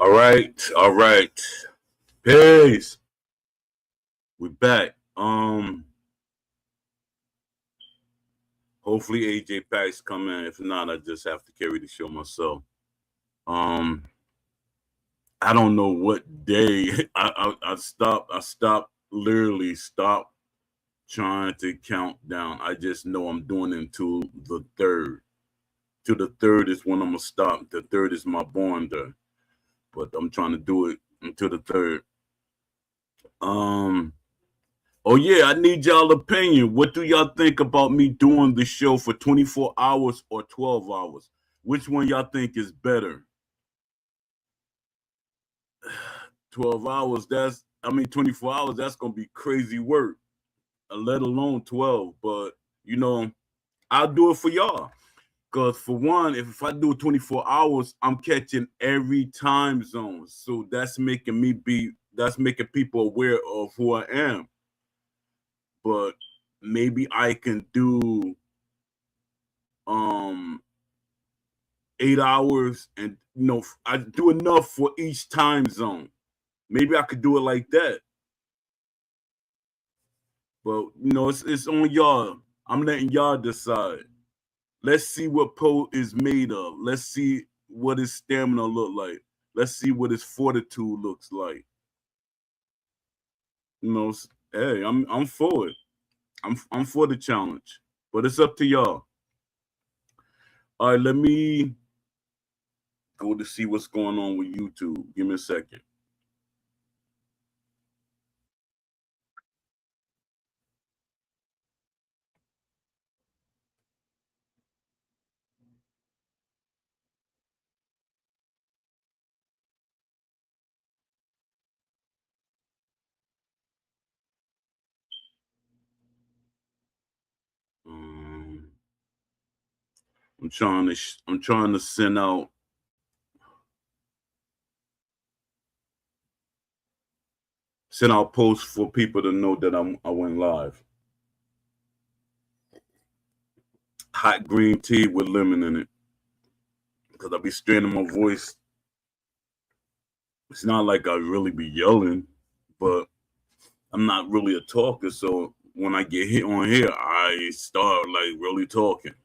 All right. Peace. We back. Hopefully AJ Packs come in. If not, I just have to carry the show myself. Um, I don't know what day literally stopped trying to count down. I just know I'm doing it until the third. To the third is when I'm gonna stop. The third is my born day, but I'm trying to do it until the third. Um, Oh yeah, I need y'all opinion. What do y'all think about me doing the show for 24 hours or 12 hours? Which one y'all think is better? 12 hours, 24 hours, that's gonna be crazy work. Let alone 12. But you know, I'll do it for y'all. Cause for one, if I do 24 hours, I'm catching every time zone. So that's making people aware of who I am. But maybe I can do um 8 hours and I do enough for each time zone. Maybe I could do it like that. But it's on y'all. I'm letting y'all decide. Let's see what Poe is made of. Let's see what his stamina look like. Let's see what his fortitude looks like. Hey, I'm for it. I'm for the challenge. But it's up to y'all. All right, let me go to see what's going on with YouTube. Give me a second. Um, I'm trying to send out posts for people to know that I went live. Hot green tea with lemon in it because I be straining my voice. It's not like I really be yelling, but I'm not really a talker. So when I get hit on here, I start like really talking.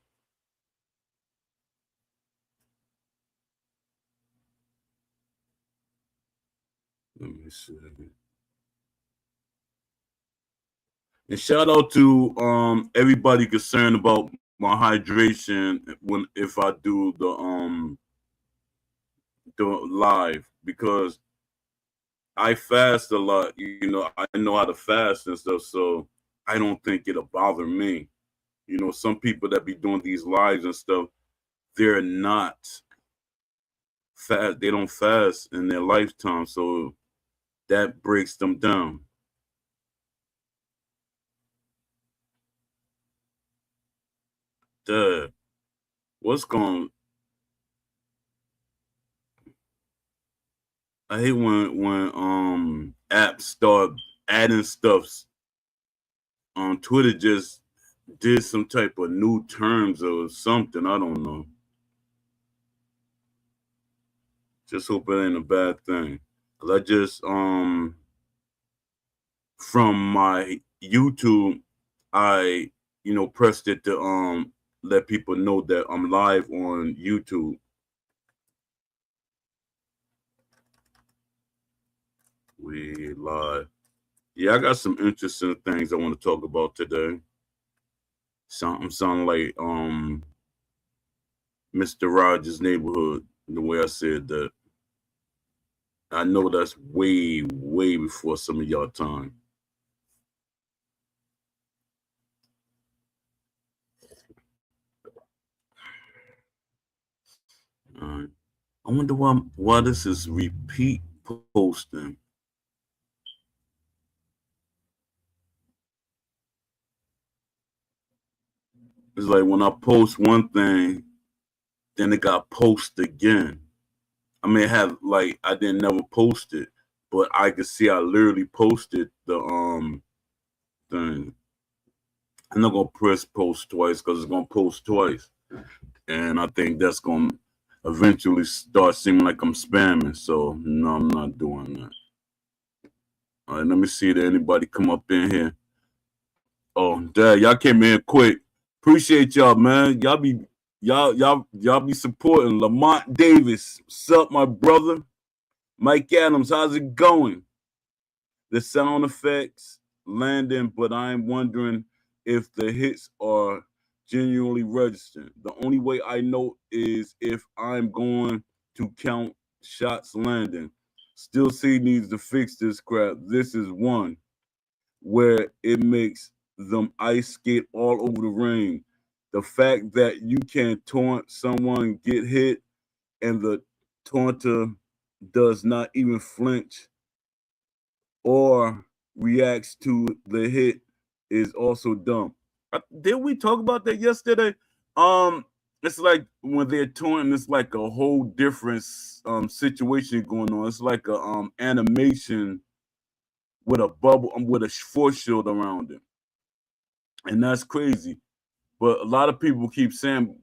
Let me see. And shout out to everybody concerned about my hydration when if I do the live because I fast a lot. I know how to fast and stuff, so I don't think it'll bother me. Some people that be doing these lives and stuff, they're not fast. They don't fast in their lifetime, so that breaks them down. Duh. What's going? I hate when apps start adding stuffs on Twitter. Just did some type of new terms or something. I don't know. Just hope it ain't a bad thing. Cause I just from my YouTube, I pressed it to let people know that I'm live on YouTube. We live. Yeah, I got some interesting things I want to talk about today. Something sound like Mr. Rogers' Neighborhood, the way I said that. I know that's way, way before some of y'all time. All right. I wonder why this is repeat posting. It's like when I post one thing, then it got posted again. I may have like I didn't never post it, but I could see I literally posted the thing. I'm not gonna press post twice because it's gonna post twice, and I think eventually start seeming like I'm spamming. So no, I'm not doing that. All right, let me see if anybody come up in here. Oh, dad, y'all came in quick. Appreciate y'all, man. Y'all be supporting Lamont Davis. What's up, my brother? Mike Adams, how's it going? The sound effects landing, but I'm wondering if the hits are genuinely registered. The only way I know is if I'm going to count shots landing. Still C needs to fix this crap. This is one where it makes them ice skate all over the ring. The fact that you can taunt someone, get hit, and the taunter does not even flinch or reacts to the hit is also dumb. Did we talk about that yesterday? It's like when they're taunting, it's like a whole different situation going on. It's like a animation with a bubble, with a force shield around it, and that's crazy. But a lot of people keep saying,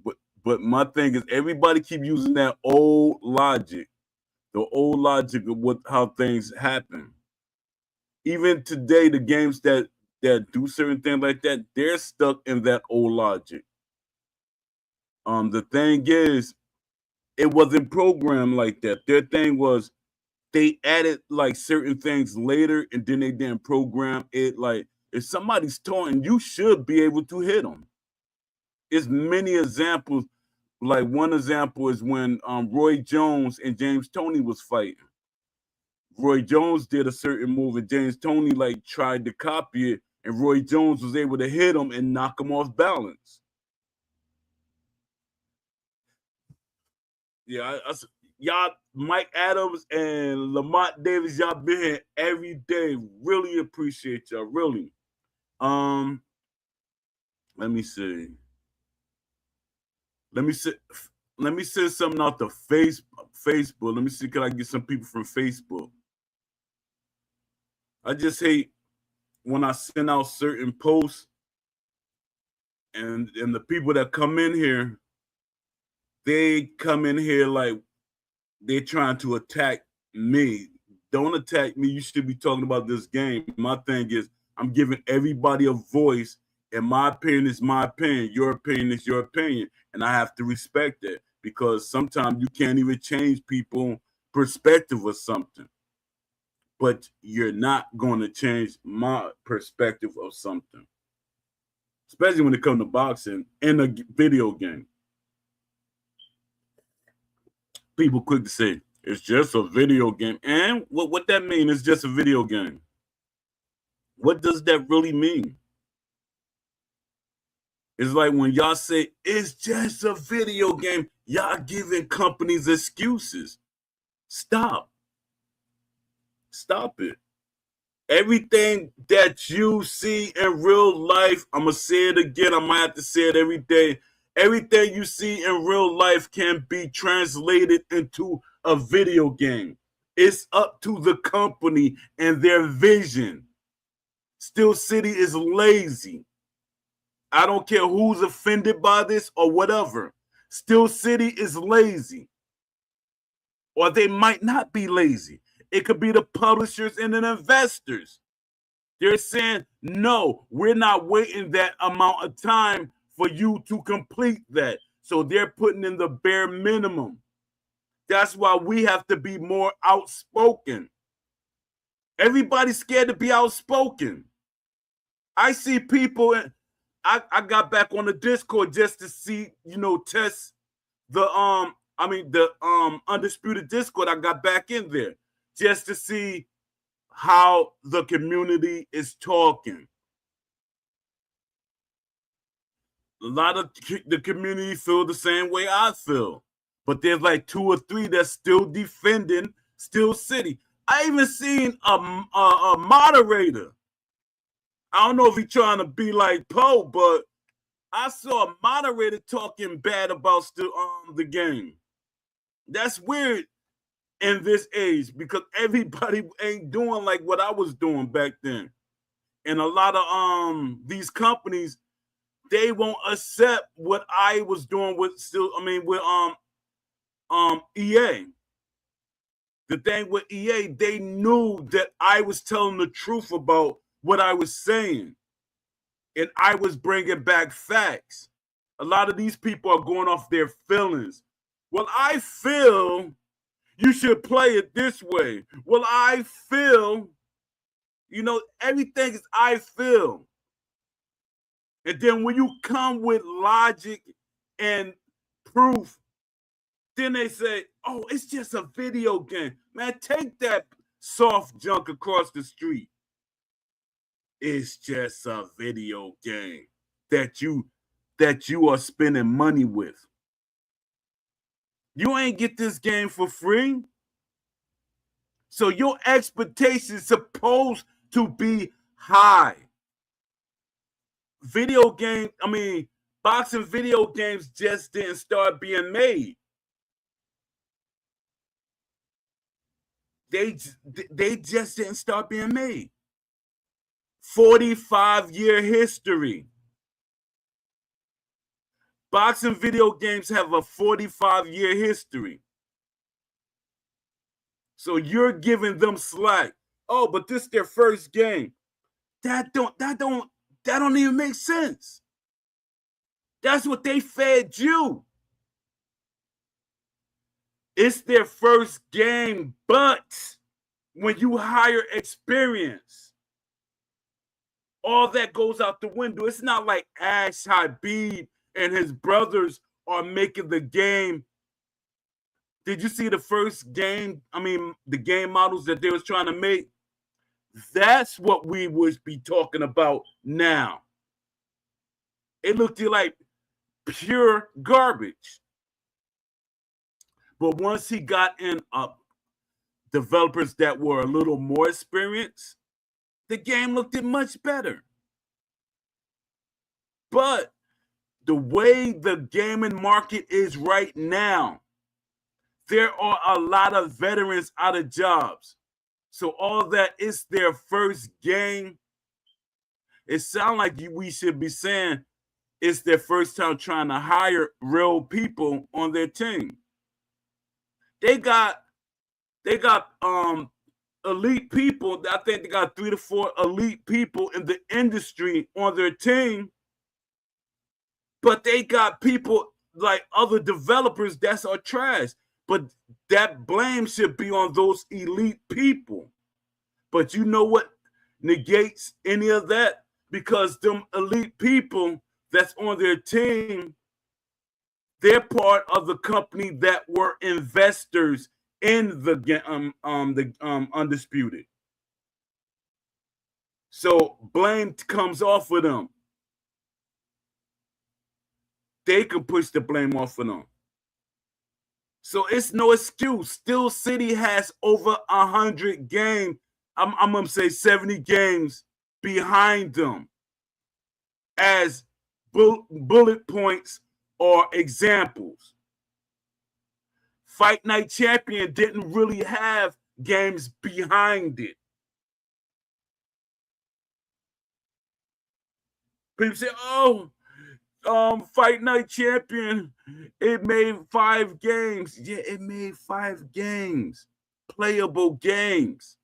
but my thing is, everybody keep using that old logic, the old logic of how things happen. Even today, the games that do certain things like that, they're stuck in that old logic. The thing is, it wasn't programmed like that. Their thing was they added like certain things later, and then they didn't program it. Like if somebody's taunting, you should be able to hit them. There's many examples. Like one example is when Roy Jones and James Toney was fighting. Roy Jones did a certain move, and James Toney like tried to copy it, and Roy Jones was able to hit him and knock him off balance. Yeah, y'all, Mike Adams and Lamont Davis, y'all been here every day. Really appreciate y'all. Really. Um, let me see. Let me see. Let me send something out to Facebook. Let me see. Can I get some people from Facebook? I just hate when I send out certain posts and the people that come in here, they come in here like they're trying to attack me. Don't attack me. You should be talking about this game. My thing is, I'm giving everybody a voice, and my opinion is my opinion. Your opinion is your opinion, and I have to respect that because sometimes you can't even change people's perspective or something. But you're not going to change my perspective of something, especially when it comes to boxing in a video game. People quick to say it's just a video game, and what that mean is just a video game. What does that really mean? It's like when y'all say it's just a video game, y'all giving companies excuses. Stop it. Everything that you see in real life, I'm gonna say it again, I might have to say it every day. Everything you see in real life can be translated into a video game. It's up to the company and their vision. Steel City is lazy. I don't care who's offended by this or whatever. Steel City is lazy. Or they might not be lazy. It could be the publishers and the investors. They're saying, no, we're not waiting that amount of time for you to complete that. So they're putting in the bare minimum. That's why we have to be more outspoken. Everybody's scared to be outspoken. I see people, and I got back on the Discord just to see, test the Undisputed Discord. I got back in there just to see how the community is talking. A lot of the community feel the same way I feel, but there's like 2 or 3 that's still defending Steel City. I even seen a moderator. I don't know if he's trying to be like Poe, but I saw a moderator talking bad about the game. That's weird in this age because everybody ain't doing like what I was doing back then. And a lot of these companies, they won't accept what I was doing with EA. The thing with EA, they knew that I was telling the truth about what I was saying, and I was bringing back facts. A lot of these people are going off their feelings. Well, I feel you should play it this way. Well, I feel, everything is I feel. And then when you come with logic and proof, then they say, oh, it's just a video game. Man, take that soft junk across the street. It's just a video game that you are spending money with. You ain't get this game for free. So your expectations supposed to be high. Boxing video games just didn't start being made. They just didn't start being made. 45-year history. Boxing video games have a 45-year history. So you're giving them slack. Oh, but this is their first game. That don't even make sense. That's what they fed you. It's their first game, but when you hire experience, all that goes out the window. It's not like Ash Habib and his brothers are making the game. Did you see the first game? The game models that they was trying to make? That's what we would be talking about now. It looked like pure garbage. But once he got in developers that were a little more experienced, the game looked much better. But the way the gaming market is right now, there are a lot of veterans out of jobs. So all that is their first game. It sounds like we should be saying it's their first time trying to hire real people on their team. They got elite people. I think they got 3 to 4 elite people in the industry on their team. But they got people like other developers that are trash. But that blame should be on those elite people. But you know what negates any of that? Because them elite people that's on their team, they're part of the company that were investors in the Undisputed. So blame comes off of them. They can push the blame off of them. So it's no excuse. Steel City has over 100 games. I'm going to say 70 games behind them as bullet points or examples. Fight Night Champion didn't really have games behind it. People say, oh, Fight Night Champion, it made 5 games. Yeah, it made 5 games. Playable games.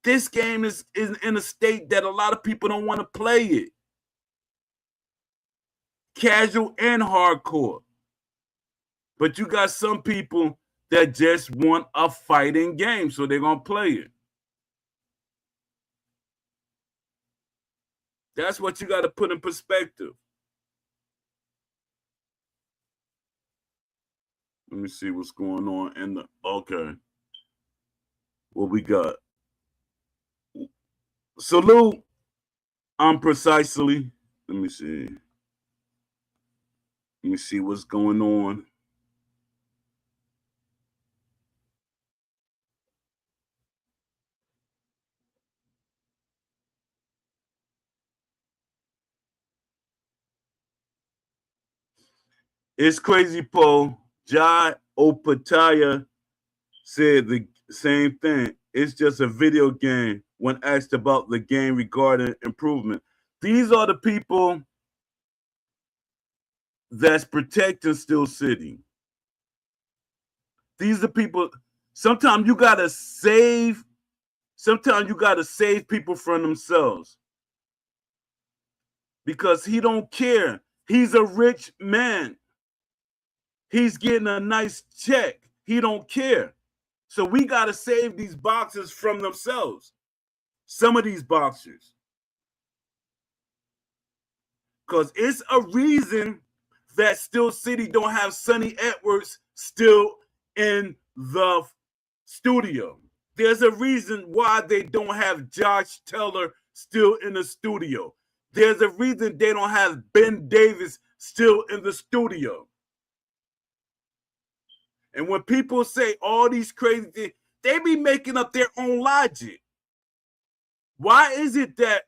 This game is in a state that a lot of people don't want to play it. Casual and hardcore. But you got some people that just want a fighting game, so they're going to play it. That's what you got to put in perspective. Let me see what's going on. Okay. What we got? Salute. Precisely. Let me see. Let me see what's going on. It's crazy, Paul. Jai Opataya said the same thing. It's just a video game when asked about the game regarding improvement. These are the people that's protecting Steel City. These are people. Sometimes you gotta save. Sometimes you gotta save people from themselves because he don't care. He's a rich man. He's getting a nice check. He don't care. So we gotta save these boxers from themselves. Some of these boxers, because it's a reason that Steel City don't have Sonny Edwards still in the studio. There's a reason why they don't have Josh Teller still in the studio. There's a reason they don't have Ben Davis still in the studio. And when people say all these crazy things, they be making up their own logic. Why is it that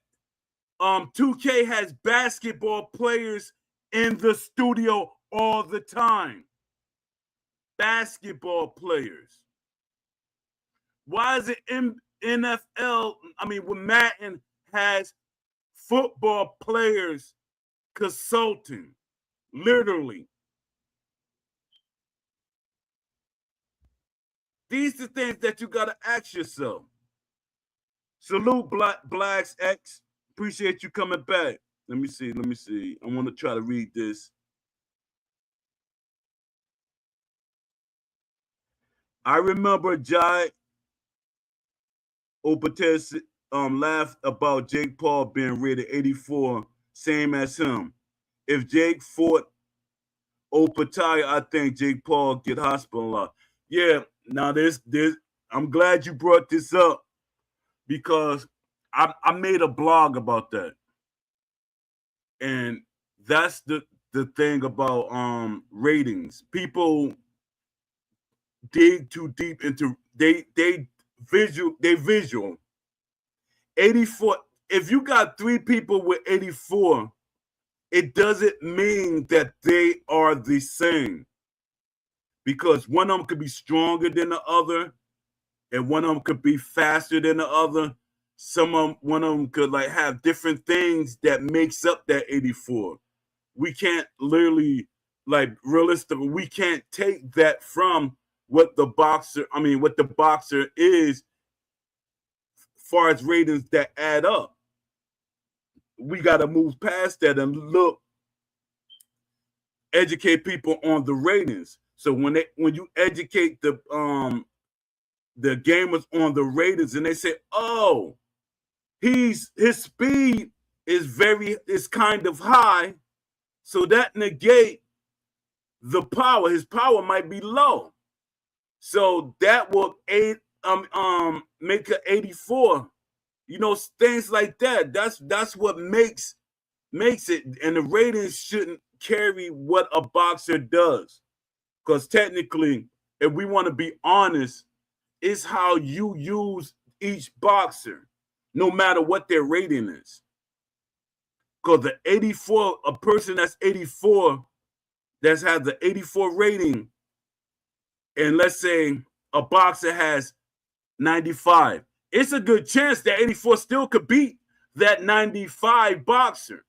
2K has basketball players in the studio all the time? Basketball players. Why is it NFL? I mean, when Madden has football players consulting, literally. These are things that you got to ask yourself. Salute Blacks X. Appreciate you coming back. Let me see. I want to try to read this. I remember Jai Opates laughed about Jake Paul being rated 84, same as him. If Jake fought Opatai, I think Jake Paul get hospitalized. Yeah, now there's I'm glad you brought this up because I made a blog about that. And that's the thing about ratings. People dig too deep into they visual. 84. If you got 3 people with 84, it doesn't mean that they are the same. Because one of them could be stronger than the other, and one of them could be faster than the other. One of them could like have different things that makes up that 84. We can't literally like realistically, we can't take that from what the boxer is far as ratings that add up. We got to move past that and educate people on the ratings. So when you educate the gamers on the ratings and they say, oh, his speed is kind of high, so that negate the power. His power might be low, so that will make an 84. You know, things like that. That's what makes it. And the ratings shouldn't carry what a boxer does, because technically, if we want to be honest, it's how you use each boxer, no matter what their rating is. Because the 84, a person that's 84, that's had the 84 rating, and let's say a boxer has 95, it's a good chance that 84 still could beat that 95 boxer.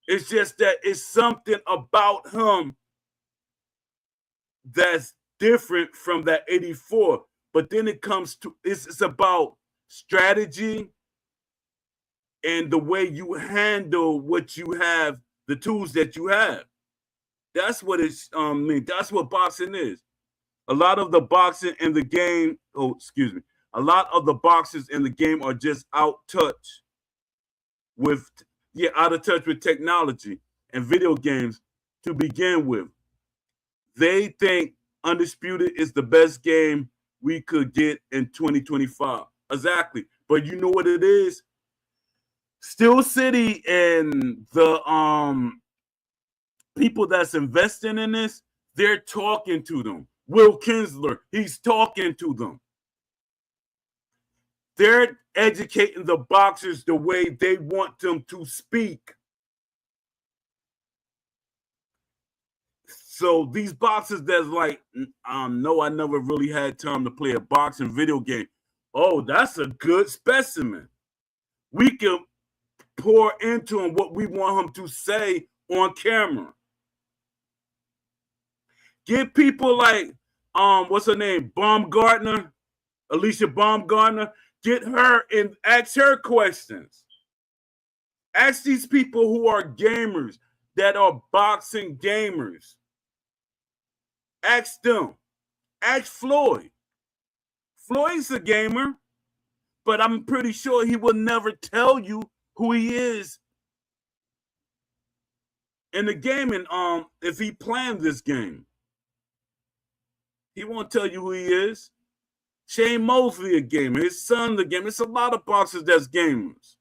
It's just that it's something about him that's different from that 84. But then it comes to it's about strategy and the way you handle what you have, the tools that you have. That's what it's that's what boxing is. A lot of the boxing in the game, a lot of the boxers in the game are just out of touch with technology and video games to begin with. They think Undisputed is the best game we could get in 2025. Exactly. But you know what it is? Steel City and the people that's investing in this, they're talking to them. Will Kinsler, he's talking to them. They're educating the boxers the way they want them to speak. So these boxers that's like, no, I never really had time to play a boxing video game. Oh, that's a good specimen. We can pour into him what we want him to say on camera. Get people like what's her name? Baumgartner, Alicia Baumgartner. Get her and ask her questions. Ask these people who are gamers, that are boxing gamers. Ask them. Ask Floyd. Floyd's a gamer, but I'm pretty sure he will never tell you who he is in the game. And if he planned this game, he won't tell you who he is. Shane Mosley a gamer, his son's a gamer. It's a lot of boxers that's gamers.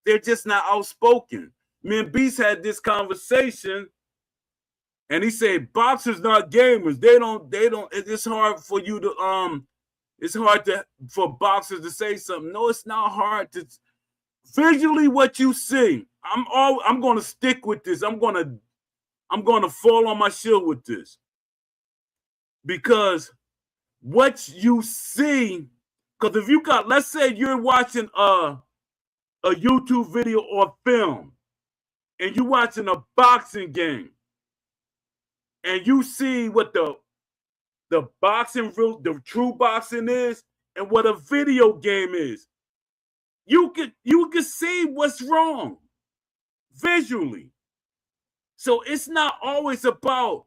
They're just not outspoken. Me and Beast had this conversation, and he said boxers not gamers. They don't. It's hard for you to it's hard for boxers to say something. No, it's not hard to visually what you see. I'm going to stick with this. I'm going to fall on my shield with this, because what you see, because if you got, let's say you're watching a YouTube video or film, and you're watching a boxing game, and you see what the boxing, the true boxing is, and what a video game is, you can see what's wrong visually. So it's not always about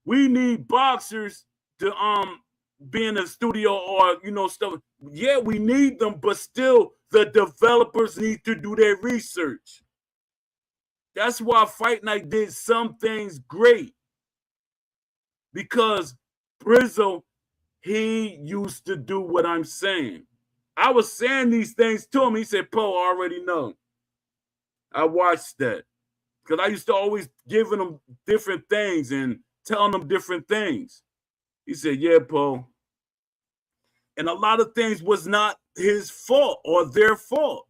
we need boxers to be in the studio or stuff. Yeah, we need them, but still the developers need to do their research. That's why Fight Night did some things great, because Brizzo, he used to do what I'm saying. I was saying these things to him. He said, Poe, I already know. I watched that. Because I used to always giving him different things and telling him different things. He said, yeah, Poe. And a lot of things was not his fault or their fault.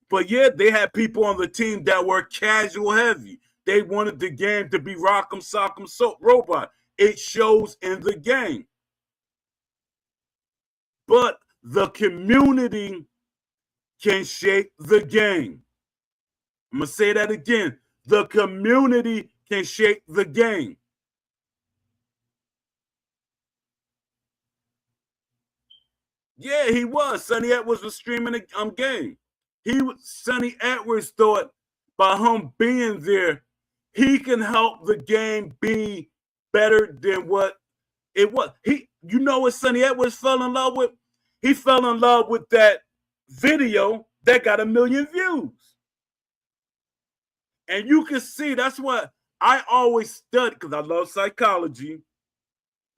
But yeah, they had people on the team that were casual heavy. They wanted the game to be rock'em, sock'em, robot. It shows in the game. But the community can shape the game. I'm going to say that again. The community can shape the game. Yeah, he was. Sonny Edwards was streaming the game. Sonny Edwards thought by him being there, he can help the game be better than what it was. You know what Sonny Edwards fell in love with? He fell in love with that video that got 1 million views. And you can see, that's what I always study, because I love psychology.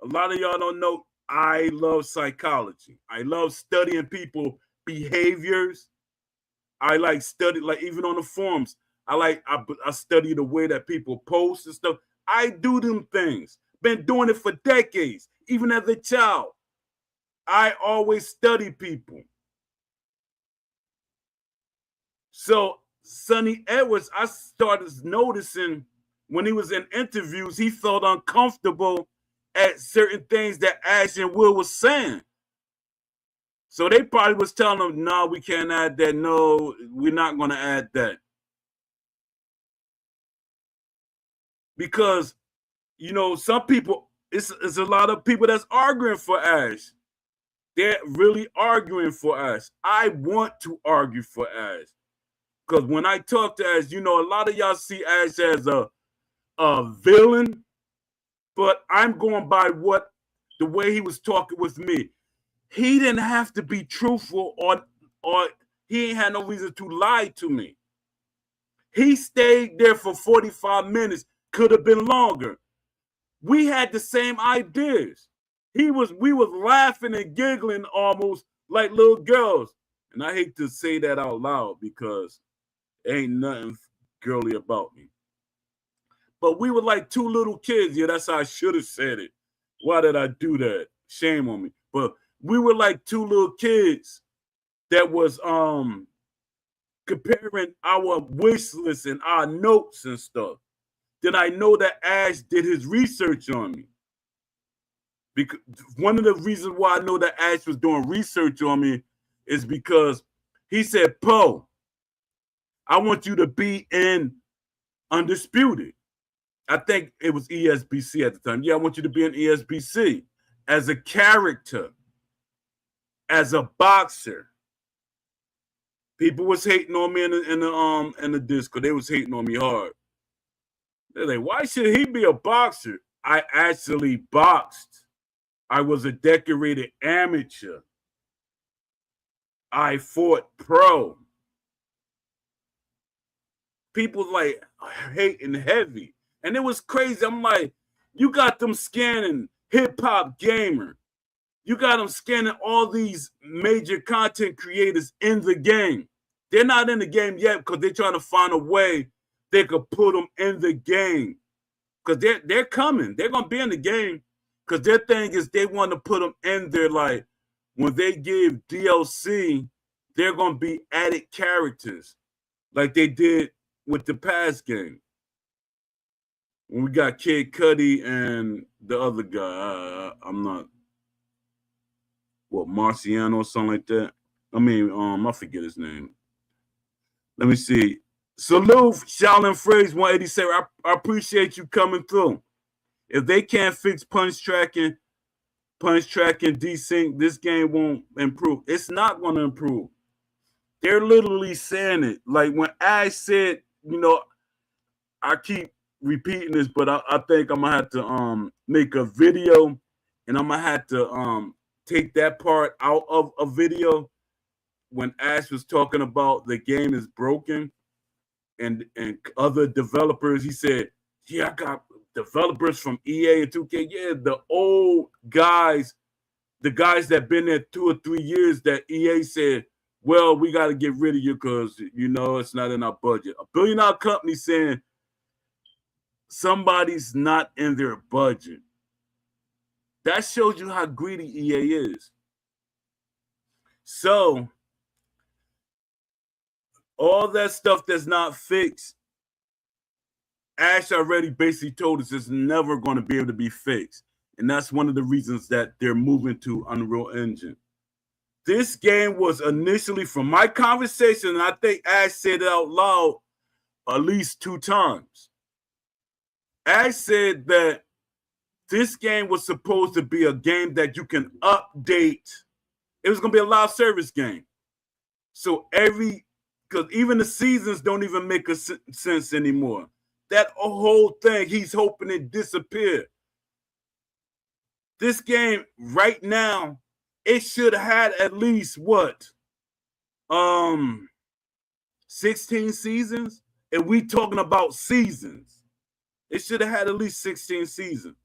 A lot of y'all don't know I love psychology. I love studying people behaviors. I like study, like even on the forums, I study the way that people post and stuff. I do them things. Been doing it for decades, even as a child. I always study people. So Sonny Edwards, I started noticing when he was in interviews, he felt uncomfortable at certain things that Ash and Will was saying. So they probably was telling him, no, we can't add that. No, we're not going to add that. Because, some people, it's a lot of people that's arguing for Ash. They're really arguing for Ash. I want to argue for Ash. Because when I talk to Ash, a lot of y'all see Ash as a villain. But I'm going by the way he was talking with me. He didn't have to be truthful or he ain't had no reason to lie to me. He stayed there for 45 minutes. Could have been longer. We had the same ideas. We was laughing and giggling almost like little girls. And I hate to say that out loud because ain't nothing girly about me. But we were like two little kids. Yeah, that's how I should have said it. Why did I do that? Shame on me. But we were like two little kids that was comparing our wish list and our notes and stuff. Then I know that Ash did his research on me. Because one of the reasons why I know that Ash was doing research on me is because he said, Poe, I want you to be in Undisputed. I think it was ESBC at the time. Yeah, I want you to be in ESBC as a character, as a boxer. People was hating on me in the Discord. They was hating on me hard. They're like, why should he be a boxer? I actually boxed. I was a decorated amateur. I fought pro. People like hating heavy. And it was crazy. I'm like, you got them scanning hip hop gamer. You got them scanning all these major content creators in the game. They're not in the game yet because they're trying to find a way they could put them in the game. Because they're coming. They're going to be in the game. Because their thing is they want to put them in there. Like, when they give DLC, they're going to be added characters. Like they did with the past game. When we got Kid Cudi and the other guy. I'm not... Marciano or something like that. I forget his name. Let me see. Salute, Shaolin Phrase 187. I appreciate you coming through. If they can't fix punch tracking, desync, this game won't improve. It's not going to improve. They're literally saying it. Like when I said, I keep repeating this, but I think I'm going to have to make a video, and I'm going to have to take that part out of a video when Ash was talking about the game is broken and other developers. He said, yeah, I got developers from EA and 2K. Yeah, the old guys, the guys that been there 2 or 3 years that EA said, well, we got to get rid of you because, it's not in our budget. A billion-dollar company saying somebody's not in their budget. That shows you how greedy EA is. So, all that stuff that's not fixed, Ash already basically told us it's never going to be able to be fixed. And that's one of the reasons that they're moving to Unreal Engine. This game was initially, from my conversation, and I think Ash said it out loud at least 2 times. Ash said that this game was supposed to be a game that you can update. It was going to be a live service game. So because even the seasons don't even make sense anymore. That whole thing, he's hoping it disappear. This game right now, it should have had at least 16 seasons? And we talking about seasons. It should have had at least 16 seasons.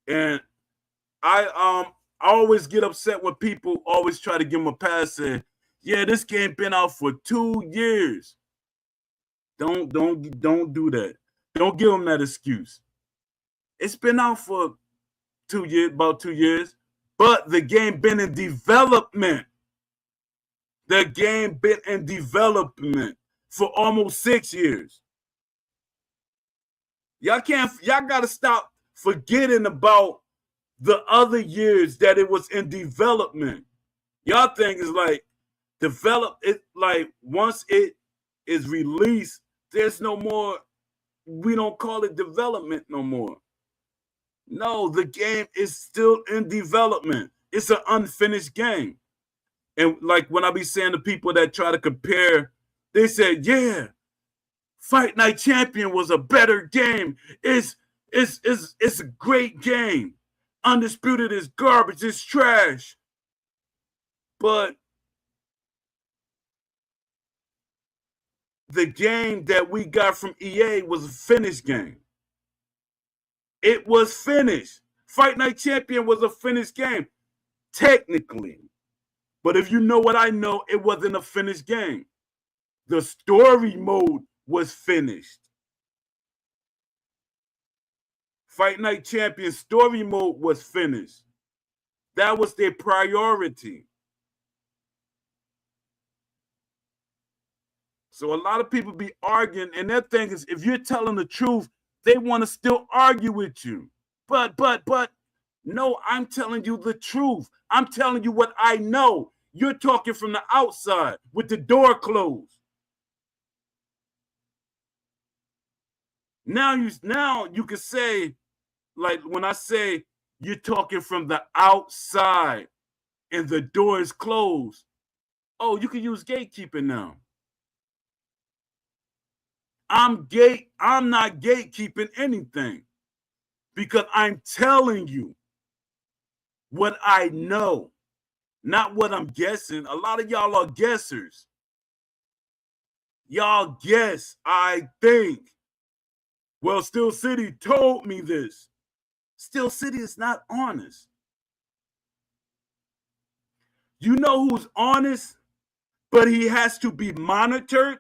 And I always get upset when people always try to give them a pass and, yeah, this game been out for 2 years. Don't do that. Don't give them that excuse. It's been out for 2 years, about 2 years, but the game been in development. The game been in development for almost 6 years. Y'all gotta stop forgetting about the other years that it was in development. Y'all think is like once it is released, there's no more, we don't call it development no more. No, the game is still in development. It's an unfinished game. And like when I be saying to people that try to compare, they said, yeah, Fight Night Champion was a better game. It's a great game. Undisputed is garbage. It's trash. But the game that we got from EA was a finished game. It was finished. Fight Night Champion was a finished game, technically. But if you know what I know, it wasn't a finished game. The story mode was finished. Fight Night Champion story mode was finished. That was their priority. So a lot of people be arguing, and their thing is, if you're telling the truth, they want to still argue with you. But, no, I'm telling you the truth. I'm telling you what I know. You're talking from the outside with the door closed. Now you can say, like when I say you're talking from the outside and the door is closed, oh, you can use gatekeeping now. I'm not gatekeeping anything because I'm telling you what I know, not what I'm guessing. A lot of y'all are guessers. Y'all guess, I think. Well, Steel City told me this. Steel City is not honest. You know who's honest, but he has to be monitored?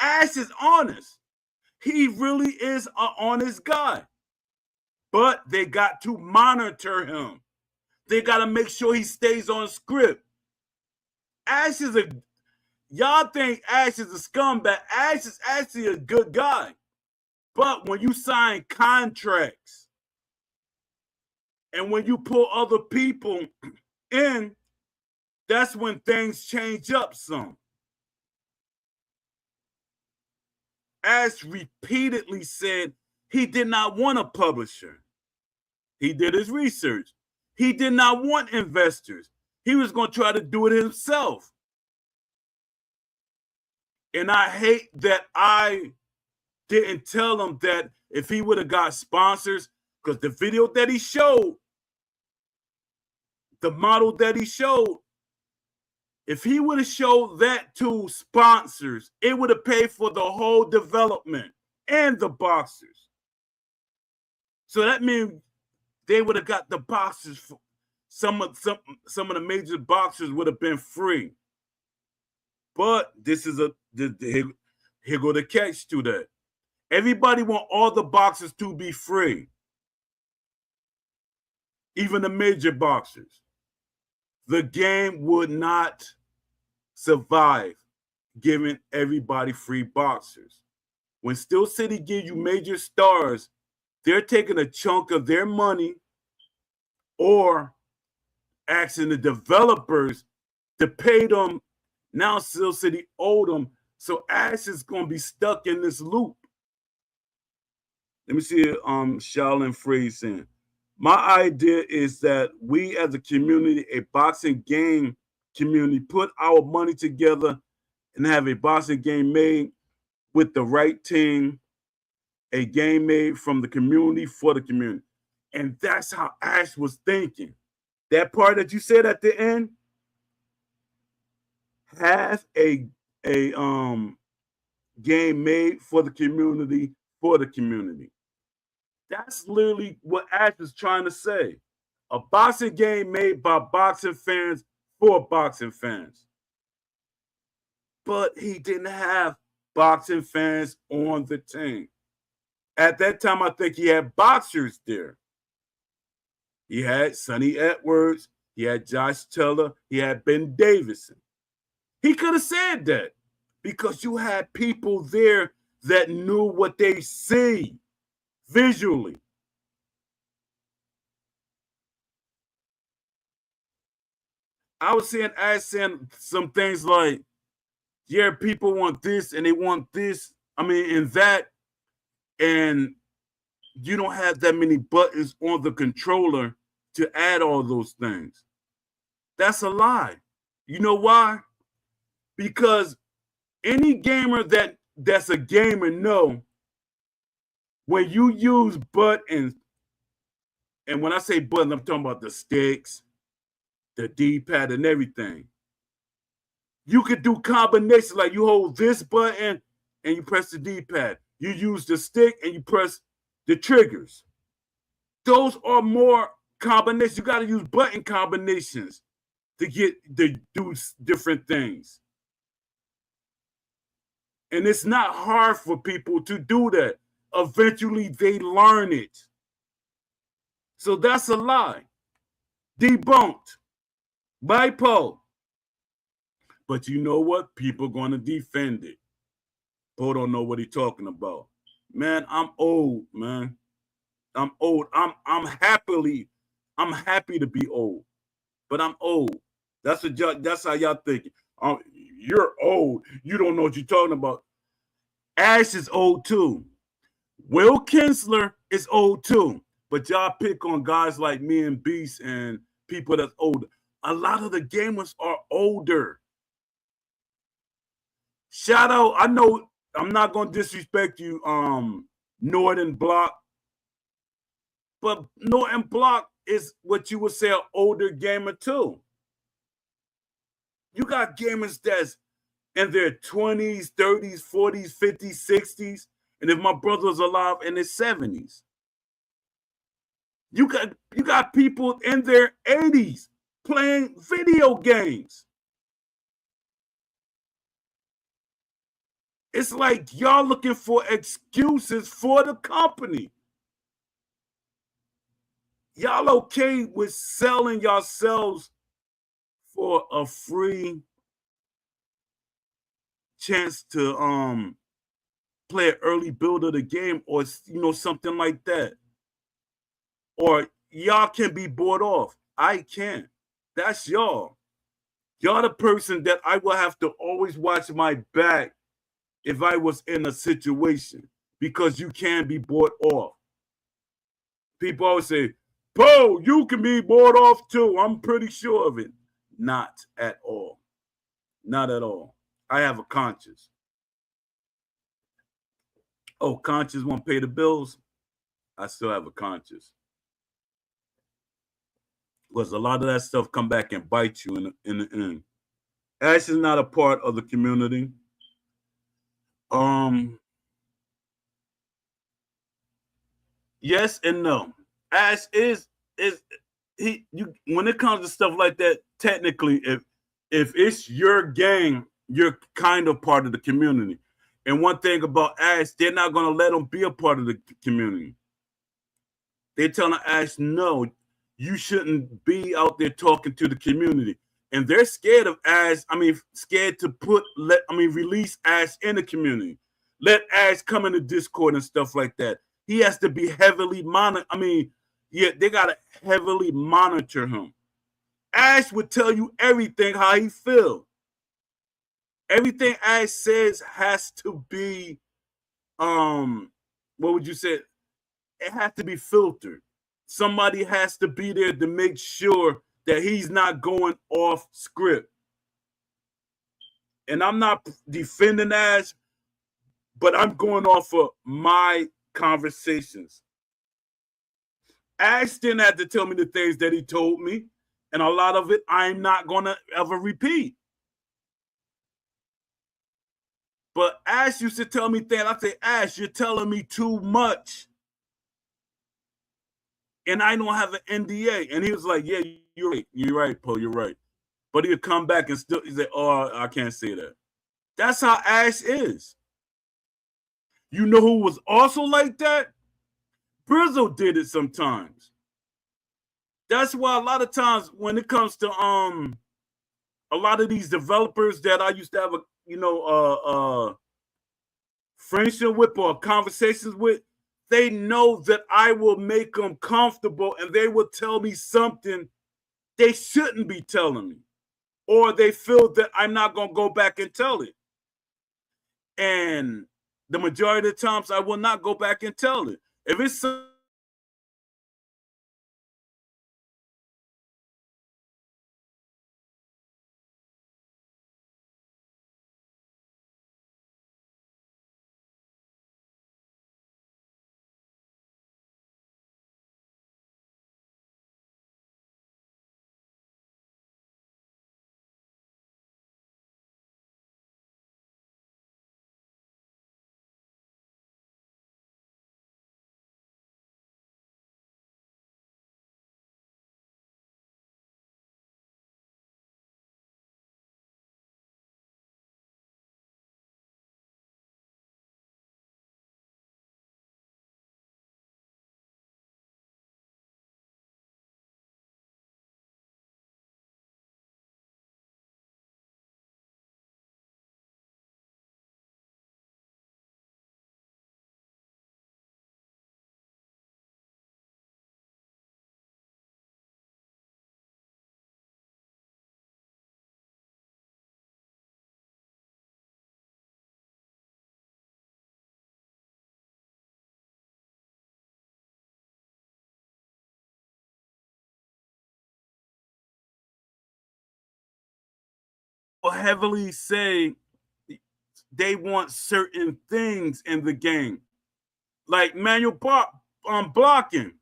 Ash is honest. He really is an honest guy. But they got to monitor him. They got to make sure he stays on script. Ash is y'all think Ash is a scumbag. Ash is actually a good guy. But when you sign contracts and when you pull other people in, that's when things change up some. Ash repeatedly said he did not want a publisher. He did his research. He did not want investors. He was going to try to do it himself. And I hate that I didn't tell him that if he would have got sponsors, because the video that he showed, the model that he showed, if he would have showed that to sponsors, it would have paid for the whole development and the boxers. So that means they would have got the boxers. For, some of the major boxers would have been free. But this is here go the catch to that. Everybody want all the boxers to be free, even the major boxers. The game would not survive giving everybody free boxers. When Steel City give you major stars, they're taking a chunk of their money or asking the developers to pay them. Now Steel City owed them. So Ash is going to be stuck in this loop. Let me see Shaolin Freeze in. My idea is that we as a community, a boxing game community, put our money together and have a boxing game made with the right team, a game made from the community for the community. And that's how Ash was thinking. That part that you said at the end, have a game made for the community for the community. That's literally what Ash is trying to say. A boxing game made by boxing fans for boxing fans. But he didn't have boxing fans on the team. At that time, I think he had boxers there. He had Sonny Edwards, he had Josh Teller, he had Ben Davison. He could have said that because you had people there that knew what they see visually. I was saying some things like, yeah, people want this and they want this. I mean, and that, and you don't have that many buttons on the controller to add all those things. That's a lie. You know why? Because any gamer that's a gamer know when you use buttons, and when I say buttons, I'm talking about the sticks, the D-pad, and everything. You could do combinations like you hold this button and you press the D-pad. You use the stick and you press the triggers. Those are more combinations. You got to use button combinations to do different things. And it's not hard for people to do that. Eventually, they learn it. So that's a lie. Debunked by Poe. But you know what? People are going to defend it. Poe don't know what he's talking about. Man, I'm old, man. I'm old. I'm happy to be old. But I'm old. That's how y'all thinking. You're old. You don't know what you're talking about. Ash is old too. Will Kinsler is old too, but y'all pick on guys like me and Beast and people that's older. A lot of the gamers are older. Shout out, I know I'm not gonna disrespect you, Northern Block, but Northern Block is what you would say an older gamer too. You got gamers that's in their 20s, 30s, 40s, 50s, 60s, and if my brother was alive in his 70s. You got people in their 80s playing video games. It's like y'all looking for excuses for the company. Y'all okay with selling yourselves for a free chance to play an early build of the game, or something like that, or y'all can be bought off. I can't. That's y'all. Y'all the person that I will have to always watch my back if I was in a situation, because you can be bought off. People always say, Bo, you can be bought off too. I'm pretty sure of it. Not at all. Not at all. I have a conscience. Oh, conscience won't pay the bills? I still have a conscience. Because a lot of that stuff come back and bite you in the end. Ash is not a part of the community. Yes and no. Ash is he you when it comes to stuff like that, technically, if it's your gang, you're kind of part of the community. And one thing about Ash, they're not gonna let him be a part of the community. They're telling Ash, no, you shouldn't be out there talking to the community. And they're scared of Ash. I mean, scared to release Ash in the community. Let Ash come into Discord and stuff like that. He has to be heavily monitored. Yeah, they gotta heavily monitor him. Ash would tell you everything how he feels. Everything Ash says has to be what would you say? It has to be filtered. Somebody has to be there to make sure that he's not going off script. And I'm not defending Ash, but I'm going off of my conversations. Ash didn't have to tell me the things that he told me, and a lot of it I'm not going to ever repeat. But Ash used to tell me things. I say, Ash, you're telling me too much. And I don't have an NDA. And he was like, yeah, you're right. You're right, Poe. You're right. But he'd come back and still, he'd say, oh, I can't say that. That's how Ash is. You know who was also like that? Brizzle did it sometimes. That's why a lot of times when it comes to a lot of these developers that I used to have a friendship with or conversations with, they know that I will make them comfortable and they will tell me something they shouldn't be telling me, or they feel that I'm not going to go back and tell it. And the majority of the times I will not go back and tell it. If it's heavily say they want certain things in the game, like manual blocking.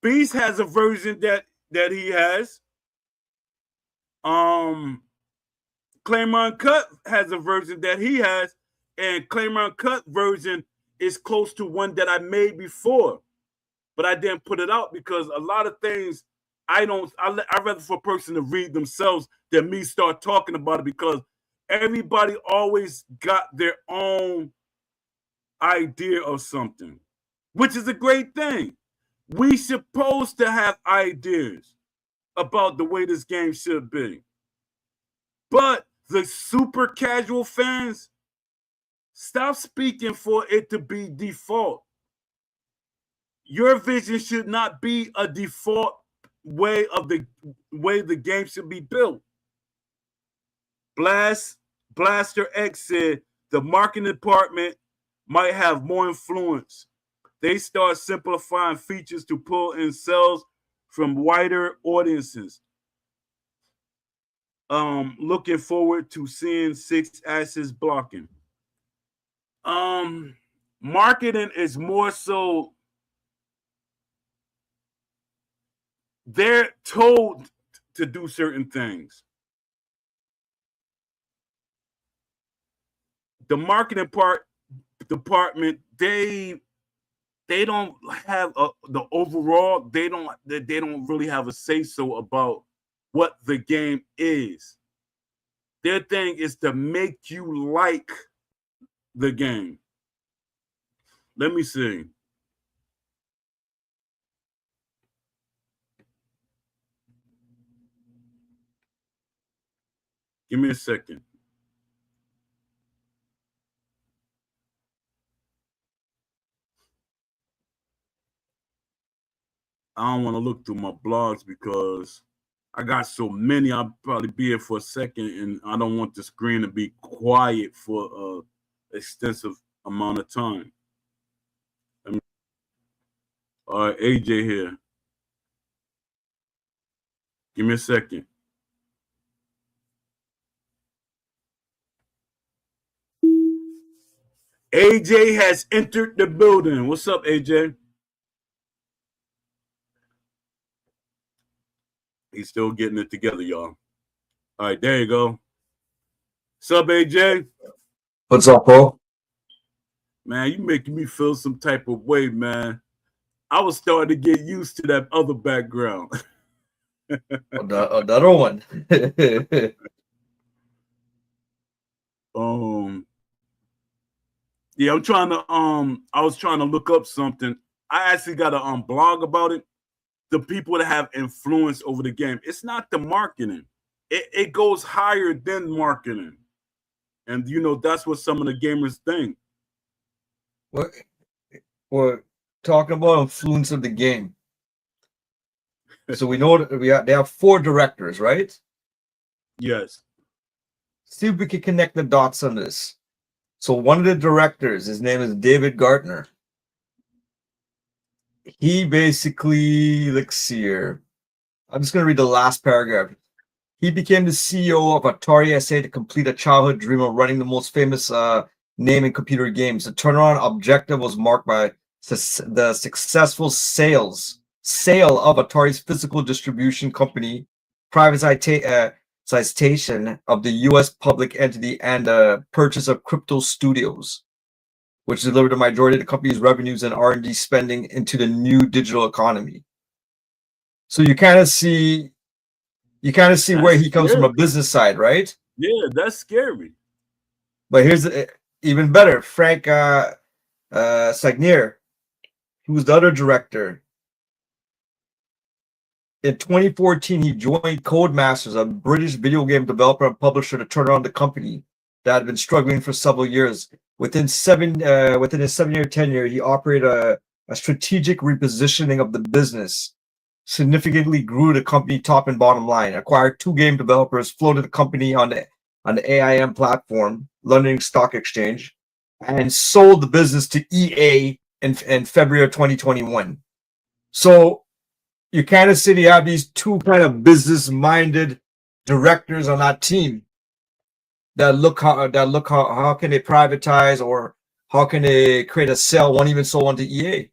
Beast has a version that he has. Claimer Uncut has a version that he has, and Claimer Uncut version is close to one that I made before, but I didn't put it out because a lot of things I rather for a person to read themselves than me start talking about it, because everybody always got their own idea of something, which is a great thing. We supposed to have ideas about the way this game should be. But the super casual fans, stop speaking for it to be default. Your vision should not be a default way of the way the game should be built. Blaster X said the marketing department might have more influence. They start simplifying features to pull in sales from wider audiences. Looking forward to seeing 6 axis blocking. Marketing is more so they're told to do certain things. The marketing department, they don't have the overall. They don't really have a say so about what the game is. Their thing is to make you like the game. Let me see. Give me a second. I don't want to look through my blogs because I got so many. I'll probably be here for a second, and I don't want the screen to be quiet for an extensive amount of time. All right, AJ here. Give me a second. AJ has entered the building. What's up, AJ? He's still getting it together, y'all. All right, there you go. What's up, AJ? What's up, Paul? Man, you making me feel some type of way, man. I was starting to get used to that other background. Another one. Yeah, I'm trying to I was trying to look up something. I actually got a blog about it. The people that have influence over the game. It's not the marketing. It goes higher than marketing. And you know, that's what some of the gamers think. We're talking about influence of the game. So we know that they have 4 directors, right? Yes. See if we can connect the dots on this. So one of the directors, his name is David Gartner. He basically, let's see here. I'm just going to read the last paragraph. He became the CEO of Atari SA to complete a childhood dream of running the most famous name in computer games. The turnaround objective was marked by the successful sale of Atari's physical distribution company, privatization of the U.S. public entity, and the purchase of Crypto Studios, which delivered the majority of the company's revenues and R&D spending into the new digital economy. So you kind of see That's where he comes from scary. a business side, right? Yeah, that's scary. But here's even better. Frank Sagnier, who's the other director. In 2014, he joined Codemasters, a British video game developer and publisher, to turn around the company that had been struggling for several years. Within his 7-year tenure, he operated a strategic repositioning of the business, significantly grew the company top and bottom line, acquired 2 game developers, floated the company on the AIM platform, London Stock Exchange, and sold the business to EA in February of 2021. So you kind of see you have these 2 kind of business-minded directors on that team that look how can they privatize or how can they create a sell, one even sold onto EA.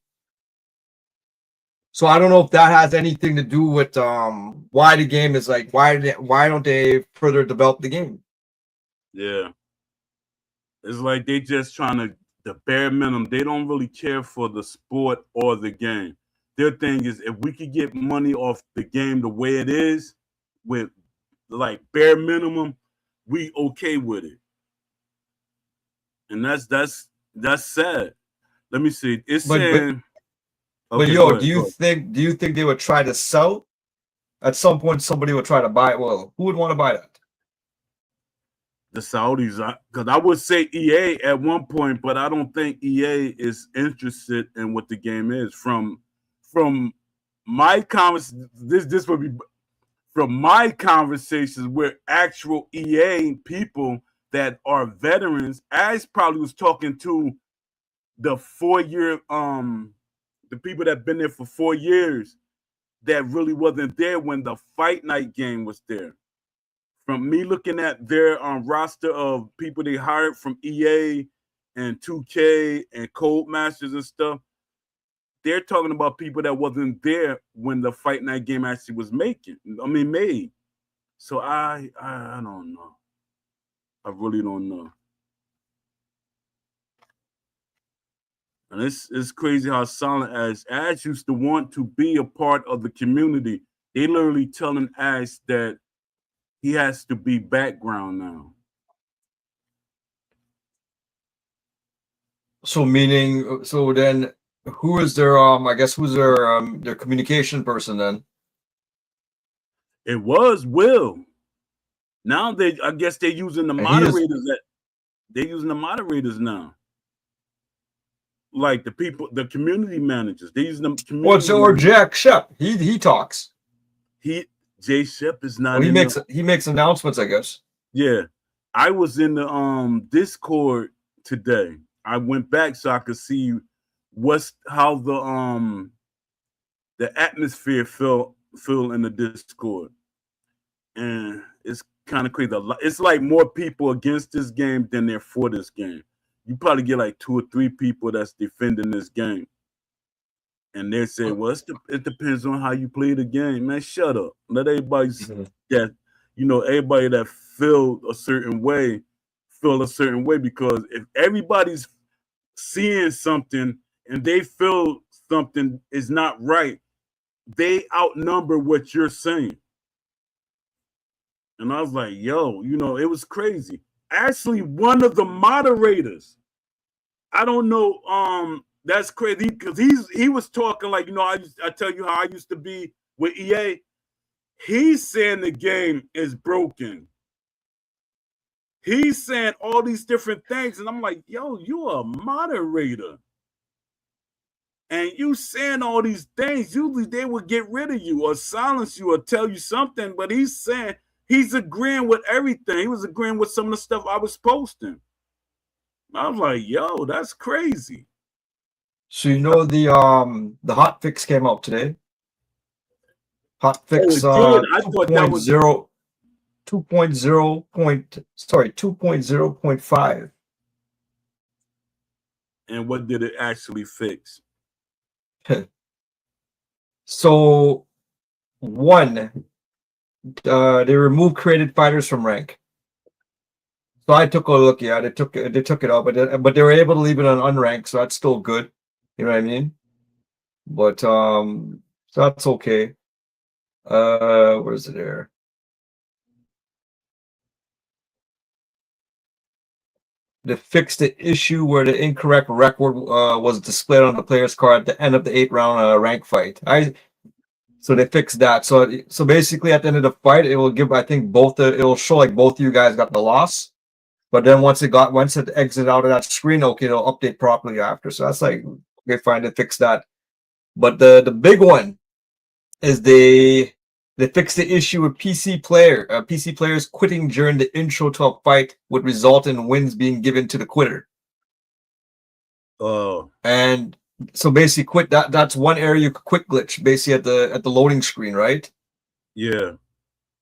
So I don't know if that has anything to do with why the game is like why don't they further develop the game? Yeah. It's like they just trying to the bare minimum. They don't really care for the sport or the game. Their thing is if we could get money off the game the way it is, with like bare minimum, we okay with it. And that's sad. Let me see. It's But saying but okay, yo, go ahead. do you think they would try to sell? At some point, somebody would try to buy it. Well, who would want to buy that? The Saudis, because I would say EA at one point, but I don't think EA is interested in what the game is. From my this would be from my conversations with actual EA people that are veterans. As probably was talking to the 4 year the people that been there for 4 years that really wasn't there when the Fight Night game was there. From me looking at their roster of people they hired from EA and 2K and Codemasters and stuff, they're talking about people that wasn't there when the Fight Night game actually was made. So I don't know. I really don't know. And it's crazy how Silent Ash used to want to be a part of the community. They literally telling Ash that he has to be background now. So meaning, so then who is their I guess who's their communication person then? It was Will. Now I guess they're using the And he is moderators they're using the moderators now. Like the people, the community managers. They're using the what's community or managers. Jack Shep. He talks. Jay Shep is Well, not in there. he makes announcements, I guess. Yeah. I was in the Discord today. I went back so I could see how the atmosphere feel in the Discord. And it's kind of crazy. It's like more people against this game than they're for this game. You probably get like 2 or 3 people that's defending this game. And they say, well, it depends on how you play the game. Man, shut up. Let everybody that, everybody that feel a certain way, because if everybody's seeing something and they feel something is not right, they outnumber what you're saying. And I was like, yo, it was crazy. Actually, one of the moderators, I don't know, that's crazy because he was talking like, I tell you how I used to be with EA. He's saying the game is broken. He's saying all these different things, and I'm like, yo, you're a moderator. And you saying all these things, usually they would get rid of you or silence you or tell you something, but he's saying he's agreeing with everything. He was agreeing with some of the stuff I was posting. I was like, yo, that's crazy. So the hot fix came out today. Hot fix I thought that was 2.0.5. And what did it actually fix? So one, they removed created fighters from rank. So I took a look. Yeah, they took it out, but they were able to leave it on unranked, so that's still good. You know what I mean? But so that's okay. Where is it there? They fixed the issue where the incorrect record was displayed on the player's card at the end of the 8-round rank fight. So they fixed that. So basically, at the end of the fight, it will give, I think, it'll show like both of you guys got the loss. But then once it exits out of that screen, okay, it'll update properly after. So that's like, okay, fine, they fixed that. But the big one is they fixed the issue with PC players quitting during the intro to a fight would result in wins being given to the quitter. Oh. And so basically that's one area you could quick glitch basically at the loading screen, right? Yeah.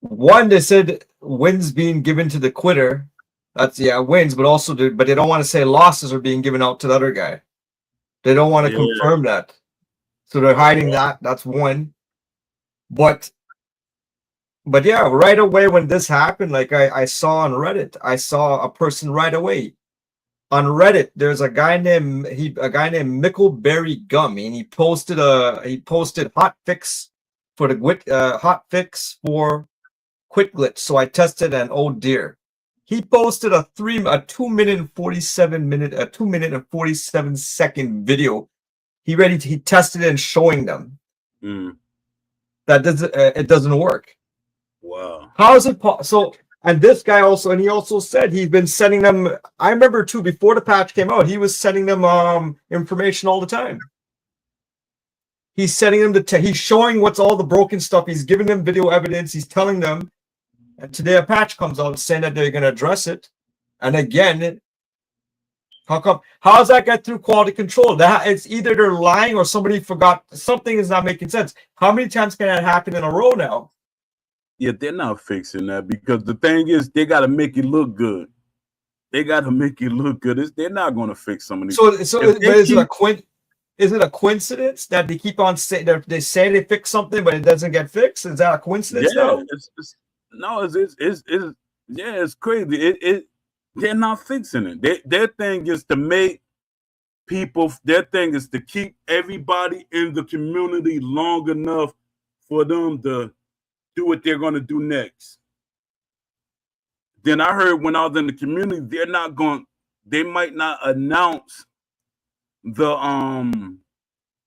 One, they said wins being given to the quitter. That's wins, but also but they don't want to say losses are being given out to the other guy. They don't want to Yeah. confirm that. So they're hiding that. That's one. But yeah, right away when this happened, like I saw on Reddit, I saw a person right away on Reddit. There's a guy named Mickleberry Gum, and he posted hot fix for the hot fix for Quick Glitch. So I tested, and oh dear, he posted a 2 minute and 47 second video. He tested it and showing them that it doesn't work. Wow. How is it possible? So, and this guy also, and he also said he's been sending them. I remember too, before the patch came out, he was sending them information all the time. He's sending them he's showing what's all the broken stuff. He's giving them video evidence. He's telling them. And today a patch comes out saying that they're going to address it. And again, how does that get through quality control? That it's either they're lying or somebody forgot. Something is not making sense. How many times can that happen in a row now? Yeah, they're not fixing that, because the thing is, they got to make it look good. They're not going to fix some of these. So is it a coincidence that they keep on saying that they say they fix something, but it doesn't get fixed? Is that a coincidence? Yeah, it's crazy. They're not fixing it. Their thing is to make people. Their thing is to keep everybody in the community long enough for them to do what they're going to do next. Then I heard when I was in the community, they might not announce the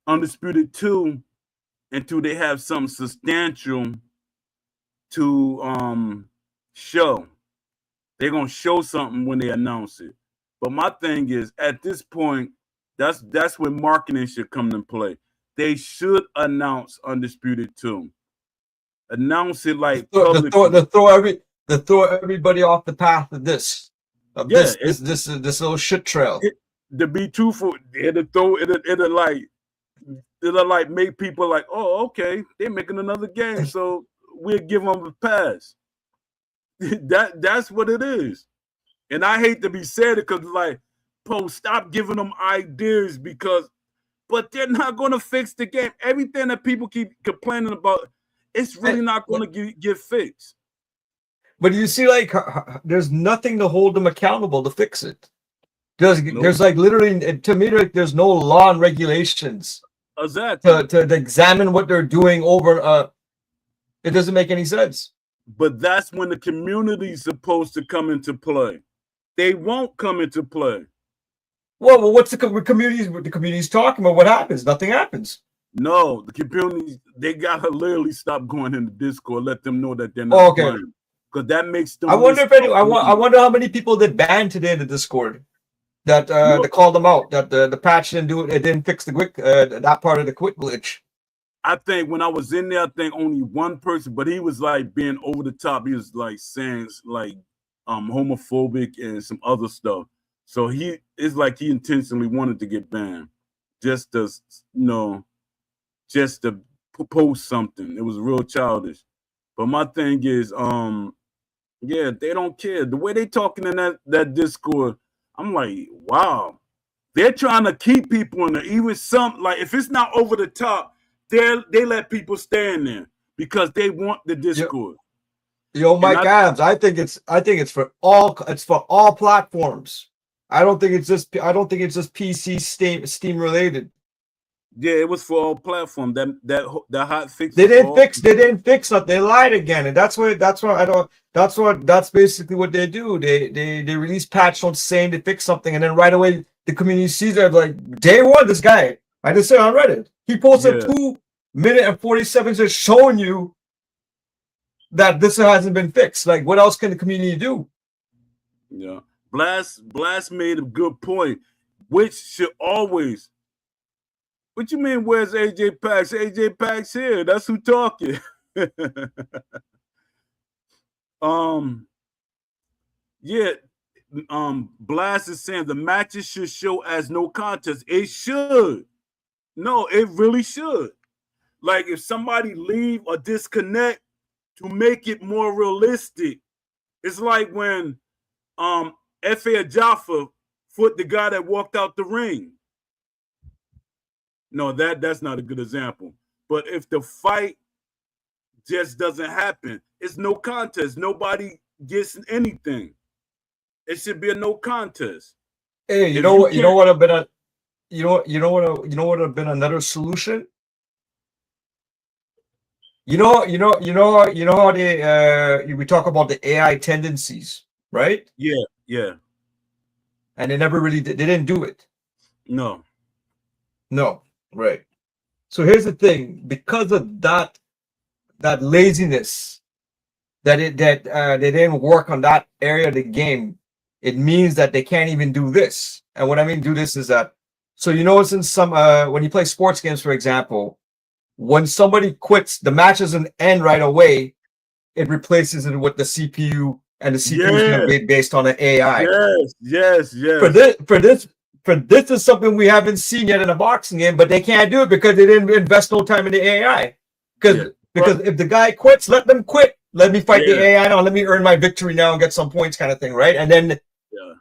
Undisputed 2 until they have something substantial to show. They're gonna show something when they announce it. But my thing is, at this point, that's where marketing should come into play. They should announce Undisputed 2. Announce it like to throw everybody off the path of this little shit trail. To be truthful, it'll like make people like, oh, okay, they're making another game, so we'll give them a pass. That's what it is. And I hate to be said it, because like, stop giving them ideas, but they're not going to fix the game. Everything that people keep complaining about, it's really not going to get fixed. But you see, like, there's nothing to hold them accountable to fix it. There's like literally, to me, like, there's no law and regulations exactly to examine what they're doing over. It doesn't make any sense. But that's when the community is supposed to come into play. They won't come into play. Well, what's the community's talking about? What happens? Nothing happens. No, the community, they gotta literally stop going into Discord. Let them know that they're not playing, because that makes them. I wonder how many people did ban today in the Discord that they called them out, that the patch didn't do it. It didn't fix the quick that part of the quick glitch. I think when I was in there, I think only one person, but he was like being over the top. He was like saying like homophobic and some other stuff. So it's like he intentionally wanted to get banned, just to post something. It was real childish. But my thing is, yeah, they don't care. The way they talking in that Discord, I'm like, wow. They're trying to keep people in there. Even some, like, if it's not over the top, they let people stay in there because they want the Discord. Yo, Mike Adams, I think it's for all platforms. I don't think it's just PC Steam related. Yeah, it was for all platforms. That hot fix. They didn't fix it. They lied again, and that's basically what they do. They release patch notes saying they fix something, and then right away the community sees it. Like, day one, this guy, I just said on Reddit, he posted 2 minute and 47 just showing you that this hasn't been fixed. Like, what else can the community do? Yeah, Blast made a good point, which should always. What you mean, where's AJ Pax? AJ Pax here. That's who talking. Yeah. Blast is saying the matches should show as no contest. It should. No, it really should. Like, if somebody leave or disconnect to make it more realistic. It's like when F.A. Jaffa fought the guy that walked out the ring. No, that's not a good example. But if the fight just doesn't happen, it's no contest. Nobody gets anything. It should be a no contest. Hey, you If know you what? You know can't, what have been a you know what have been another solution? You know how they we talk about the AI tendencies, right? yeah, And they never really did, they didn't do it. no, No, right. So here's the thing: because of that laziness, that they didn't work on that area of the game, it means that they can't even do this. And what I mean do this is that, so you know, it's in some when you play sports games, for example, when somebody quits, the match doesn't end right away. It replaces it with the CPU, and the CPU is going to yeah, be based on an AI. For yes. this, for this, for this is something we haven't seen yet in a boxing game, but they can't do it because they didn't invest no time in the AI. Yeah. Because if the guy quits, let them quit. Let me fight the Yeah, AI now. Let me earn my victory now and get some points, kind of thing, right? And then yeah.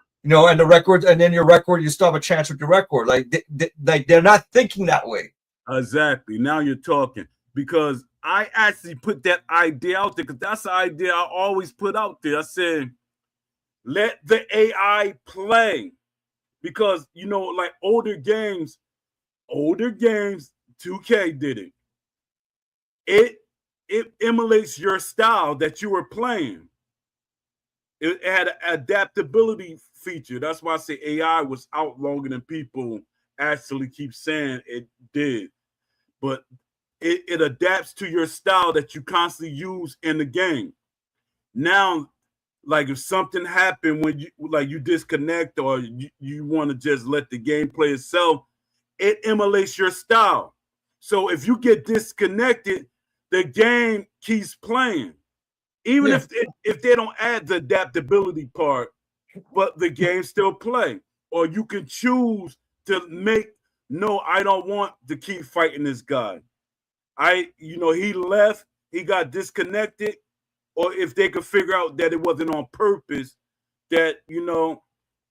and the records, and then your record, you still have a chance with your record. Like they're not thinking that way. Exactly. Now you're talking because I actually put that idea out there because that's the idea I always put out there. I said, let the AI play because like older games, 2K did it. It emulates your style that you were playing. It had an adaptability feature. That's why I say AI was out longer than people actually keep saying it did. But it adapts to your style that you constantly use in the game. Now, like if something happened when you disconnect or you want to just let the game play itself, it emulates your style. So if you get disconnected, the game keeps playing. Even Yeah. if they don't add the adaptability part, but the game still play. Or you can choose to make no, I don't want to keep fighting this guy. He left, he got disconnected, or if they could figure out that it wasn't on purpose, that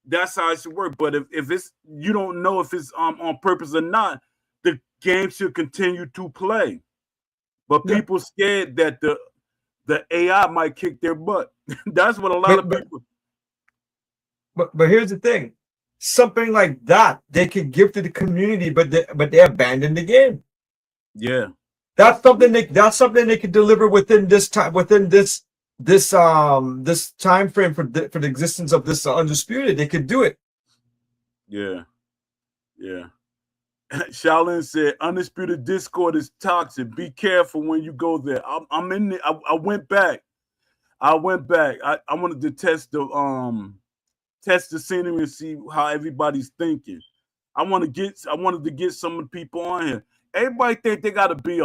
that's how it should work. But if it's you don't know if it's on purpose or not, the game should continue to play. But Yeah. people scared that the AI might kick their butt. That's what a lot But of but people. but here's the thing: something like that they could give to the community, but they abandon the game. Yeah, That's something they could deliver within this time, within this time frame for the existence of this undisputed. They could do it. yeah, yeah. Shaolin said, "Undisputed Discord is toxic. Be careful when you go there." I'm in there. I went back. I went back. I wanted to test the scenery and see how everybody's thinking. I wanted to get some of the people on here. Everybody think they got to be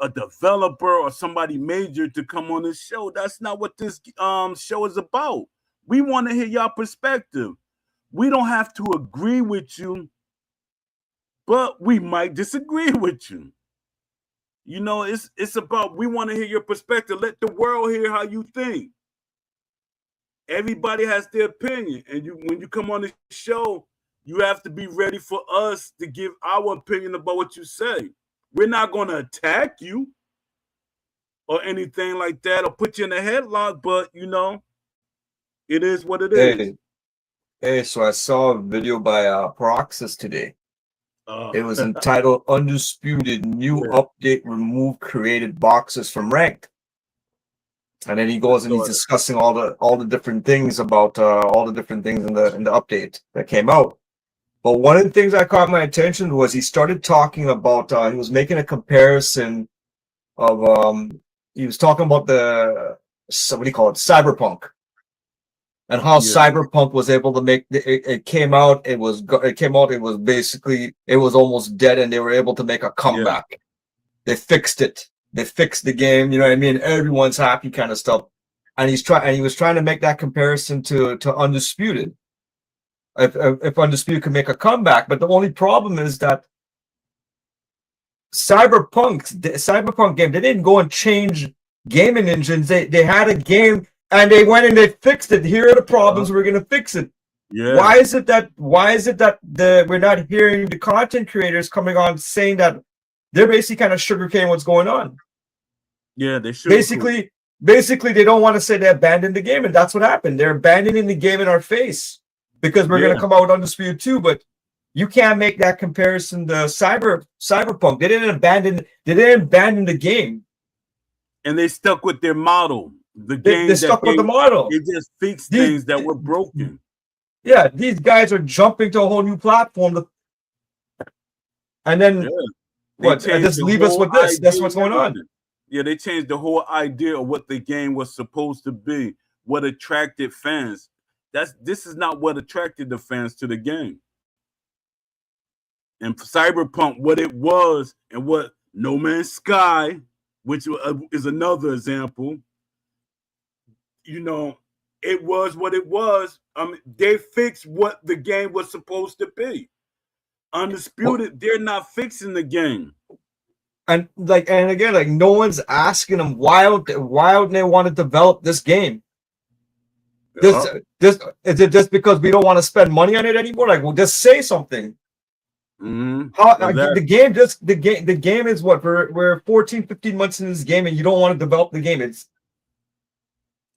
a developer or somebody major to come on this show. That's not what this show is about. We want to hear your perspective. We don't have to agree with you, but we might disagree with you. It's about we want to hear your perspective. Let the world hear how you think. Everybody has their opinion, and when you come on the show, you have to be ready for us to give our opinion about what you say. We're not going to attack you or anything like that or put you in a headlock, but it is what it is. Hey, hey, so I saw a video by Proxys today. Uh, It was entitled "Undisputed New yeah, Update Remove Created Boxes from Ranked." And then he I goes and he's saw that. discussing all the different things about all the different things in the update that came out. But one of the things that caught my attention was he started talking about he was making a comparison of he was talking about what do you call it, cyberpunk, and how Yeah, cyberpunk was able to make it came out, it was basically, it was almost dead, and they were able to make a yeah, comeback. They fixed it. They fixed the game. You know what I mean? Everyone's happy, kind of stuff. And he was trying to make that comparison to Undisputed. If Undisputed could make a comeback, but the only problem is that the Cyberpunk game, they didn't go and change gaming engines. They had a game and they went and they fixed it. Here are the problems. We're gonna fix it. Yeah. Why is it that we're not hearing the content creators coming on saying that they're basically kind of sugarcoating what's going on? Yeah, they should. Basically, they don't want to say they abandoned the game, and that's what happened. They're abandoning the game in our face because we're going to come out with Undisputed 2, but you can't make that comparison to Cyberpunk. They didn't abandon the game. And they stuck with their model. They stuck with the model. They just fixed things that were broken. Yeah, these guys are jumping to a whole new platform. And then just leave us with this. That's what's going on. Yeah, they changed the whole idea of what the game was supposed to be, what attracted fans. This is not what attracted the fans to the game. And Cyberpunk, what it was, and what No Man's Sky, which is another example, you know, it was what it was. They fixed what the game was supposed to be. Undisputed, they're not fixing the game. And again, no one's asking them why don't they want to develop this game? Is it just because we don't want to spend money on it anymore? Like, well, just say something. The game is what we're 14, 15 months in this game, and you don't want to develop the game. It's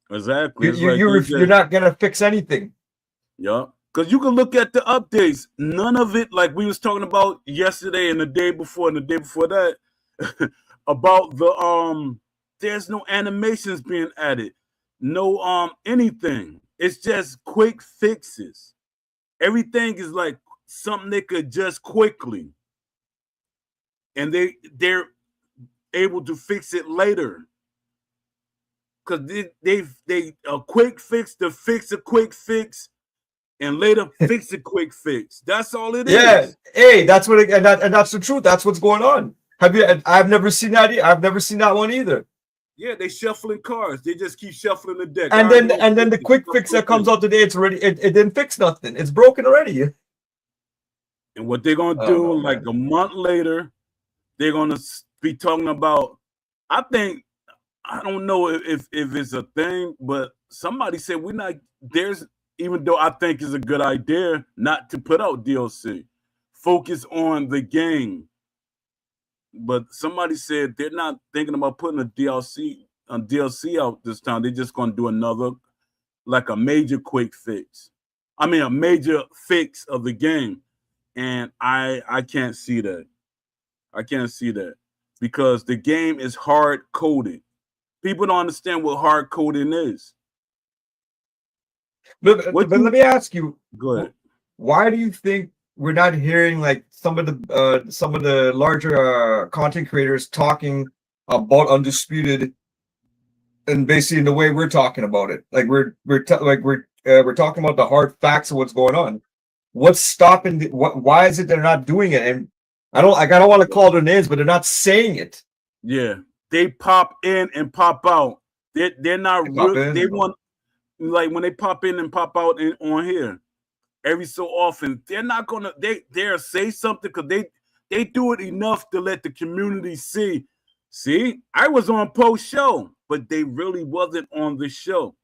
exactly you're not gonna fix anything. Yeah. Because you can look at the updates. None of it, like we was talking about yesterday and the day before and the day before that, about the there's no animations being added, no anything. It's just quick fixes. Everything is like something they could just quickly, and they're able to fix it later. Because they a quick fix to fix a quick fix, and later fix a quick fix. That's all it is. Yeah, hey, that's what and that's the truth. That's what's going on. I've never seen that. I've never seen that one either. Yeah, they shuffling cards. They just keep shuffling the deck. And then the quick fix that comes out today, it's already it didn't fix nothing. It's broken already. And what they're gonna do, like a month later, they're gonna be talking about. I don't know if it's a thing, but somebody said we're not. Even though I think it's a good idea not to put out DLC, focus on the game. But somebody said they're not thinking about putting a DLC out this time. They're just going to do another, like a major quick fix. I mean, a major fix of the game. And I can't see that. I can't see that because the game is hard coded. People don't understand what hard coding is. But let me ask you. Go ahead. Why do you think we're not hearing like some of the larger content creators talking about Undisputed, and basically in the way we're talking about it? Like we're talking about the hard facts of what's going on. What's stopping? Why is it they're not doing it? And I don't want to call their names, but they're not saying it. Yeah, they pop in and pop out. They're not real. They want, like when they pop in and pop out on here every so often. They're not gonna they'll say something because they do it enough to let the community see. See, I was on post show, but they really wasn't on the show.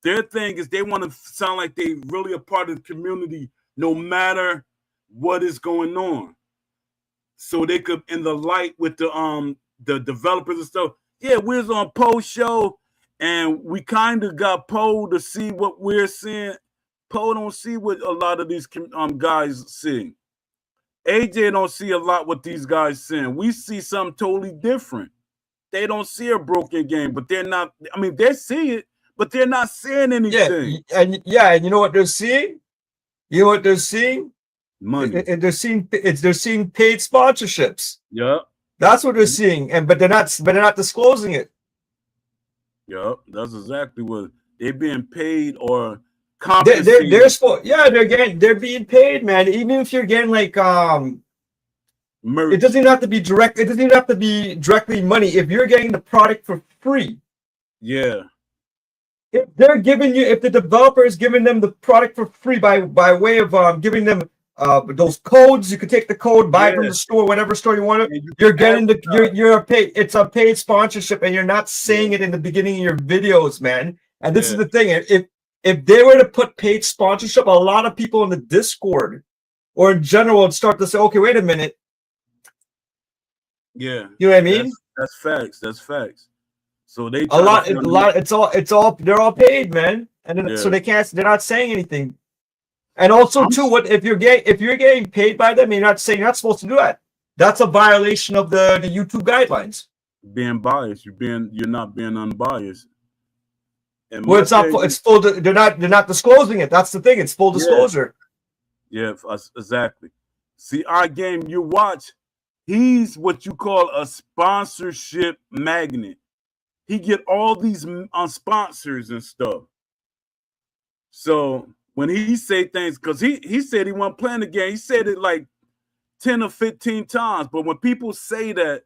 Their thing is they want to sound like they really a part of the community, no matter what is going on. So they could, in the light with the developers and stuff. Yeah, we was on post show and we kind of got Poe to see what we're seeing. Poe don't see what a lot of these guys see. AJ don't see a lot what these guys seeing. We see something totally different. They don't see a broken game, but they're not. I mean, they see it, but they're not seeing anything. And you know what they're seeing? You know what they're seeing? Money. They're seeing paid sponsorships. Yeah, that's what they're seeing, but they're not disclosing it. Yeah, that's exactly what they're being paid or compensated. They're being paid, man. Even if you're getting like merch. It doesn't even have to be direct. It doesn't even have to be directly money. If you're getting the product for free, yeah. If they're giving you, if the developer is giving them the product for free by way of giving them those codes. You can take the code, buy it from Yeah, the store, whatever store you want it. and you You're can getting the advertise. you're a paid. It's a paid sponsorship, and you're not saying Yeah, it in the beginning of your videos, man. And this is yeah, the thing: if they were to put paid sponsorship, a lot of people in the Discord or in general would start to say, "Okay, wait a minute." yeah. You know what I mean? That's facts. That's facts. So they A try to lot, a find them. lot. It's all. They're all paid, man, and then, so Yeah, they can't. They're not saying anything. And also, I'm too, what if you're getting paid by them, you're not saying you're not supposed to do that. That's a violation of the YouTube guidelines. being biased. You're not being unbiased. And Well, my it's not. thing is, It's full. They're not disclosing it. That's the thing. It's full yeah, disclosure. yeah, exactly. See, our game you watch, he's what you call a sponsorship magnet. He get all these sponsors and stuff. So when he say things, because he said he wasn't playing the game, he said it like 10 or 15 times. But when people say that,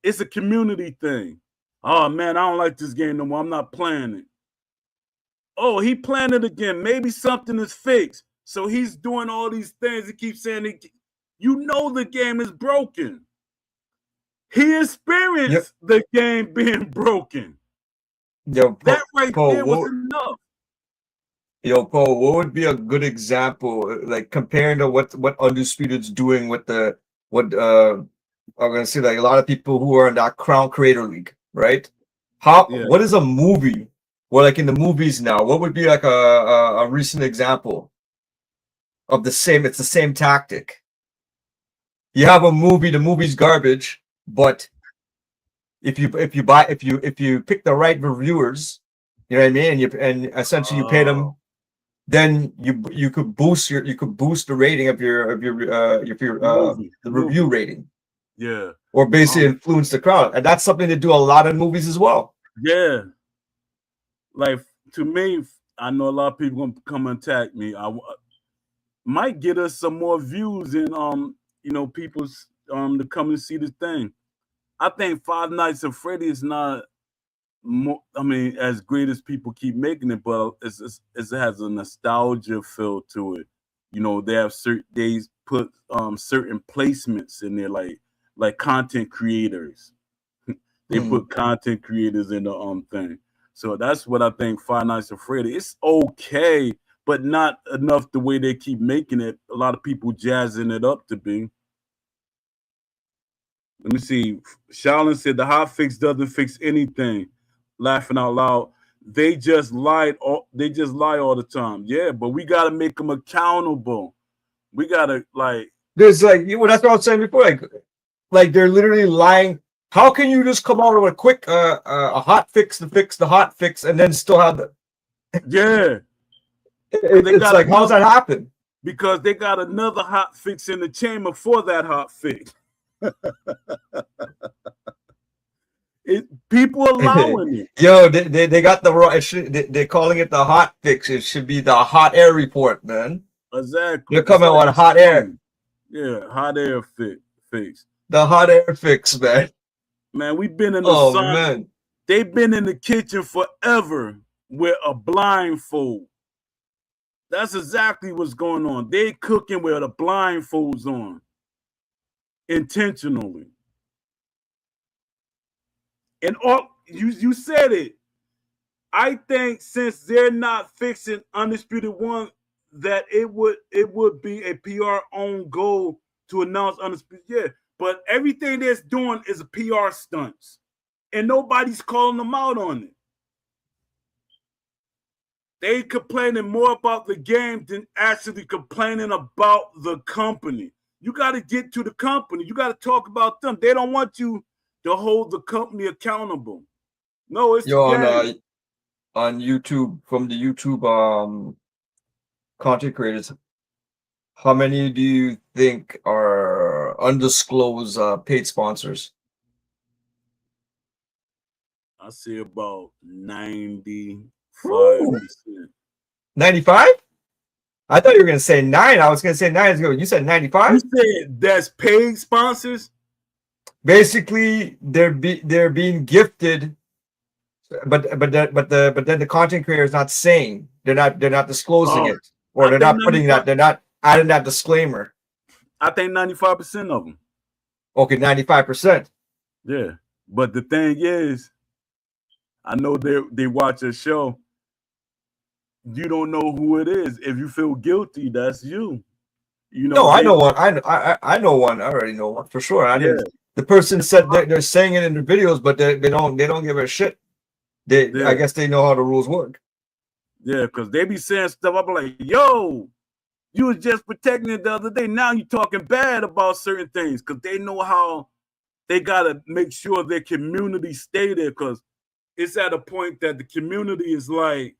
it's a community thing. Oh man, I don't like this game no more. I'm not playing it. Oh, he playing it again. Maybe something is fixed. So he's doing all these things. He keeps saying, you know, the game is broken. He Yep. experienced the game being broken. Yo, That right Paul, there was enough. Paul, what would be a good example, like comparing to what Undisputed's doing with the what I'm gonna say, like a lot of people who are in that Crown Creator League, right? Yeah. What is a movie? Well, like in the movies now, what would be like a recent example of the same? It's the same tactic. You have a movie, the movie's garbage, but if you pick the right reviewers, you know what I mean, and essentially you pay them, then you could boost the rating of your the review movie. rating, Yeah. or basically influence the crowd, and that's something they do a lot in movies as well. Yeah. Like to me, I know a lot of people gonna come and attack me. I might get us some more views and people's to come and see the thing. I think Five Nights at Freddy's is not more, I mean, as great as people keep making it, but it has a nostalgia feel to it. You know, they have they put certain placements in there, like content creators. They put content creators in the thing. So that's what I think Five Nights at Freddy. It's okay, but not enough the way they keep making it. A lot of people jazzing it up to be. Let me see. Shaolin said the hot fix doesn't fix anything. Laughing out loud. They just lied. They just lie all the time. Yeah, but we gotta make them accountable. We gotta There's that's what I was saying before. Like they're literally lying. How can you just come out with a quick a hot fix to fix the hot fix and then still have the yeah. it's like, how's that happen? Because they got another hot fix in the chamber for that hot fix. People allowing it. Yo, they got the raw. They're calling it the hot fix. It should be the hot air report, man. Exactly. They're coming on hot air. Yeah, hot air fix. The hot air fix, man. Man, we've been in the sun. Man. They've been in the kitchen forever with a blindfold. That's exactly what's going on. They cooking with the blindfolds on. Intentionally. And all you said it. I think since they're not fixing Undisputed One, that it would be a PR own goal to announce Undisputed. Yeah, but everything that's doing is a PR stunts, and nobody's calling them out on it. They complaining more about the game than actually complaining about the company. You got to get to the company. You got to talk about them. They don't want you to hold the company accountable. No, it's on YouTube, from the YouTube content creators, how many do you think are undisclosed paid sponsors? I see about 95%. 95? I thought you were gonna say 9. I was gonna say 9. You said 95? You said that's paid sponsors? Basically, they're being gifted, but then the content creator is not saying, they're not disclosing it, or they're not putting that, they're not adding that disclaimer? I think 95% of them. Okay, 95%. Yeah, but the thing is, I know they watch a show. You don't know who it is. If you feel guilty, that's you. You know No, I they. know one. I know one. I already know one for sure. I Yeah, didn't. The person said they're saying it in the videos, but they don't give a shit. I yeah, guess they know how the rules work. yeah. Because they be saying stuff. I'm like, yo, you was just protecting it the other day. Now you talking bad about certain things because they know how they gotta make sure their community stay there. Because it's at a point that the community is like,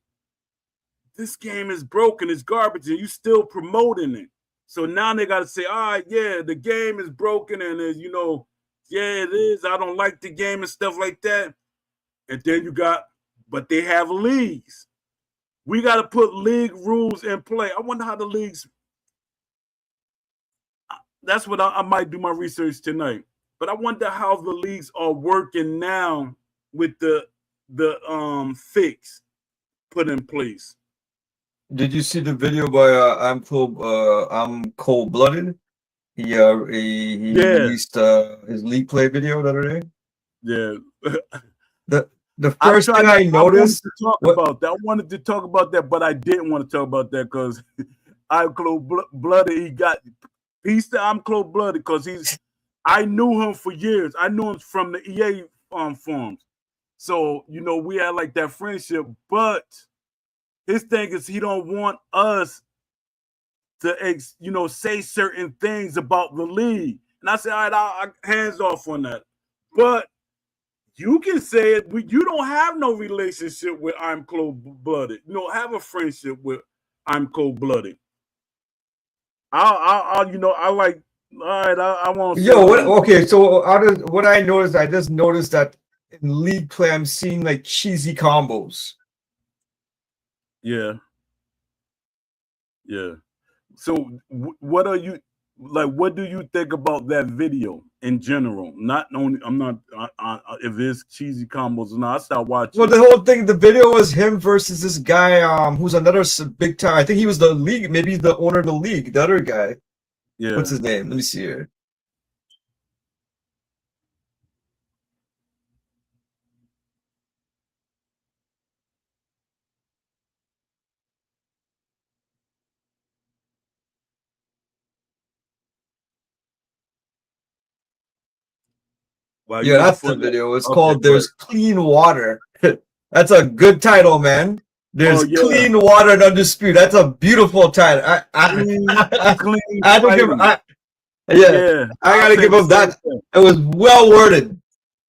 this game is broken, it's garbage, and you still promoting it. So now they gotta say, all right, yeah, the game is broken, and yeah, it is. I don't like the game and stuff like that. And then you got, but they have leagues. We got to put league rules in play. I wonder how the leagues. That's what I might do my research tonight. But I wonder how the leagues are working now with the fix put in place. Did you see the video by I'm Cold Blooded? He Yeah, released his league play video the other day. yeah. The first thing I I wanted noticed to talk what about that. I wanted to talk about that, but I didn't want to talk about that because I'm cold blooded. I'm cold blooded because I knew him for years. I knew him from the EA forums. So we had like that friendship. But his thing is he don't want us to say certain things about the league. And I said, all right, I hands off on that. But you can say it. You don't have no relationship with I'm cold blooded. You don't have a friendship with I'm cold blooded. I like. All right, I won't say yo what nothing. okay, so out of what I noticed, I just noticed that in league play I'm seeing like cheesy combos. Yeah, yeah. So what are you like? What do you think about that video in general? Not only I'm not if it's cheesy combos or not. I start watching. Well, the whole thing, the video was him versus this guy, who's another big time. I think he was the league, maybe he's the owner of the league. The other guy, what's Yeah. his name? Let me see here. While you Yeah, looking that's the for that. video. It's Okay, called go ahead. "There's Clean Water." That's a good title, man. Oh There's yeah, clean water, no dispute. That's a beautiful title. clean I had to give. fighting. Yeah, Yeah, I I gotta say give the him same that. thing. It was well worded.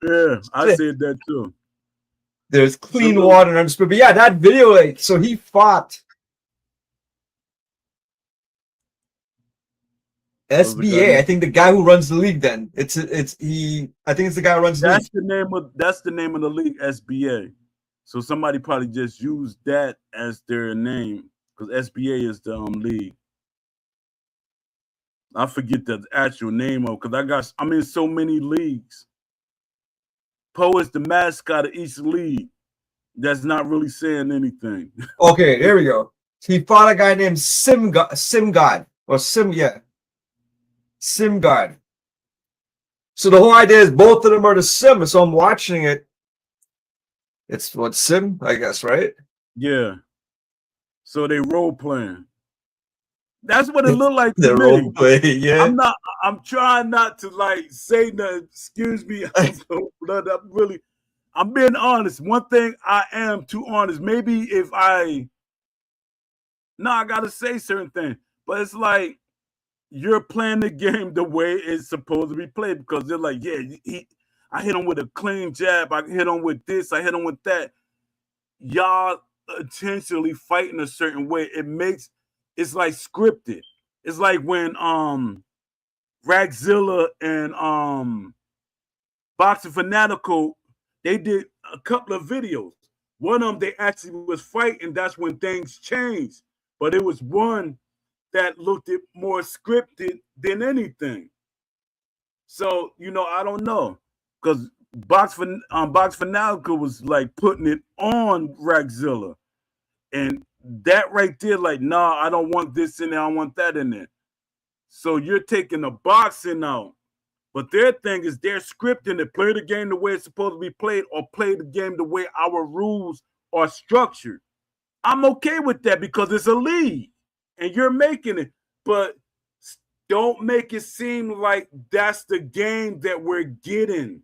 Yeah, I said that too. There's So clean water, no dispute. But yeah, that video, like, so he fought was the guy SBA. I named. think the guy who runs the league. Then I think it's the guy who runs the league. That's the name of the league, SBA. So somebody probably just used that as their name because SBA is the league. I forget the actual name of because I'm in so many leagues. Poe is the mascot of each league. That's not really saying anything. Okay, there we go. He fought a guy named Sim God or Sim God. So the whole idea is both of them are the Sim. So I'm watching it. It's what Sim, I guess, right? Yeah. So they role playing. That's what it looked like to The role me. play, yeah. I'm trying not to like say nothing. Excuse me. I'm being honest. One thing I am too honest. Maybe if I gotta say certain things. But it's like you're playing the game the way it's supposed to be played because they're like, yeah, I hit him with a clean jab, I hit him with this, I hit him with that. Y'all intentionally fighting a certain way. It's like scripted. It's like when Ragzilla and Boxing Fanatical, they did a couple of videos. One of them they actually was fighting. That's when things changed. But it was one that looked at more scripted than anything. So I don't know because Box Fanatical was like putting it on Ragzilla, and that right there, like, nah, I don't want this in there, I want that in there. So you're taking the boxing out. But their thing is they're scripting it, play the game the way it's supposed to be played, or play the game the way our rules are structured. I'm okay with that because it's a league and you're making it. But don't make it seem like that's the game that we're getting.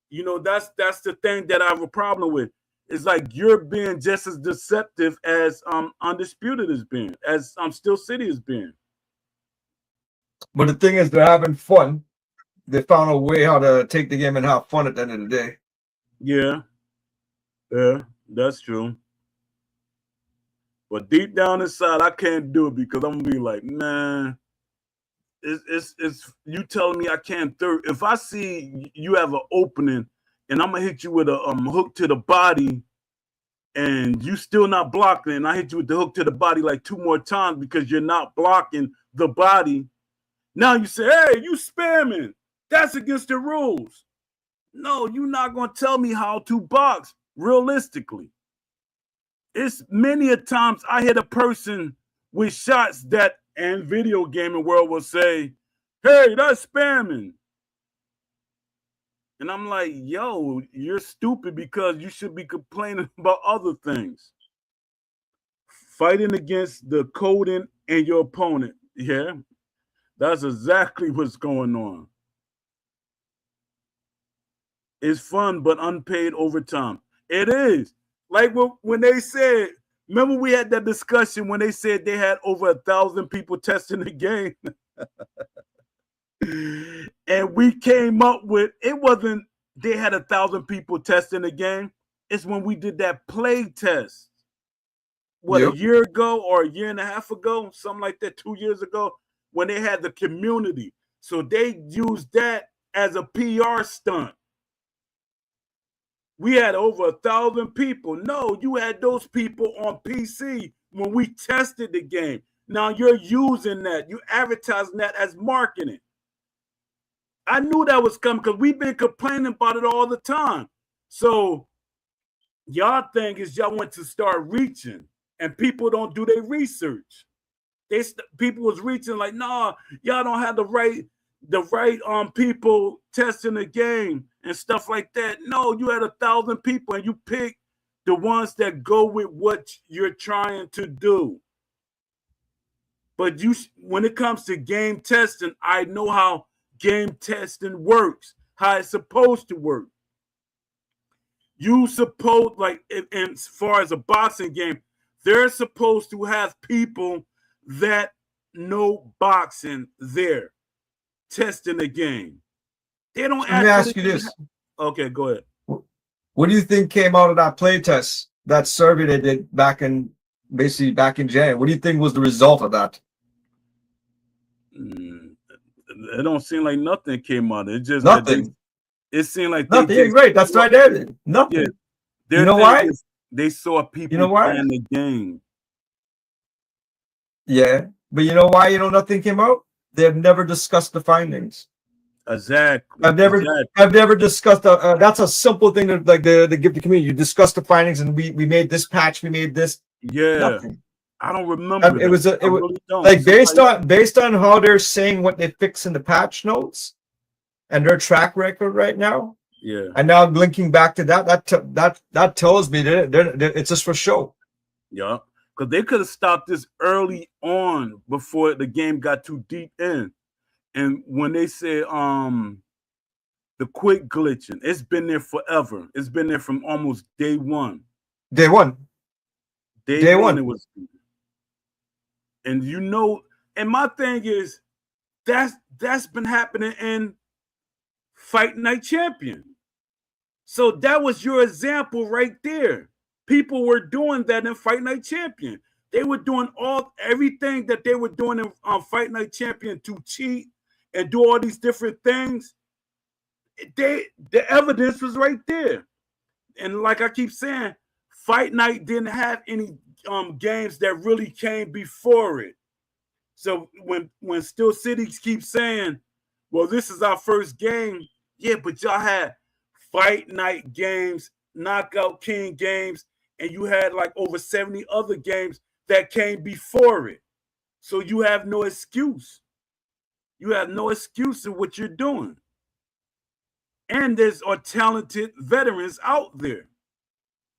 You know, that's the thing that I have a problem with. It's like you're being just as deceptive as Undisputed has been, as Still City has been. But the thing is, they're having fun. They found a way how to take the game and have fun at the end of the day. Yeah, that's true. But deep down inside, I can't do it because I'm gonna be like, man, it's you telling me I can't third. If I see you have an opening and I'm gonna hit you with a hook to the body, and you still not blocking, and I hit you with the hook to the body like 2 more times because you're not blocking the body. Now you say, hey, you spamming. That's against the rules. No, you're not gonna tell me how to box realistically. It's many a times I hit a person with shots that and video gaming world will say, hey, that's spamming. And I'm like, yo, you're stupid because you should be complaining about other things. Fighting against the coding and your opponent. Yeah, that's exactly what's going on. It's fun, but unpaid overtime. It is. Like when they said, remember we had that discussion when they said they had over 1,000 people testing the game. And we came up with, it wasn't they had 1,000 people testing the game. It's when we did that play test. What, Yep. a year ago or a year and a half ago, something like that, 2 years ago, when they had the community. So they used that as a PR stunt. We had over 1,000 people. No, you had those people on PC when we tested the game. Now you're using that. You're advertising that as marketing. I knew that was coming because we've been complaining about it all the time. So y'all thing is y'all want to start reaching, and people don't do their research. People was reaching like, nah, y'all don't have the right people testing the game and stuff like that. No, you had 1,000 people and you pick the ones that go with what you're trying to do. But when it comes to game testing, I know how game testing works, how it's supposed to work. You suppose, like, as far as a boxing game, they're supposed to have people that know boxing there testing the game. They don't. Let me ask you this. Okay, go ahead. What do you think came out of that play test, that survey they did back in January? What do you think was the result of that? It don't seem like nothing came out of it. It just nothing. It seemed like nothing. You're great. That's right there. Nothing. Yeah, you know why? They saw people playing the game. Yeah, but you know why? Nothing came out. They've never discussed the findings. Exactly. I've never discussed. That's a simple thing to give the community. You discuss the findings, and we made this patch. We made this. Yeah. Nothing. I don't remember. It was like based on how they're saying what they fix in the patch notes and their track record right now. Yeah. And now linking back to that tells me that it's just for show. Yeah. Because they could have stopped this early on before the game got too deep in. And when they say the quick glitching, it's been there forever. It's been there from almost day one. Day one. Day one it was. And and my thing is that's been happening in Fight Night Champion. So that was your example right there. People were doing that in Fight Night Champion. They were doing everything that they were doing in Fight Night Champion to cheat and do all these different things. The evidence was right there. And like I keep saying, Fight Night didn't have any games that really came before it. So when Still City keeps saying, well, this is our first game, yeah, but y'all had Fight Night games, Knockout King games, and you had like over 70 other games that came before it. So you have no excuse. You have no excuse in what you're doing. And there's are talented veterans out there.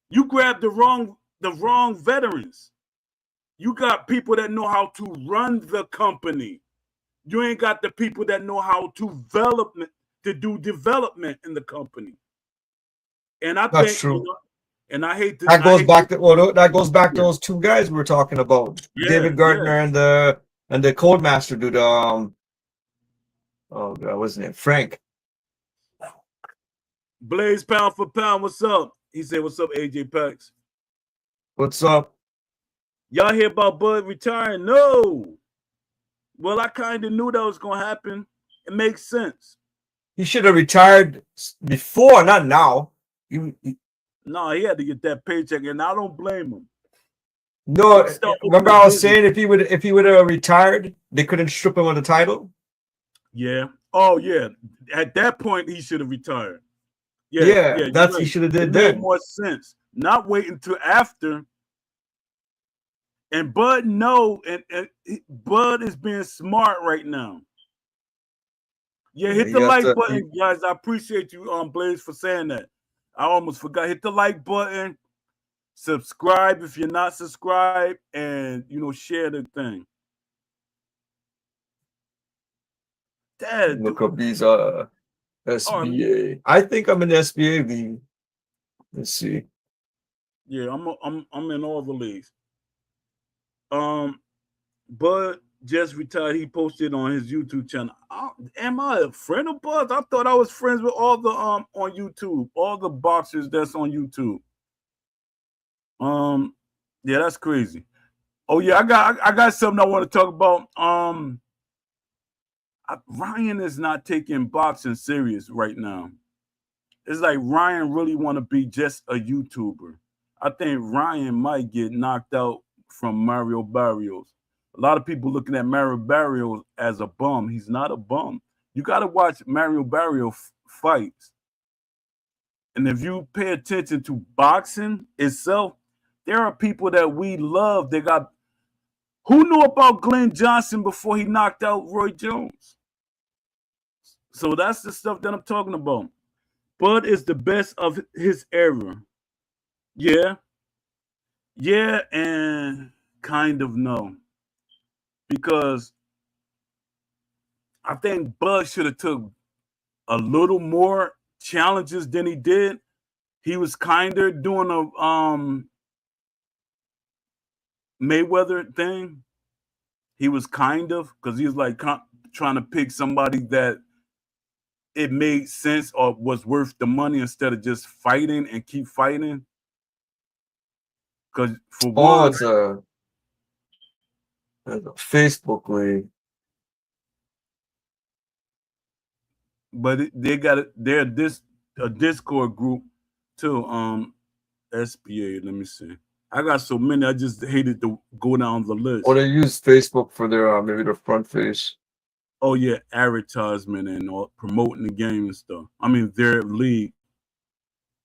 You grab the wrong veterans. You got people that know how to run the company. You ain't got the people that know how to do development in the company. And I That's think, true. and I hate to That goes back to that goes back to those two guys we were talking about, David Gardner and the Codemaster dude. Oh God, what's his name? Frank. Blaze pound for pound. What's up? He said, "What's up, AJ Pax? What's up? Y'all hear about Bud retiring? No. Well, I kind of knew that was gonna happen. It makes sense. He should have retired before, not now. No, he had to get that paycheck, and I don't blame him. No, remember I was saying if he would have retired, they couldn't strip him of the title. Yeah. Oh yeah. At that point, he should have retired. Yeah, that's he should have did that. Made more sense. Not waiting until after. And Bud and Bud is being smart right now. Yeah, hit the like button, guys. I appreciate you, Blaze, for saying that. I almost forgot. Hit the like button, subscribe if you're not subscribed, and share the thing. Dad, look up these SBA. I think I'm in the SBA league. Let's see. Yeah, I'm in all the leagues. Bud just retired. He posted on his YouTube channel. Am I a friend of Bud? I thought I was friends with all the on YouTube, all the boxers that's on YouTube. Yeah, that's crazy. Oh yeah, I got something I want to talk about. Ryan is not taking boxing serious right now. It's like Ryan really want to be just a YouTuber. I think Ryan might get knocked out from Mario Barrios. A lot of people looking at Mario Barrios as a bum. He's not a bum. You got to watch Mario Barrios fights. And if you pay attention to boxing itself, there are people that we love. Who knew about Glenn Johnson before he knocked out Roy Jones? So that's the stuff that I'm talking about. Bud is the best of his era. Yeah. Yeah, and kind of no. Because I think Bud should have took a little more challenges than he did. He was kinder doing a Mayweather thing. He was kind of, because he was like trying to pick somebody that it made sense or was worth the money instead of just fighting and keep fighting. Because for one, it's a Facebook league. But they're a Discord group too. SBA. Let me see. I got so many. I just hated to go down the list. Or they use Facebook for their maybe their front face. Oh yeah, advertisement and promoting the game and stuff. I mean their league.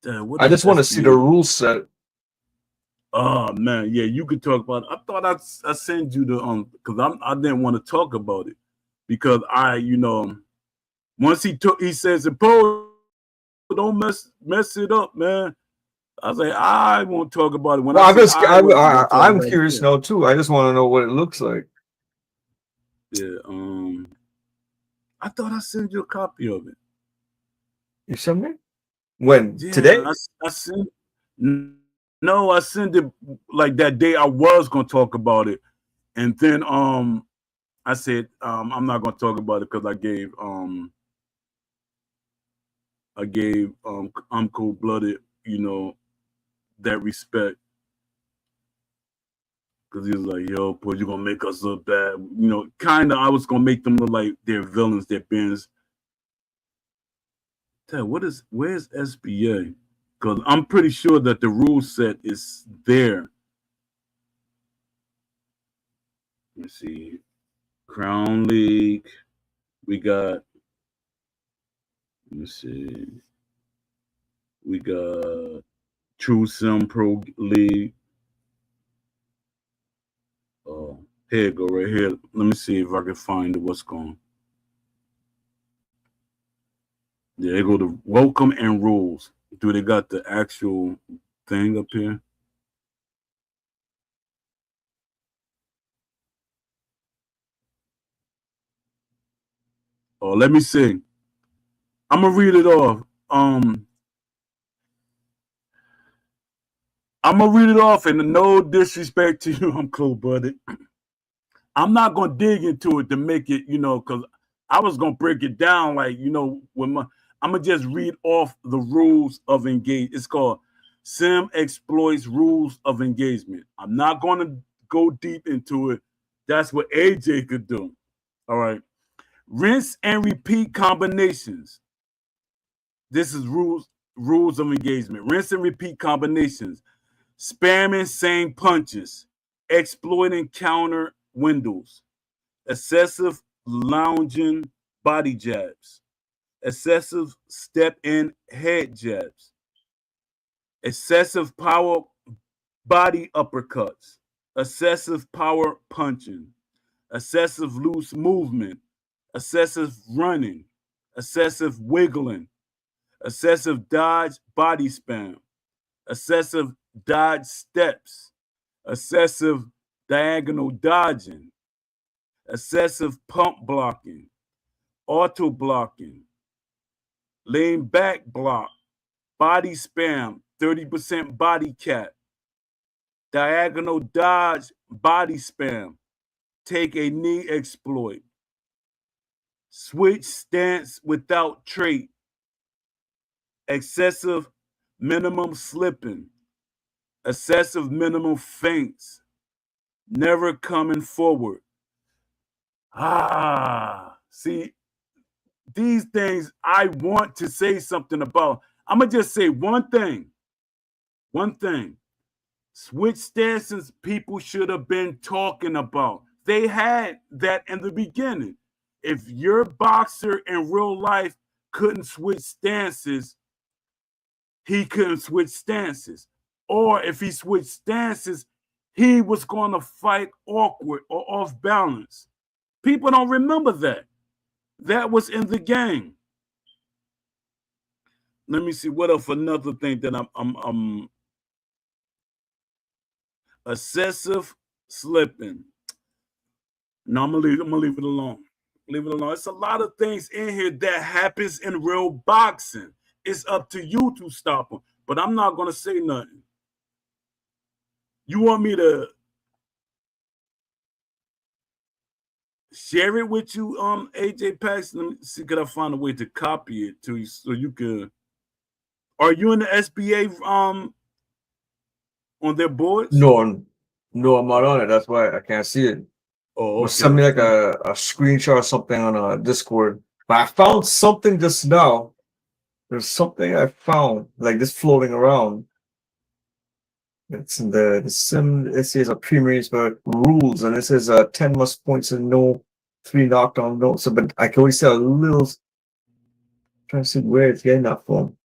I just want to see the rule set. Oh man, yeah, you could talk about it. I thought I'd send you the because I didn't want to talk about it because once he says impose, don't mess it up, man. I was like, I won't talk about it. When I'm curious now too. I just want to know what it looks like. Yeah, I thought I sent you a copy of it. You sent me? When? Yeah, today? I sent. No, I sent it like that day I was gonna talk about it, and then I said I'm not gonna talk about it because I gave I'm cold blooded, that respect. Because he was like, yo, boy, you're gonna make us look bad. Kinda I was gonna make them look like they're villains, they're bins. Where's SBA? Because I'm pretty sure that the rule set is there. Let me see. Crown League. We got, let me see. We got True Sim Pro League. Here you go, right here. Let me see if I can find what's going. Yeah, they go to welcome and rules. Do they got the actual thing up here? Oh, let me see. I'm gonna read it off. I'm gonna read it off, and no disrespect to you, I'm cold-blooded. I'm not gonna dig into it to make it, because I was gonna break it down like, I'm gonna just read off the rules of engage. It's called Sim Exploits Rules of Engagement. I'm not gonna go deep into it. That's what AJ could do. All right. Rinse and repeat combinations. This is rules of engagement. Rinse and repeat combinations. Spamming same punches. Exploiting counter windows. Excessive lounging body jabs. Excessive step in head jabs. Excessive power body uppercuts. Excessive power punching. Excessive loose movement. Excessive running. Excessive wiggling. Excessive dodge body spam. Excessive dodge steps. Excessive diagonal dodging. Excessive pump blocking. Auto blocking. Lean back block. Body spam. 30% body cap. Diagonal dodge body spam. Take a knee exploit. Switch stance without trait. Excessive minimum slipping. Excessive minimum feints. Never coming forward. See, these things I want to say something about. I'm going to just say one thing. One thing. Switch stances people should have been talking about. They had that in the beginning. If your boxer in real life couldn't switch stances, he couldn't switch stances. Or if he switched stances, he was going to fight awkward or off balance. People don't remember that. That was in the game. Let me see what else. Another thing that I'm excessive slipping. No, I'm gonna leave it alone. Leave it alone. It's a lot of things in here that happens in real boxing. It's up to you to stop them. But I'm not gonna say nothing. You want me to share it with you, AJ Paxton? Let me see, could I find a way to copy it to you so you could. Are you in the SBA on their boards? No, no, I'm not on it. That's why I can't see it. Oh, Or okay. send me like a screenshot or something on Discord. But I found something just now. There's something I found like this floating around. It's in the sim. It says a pre-race but rules, and it says 10 must points and no 3 knockdown no. So, but I can only see a little. Trying to see where it's getting that from.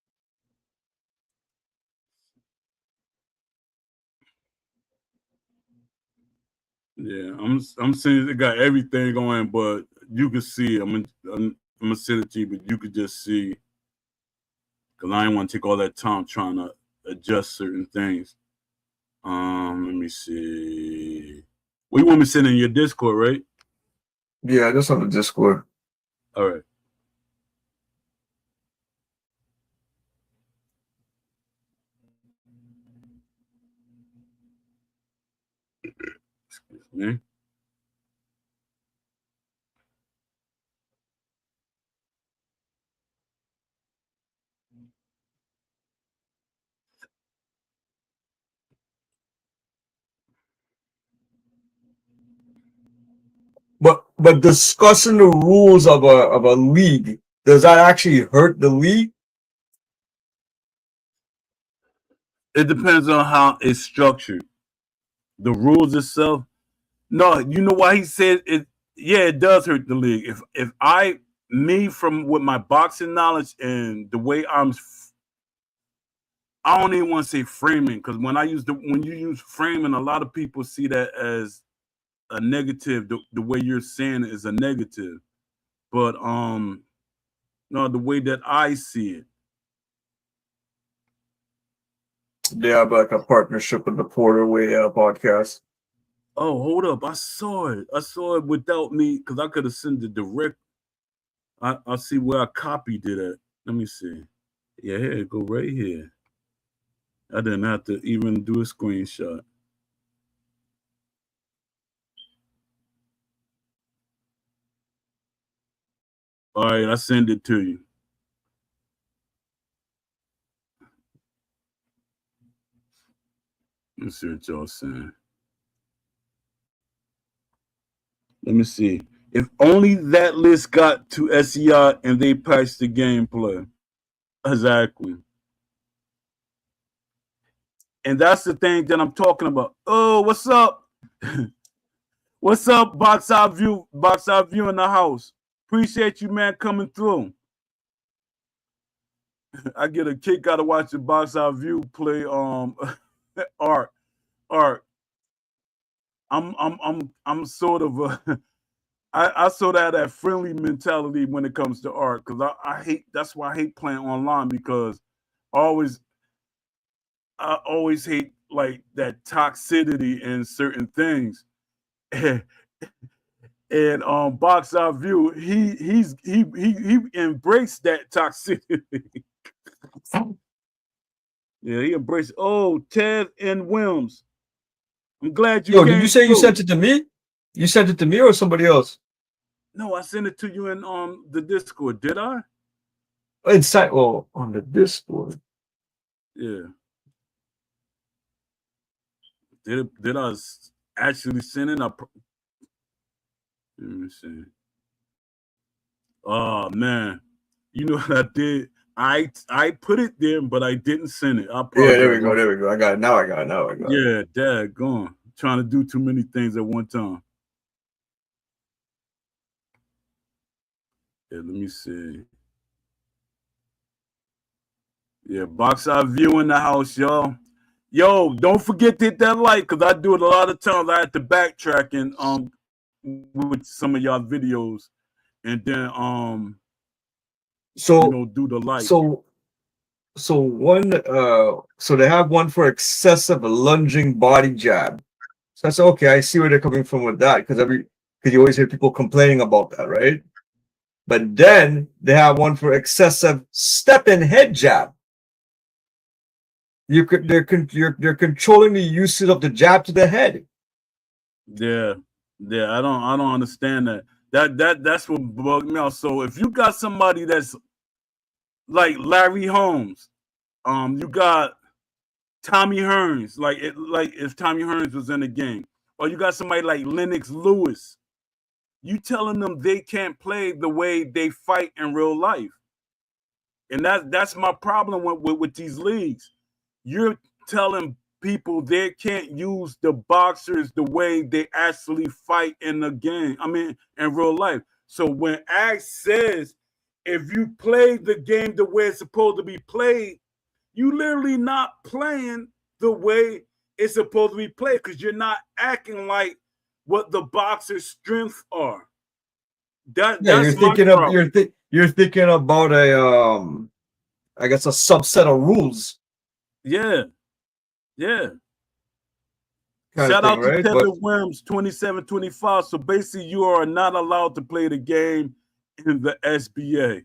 Yeah, I'm saying it got everything going, but you can see. I'm gonna send it to you, but you could just see because I didn't want to take all that time trying to adjust certain things. Let me see. We want me to send in your Discord, right? Yeah, just on the Discord. All right. Excuse me. But discussing the rules of a league, does that actually hurt the league? It depends on how it's structured. The rules itself. No, you know why he said it. Yeah, it does hurt the league. If I me from with my boxing knowledge and the way I'm I don't even want to say framing, because when you use framing, a lot of people see that as a negative. The way you're saying it is a negative, but no, the way that I see it. They have like a partnership with the Porter Way podcast. Oh, hold up! I saw it. I saw it without me, because I could have sent it direct. I see where I copied it at. Let me see. Yeah, here it go right here. I didn't have to even do a screenshot. All right, I send it to you. Let's see what y'all saying. Let me see. If only that list got to SEI and they patched the gameplay. Exactly. And that's the thing that I'm talking about. Oh, what's up? What's up, Box Out View? Box Out View in the house. Appreciate you, man, coming through. I get a kick out of watching Box Out View play art. I'm sort of I sort of have that friendly mentality when it comes to art, because I hate, that's why I hate playing online, because I always hate like that toxicity in certain things. And Box Out View, he embraced that toxicity. Yeah, he embraced. Oh, Ted and Wilms, I'm glad you Yo, came did you say you through. sent it to me? You sent it to me or somebody else? No, I sent it to you in the Discord. Did I? Inside, well, on the Discord. Yeah. Did I actually send it? Let me see. Oh man, you know what I did? I put it there, but I didn't send it. I Yeah, there apologize. we go. There we go. I got it. Now I got it. Now I got it. Yeah, dad, gone. Trying to do too many things at one time. Yeah, let me see. Yeah, Box Out View in the house, y'all. Yo, don't forget to hit that like, because I do it a lot of times. I have to backtrack and with some of y'all videos, and then So do the like. so they have one for excessive lunging body jab. So I said, okay, I see where they're coming from with that, because you always hear people complaining about that, right? But then they have one for excessive step and head jab. They're controlling the usage of the jab to the head. Yeah, yeah. I don't understand that. That's what bugged me out. So if you got somebody that's like Larry Holmes, you got Tommy Hearns, like if Tommy Hearns was in the game, or you got somebody like Lennox Lewis, you telling them they can't play the way they fight in real life, and that's my problem with these leagues. You're telling people they can't use the boxers the way they actually fight in the game. I mean, in real life. So when Axe says, if you play the game the way it's supposed to be played, you literally not playing the way it's supposed to be played, because you're not acting like what the boxer's strengths are. Yeah, That's my problem. you're thinking about I guess a subset of rules Yeah, yeah. kind of Shout thing, out to right? Tether Williams 2725. So basically, you are not allowed to play the game in the SBA.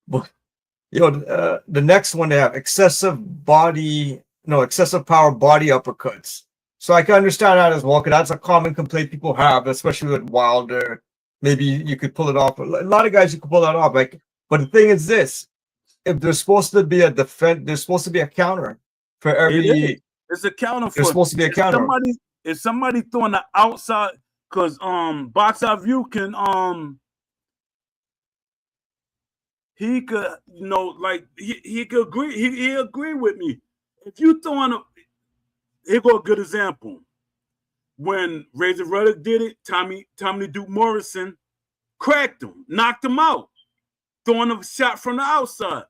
But the next one they have excessive power body uppercuts. So I can understand that as well, because that's a common complaint people have, especially with Wilder. Maybe you could pull it off. A lot of guys you could pull that off. Like, but the thing is this: if there's supposed to be a defense, there's supposed to be a counter for It is. every. It's a counter There's for supposed to be a counter. if somebody throwing the outside, because Box Out View can he could, like he could agree. He agree with me. If you throwing here go a good example. When Razor Ruddock did it, Tommy Duke Morrison cracked him, knocked him out, throwing a shot from the outside.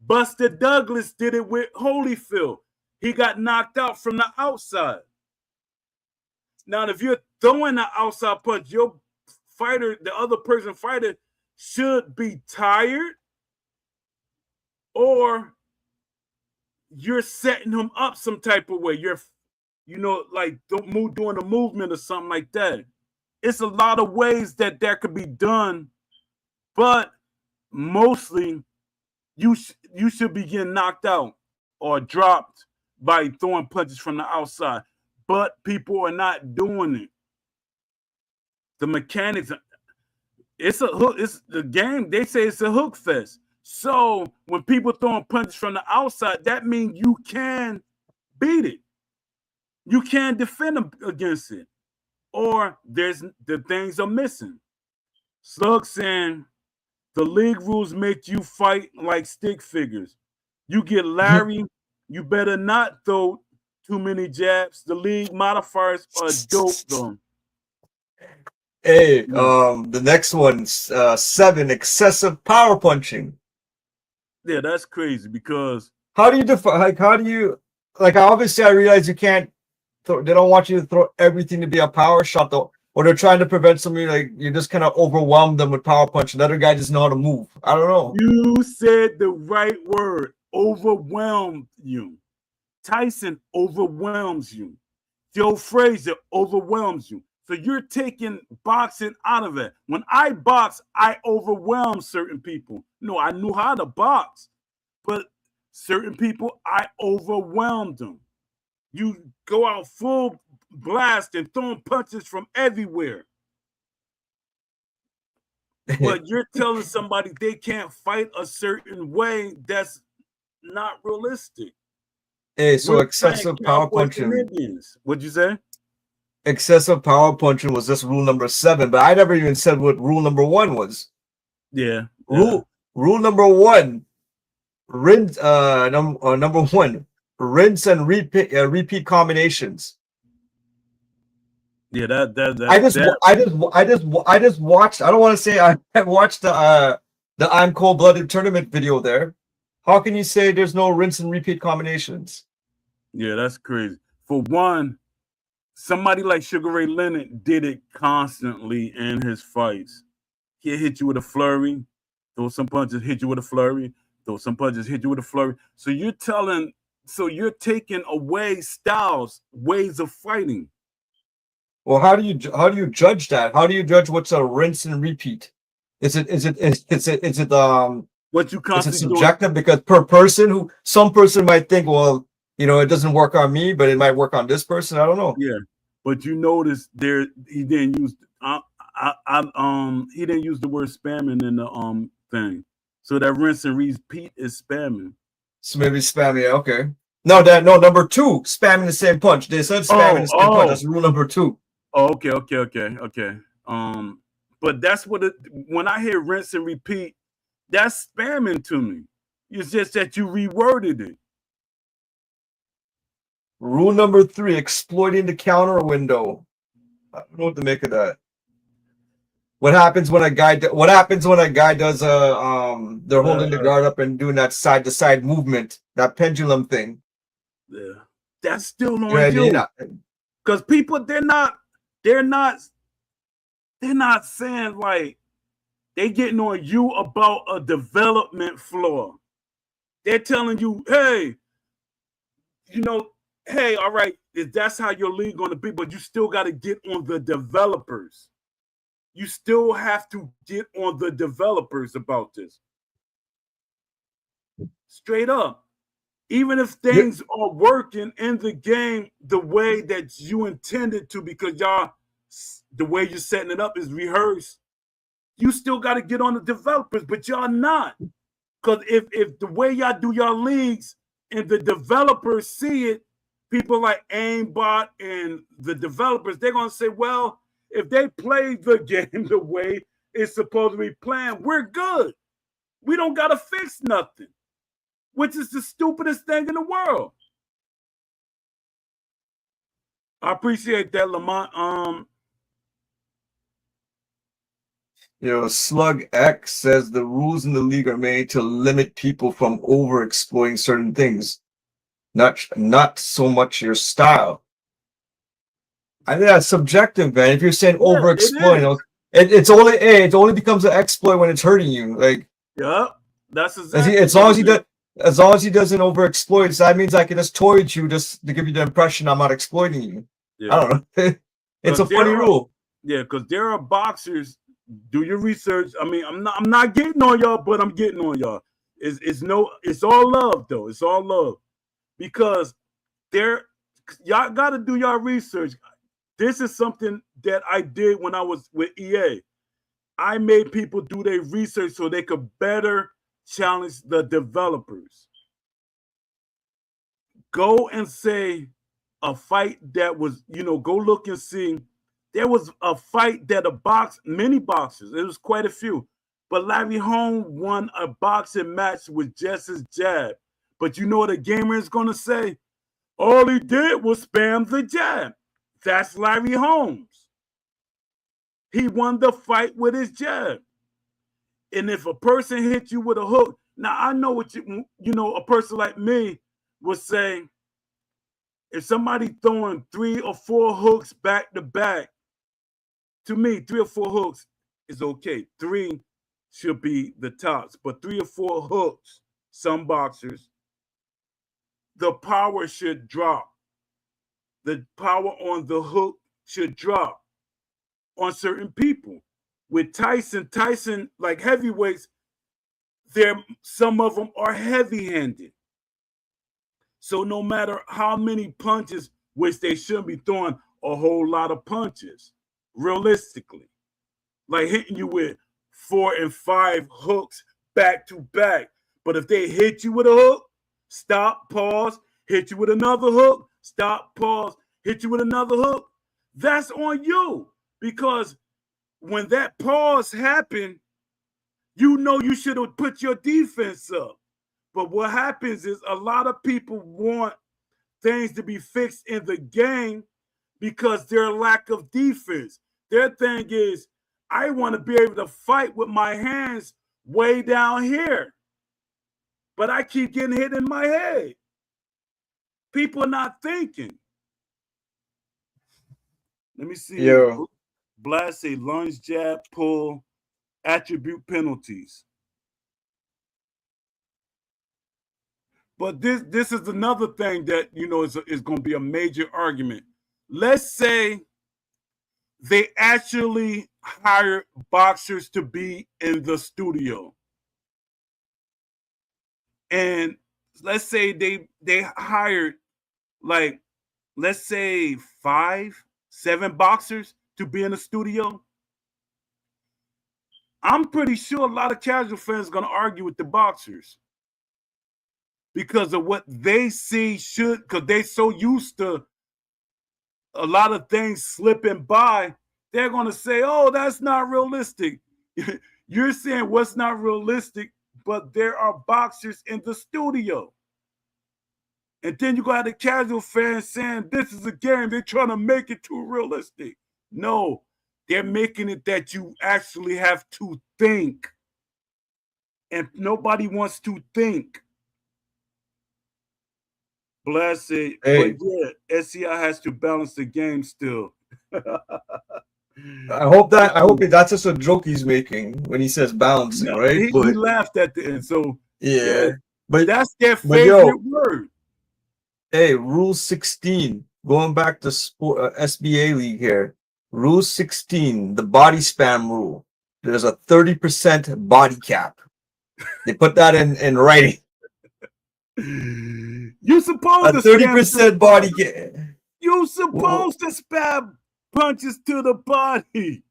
Buster Douglas did it with Holyfield. He got knocked out from the outside. Now, if you're throwing the outside punch, your fighter, the other person fighter, should be tired, or you're setting him up some type of way. You're, like doing a movement or something like that. It's a lot of ways that could be done, but mostly you should be getting knocked out or dropped by throwing punches from the outside. But people are not doing it. The mechanics, it's a hook. It's the game. They say it's a hook fest. So when people throwing punches from the outside, that means you can beat it. You can defend against it, or the things are missing. Slug saying the league rules make you fight like stick figures. You get Larry, you better not throw too many jabs. The league modifiers are dope though. Hey, the next one's 7, excessive power punching. Yeah, that's crazy because How do you define? Obviously, I realize you can't. They don't want you to throw everything to be a power shot, though. Or they're trying to prevent something like you just kind of overwhelm them with power punch. The other guy doesn't know how to move. I don't know. you said the right word. Overwhelmed you. Tyson overwhelms you. Joe Frazier overwhelms you. So you're taking boxing out of it. When I box, I overwhelm certain people. No, I knew how to box, but certain people, I overwhelmed them. You go out full blast and throwing punches from everywhere. But you're telling somebody they can't fight a certain way that's not realistic. Hey, so We're playing excessive power Cowboys and punching. Indians. What'd you say? Excessive power punching was just rule number 7, but I never even said what rule number 1 was. Yeah. Rule number 1. Rinse. Number 1. Rinse and repeat combinations. Yeah, that I just watched. I don't want to say I watched the I'm Cold Blooded tournament video there. How can you say there's no rinse and repeat combinations? Yeah, that's crazy. For one, somebody like Sugar Ray Leonard did it constantly in his fights. He'll hit you with a flurry, throw some punches, hit you with a flurry, throw some punches, hit you with a flurry. So you're taking away styles, ways of fighting. Well, how do you judge that? How do you judge what's a rinse and repeat? Is it What you constantly subjective? Because per person, some person might think, well, it doesn't work on me, but it might work on this person. I don't know. Yeah, but you notice he didn't use he didn't use the word spamming in the thing. So that rinse and repeat is spamming. So maybe spamming. Yeah, okay. No, number 2, spamming the same punch. They said spamming the same punch. That's rule number 2. Oh, okay. But that's when I hear rinse and repeat, that's spamming to me. It's just that you reworded it. Rule number 3, exploiting the counter window. I don't know what to make of that. What happens when a guy does they're holding the guard up and doing that side to side movement, that pendulum thing? Yeah. That's still on you. Because people they're not saying like they getting on you about a development flaw. They're telling you, hey, all right, that's how your league going to be, but you still got to get on the developers. You still have to get on the developers about this. Straight up. Even if things are working in the game the way that you intended to, because the way you're setting it up is rehearsed, you still got to get on the developers, but y'all not. Because if the way y'all do y'all leagues and the developers see it, people like Aimbot and the developers, they're going to say, well, if they play the game the way it's supposed to be playing, we're good. We don't got to fix nothing, which is the stupidest thing in the world. I appreciate that, Lamont. Slug X says the rules in the league are made to limit people from overexploiting certain things, not so much your style. I think that's subjective, man. If you're saying Yeah, overexploiting, it only becomes an exploit when it's hurting you. Like, yeah, that's exactly as what long it as he is. does, as long as he doesn't overexploit, so that means I can just toy with you just to give you the impression I'm not exploiting you. I Yeah, don't know. It's because a funny rule. there are boxers. Do your research. I mean, I'm not getting on y'all, but I'm getting on y'all. It's all love though. It's all love because there, y'all got to do y'all research. This is something that I did when I was with EA. I made people do their research so they could better challenge the developers. Go and say a fight that was, go look and see. There was a fight that many boxers, it was quite a few, but Larry Holmes won a boxing match with just his jab. But you know what a gamer is going to say? All he did was spam the jab. That's Larry Holmes. He won the fight with his jab. And if a person hits you with a hook, now I know what a person like me would say, if somebody throwing 3 or 4 hooks back to back, to me, 3 or 4 hooks is okay. 3 should be the tops, but 3 or 4 hooks, some boxers, the power should drop. The power on the hook should drop on certain people. With Tyson, like heavyweights, some of them are heavy-handed. So no matter how many punches, which they shouldn't be throwing a whole lot of punches, realistically, like hitting you with 4 and 5 hooks back to back. But if they hit you with a hook, stop, pause, hit you with another hook, stop, pause, hit you with another hook, that's on you. Because when that pause happened, you know you should have put your defense up. But what happens is a lot of people want things to be fixed in the game because their lack of defense. Their thing is, I want to be able to fight with my hands way down here, but I keep getting hit in my head. People are not thinking. Let me see. Yo, Blast a lunge, jab, pull, attribute penalties. But this is another thing that is going to be a major argument. Let's say they actually hired boxers to be in the studio, and let's say they hired, like, let's say 5, 7 boxers to be in the studio. I'm pretty sure a lot of casual fans are going to argue with the boxers because of what they see because they're so used to a lot of things slipping by. They're going to say, oh, that's not realistic. You're saying what's not realistic, but there are boxers in the studio. And then you got the casual fans saying this is a game. They're trying to make it too realistic. No, they're making it that you actually have to think. And nobody wants to think. Bless it. But hey, yeah, SCI has to balance the game still. I hope that's just a joke he's making when he says balancing, No, right? he But laughed at the end. So yeah, yeah, but that's their but favorite yo, word. hey, Rule 16, going back to SBA league here. Rule 16, the body spam rule. There's a 30% body cap. They put that in writing. You supposed A to spam to the 30% body body. cap. You supposed to spam punches to the body.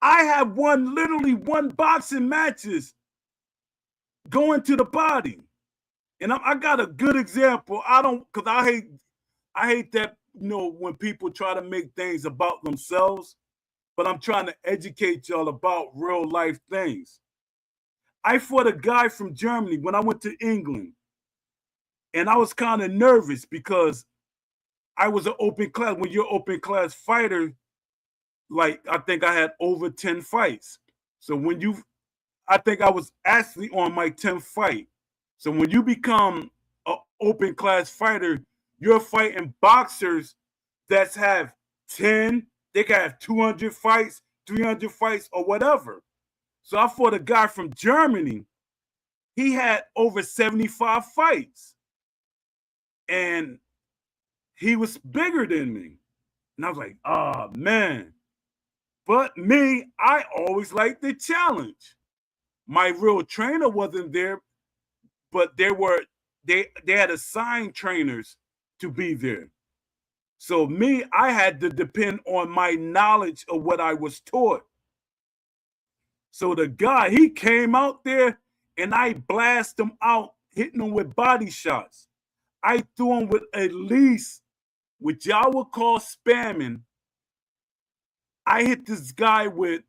I have literally won boxing matches going to the body, and I got a good example. I don't, because I hate that when people try to make things about themselves. But I'm trying to educate y'all about real life things. I fought a guy from Germany when I went to England, and I was kind of nervous because I was an open class. When you're an open class fighter, like I think I had over 10 fights. So I think I was actually on my 10th fight. So when you become an open class fighter, you're fighting boxers that have 10, they can have 200 fights, 300 fights, or whatever. So I fought a guy from Germany. He had over 75 fights. And he was bigger than me. And I was like, oh man. But me, I always liked the challenge. My real trainer wasn't there, but they had assigned trainers to be there. So me, I had to depend on my knowledge of what I was taught. So the guy, he came out there and I blasted him out, hitting him with body shots. I threw him with at least what y'all would call spamming. I hit this guy with,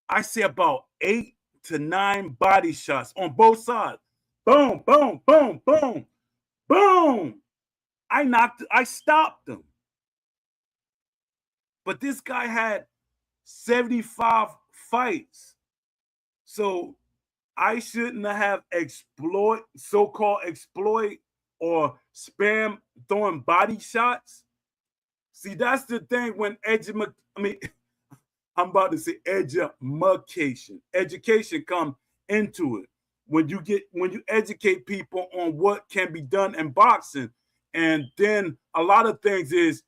I say about 8 to 9 body shots on both sides. Boom, boom, boom, boom, boom. I stopped him. But this guy had 75 fights. So I shouldn't have so-called exploit or spam throwing body shots. See, that's the thing when I'm about to say education. Education come into it. When you educate people on what can be done in boxing, and then a lot of things is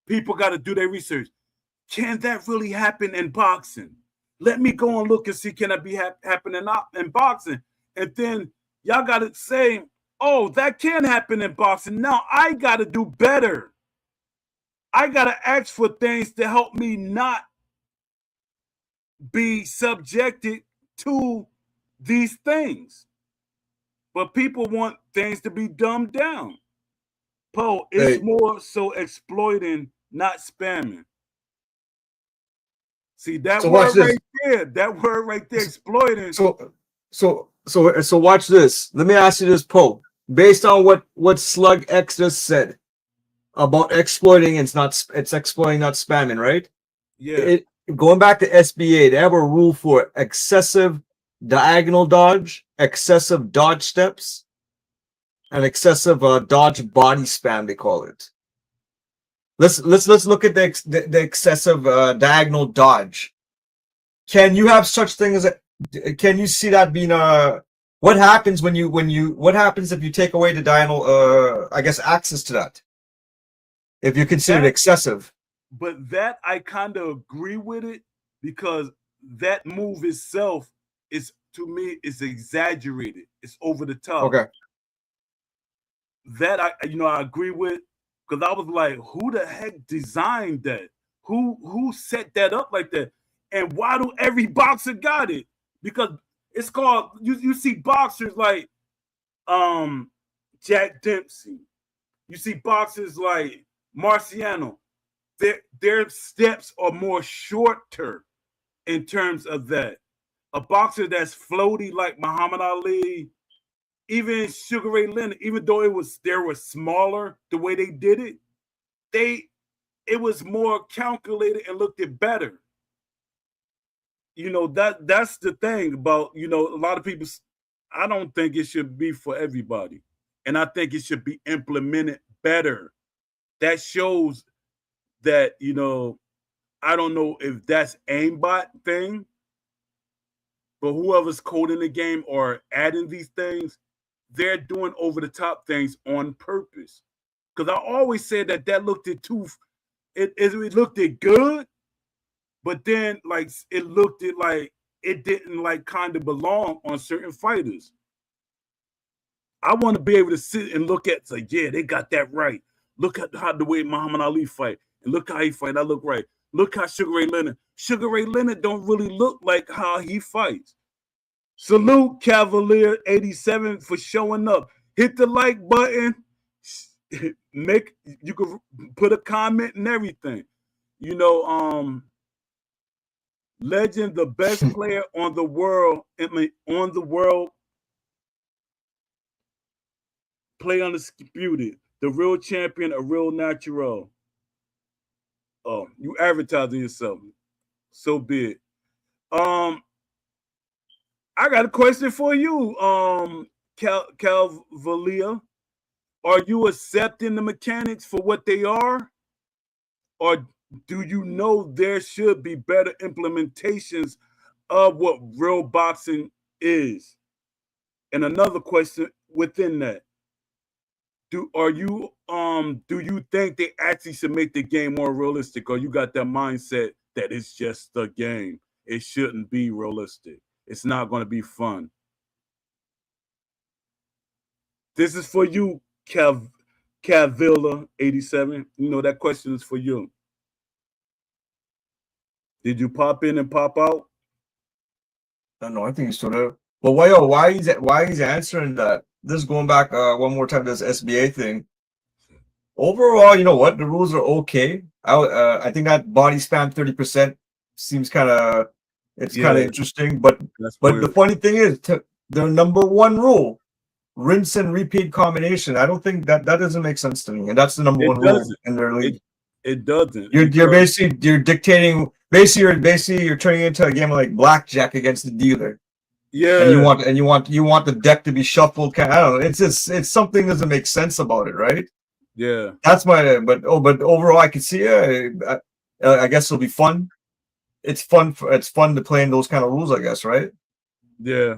people got to do their research. Can that really happen in boxing? Let me go and look and see can that be happening in boxing, and then y'all got to say, oh, that can happen in boxing. Now I got to do better. I got to ask for things to help me not be subjected to these things. But people want things to be dumbed down. Poe, it's Hey, more so exploiting, not spamming. See so watch this. that word right there, exploiting. So so watch this. Let me ask you this, Poe. Based on what Slug X just said about exploiting, it's exploiting, not spamming, right? Yeah. It Going back to SBA, they have a rule for excessive diagonal dodge, excessive dodge steps, and excessive dodge body spam. They call it. Let's look at the excessive diagonal dodge. Can you have such things as can you see that being what happens what happens if you take away the diagonal I guess access to that if you consider it That, excessive? but that I kind of agree with it because that move itself is, to me, is exaggerated. It's over the top. Okay. That I agree with, because I was like, who the heck designed that? Who set that up like that? And why do every boxer got it? Because it's called, you see boxers like Jack Dempsey. You see boxers like Marciano. Their steps are more shorter in terms of that. A boxer that's floaty like Muhammad Ali, even Sugar Ray Leonard, even though they were smaller the way they did it, it was more calculated and looked it better. That's the thing about, a lot of people. I don't think it should be for everybody, and I think it should be implemented better. That shows that, I don't know if that's aimbot thing, but whoever's coding the game or adding these things, they're doing over the top things on purpose. Because I always said that looked it too, it looked it good, but then like it looked it like it didn't like kind of belong on certain fighters. I want to be able to sit and look at, say, yeah, they got that right. Look at how the way Muhammad Ali fight, and look how he fight. That look right. Look how Sugar Ray Leonard don't really look like how he fights. Salute Cavalier 87 for showing up. Hit the like button. You can put a comment and everything. Legend, the best player on the world, play undisputed. The real champion, a real natural. Oh, you advertising yourself. So be it. Um, I got a question for you, Calvalia. Are you accepting the mechanics for what they are, or do you know there should be better implementations of what real boxing is? And another question within that: do you think they actually should make the game more realistic, or you got that mindset that it's just a game? It shouldn't be realistic. It's not going to be fun. This is for you, Cavilla 87. You know that question is for you. Did you pop in and pop out? I don't know. I think he's still there. But why he's answering that? This is going back one more time to this SBA thing. Overall, you know what? The rules are okay. I think that body spam 30% seems kind of Yeah, interesting. But that's the weird. funny thing is, the number one rule, rinse and repeat combination. I don't think that doesn't make sense to me. And that's the number It one rule doesn't. in their league. It doesn't You're because basically dictating. Basically you're turning it into a game of like blackjack against the dealer. And yeah, you want the deck to be shuffled. I don't know. It's something that doesn't make sense about it, right? yeah, That's my but overall I can see I guess it'll be fun. It's fun to play in those kind of rules, I guess, right? yeah.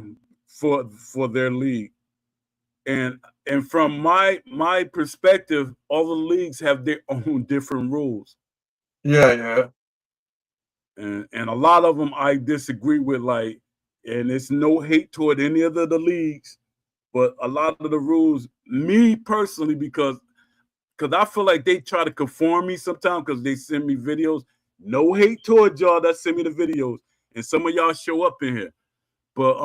For their league, and from my perspective, all the leagues have their own different rules, Yeah. and a lot of them I disagree with. Like, and it's no hate toward any of the leagues, but a lot of the rules, me personally, because I feel like they try to conform me sometimes because they send me videos. No hate towards y'all that send me the videos, and some of y'all show up in here. But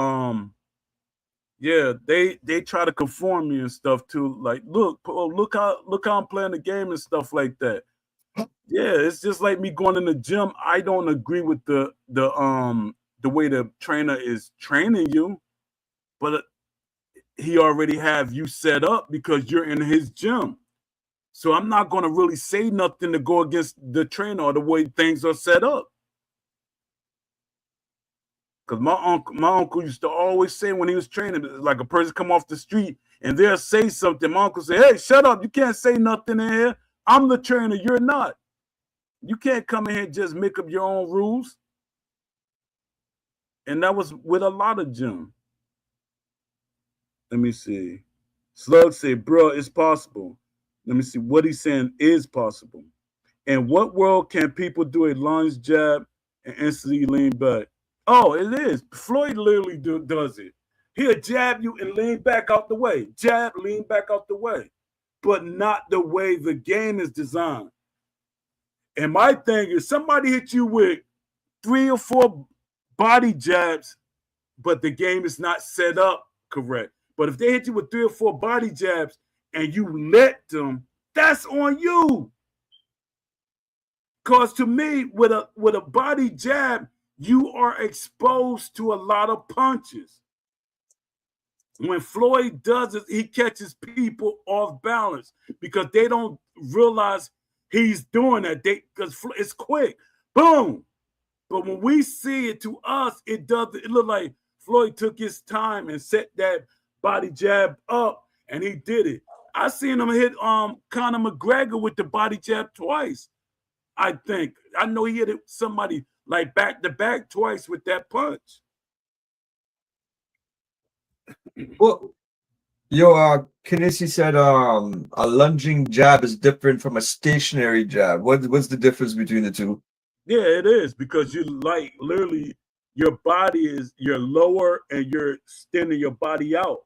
yeah, they try to conform me and stuff too. Like, look how I'm playing the game and stuff like that. Yeah, it's just like me going in the gym. I don't agree with the way the trainer is training you, but he already have you set up because you're in his gym. So I'm not going to really say nothing to go against the trainer or the way things are set up. Because my uncle used to always say when he was training, like a person come off the street and they'll say something. My uncle say, "Hey, shut up! You can't say nothing in here. I'm the trainer. You're not. You can't come in here and just make up your own rules." And that was with a lot of gyms. Let me see. Slug say, "Bro, it's possible." Let me see what he's saying is possible. In what world can people do a lunge jab and instantly lean back? Oh, it is. Floyd literally does it. He'll jab you and lean back out the way. Jab, lean back out the way. But not the way the game is designed. And my thing is somebody hit you with 3 or 4 body jabs, but the game is not set up correct. But if they hit you with 3 or 4 body jabs and you let them, that's on you. Because to me, with a body jab, you are exposed to a lot of punches. When Floyd does it, he catches people off balance because they don't realize he's doing that. Because it's quick, boom. But when we see it, to us, it does. It look like Floyd took his time and set that body jab up, and he did it. I seen him hit Conor McGregor with the body jab twice. I think I know he hit somebody like back to back twice with that punch. Well, Kinesi said a lunging jab is different from a stationary jab. What's the difference between the two? Yeah, it is because you like literally your body is you're lower and you're extending your body out.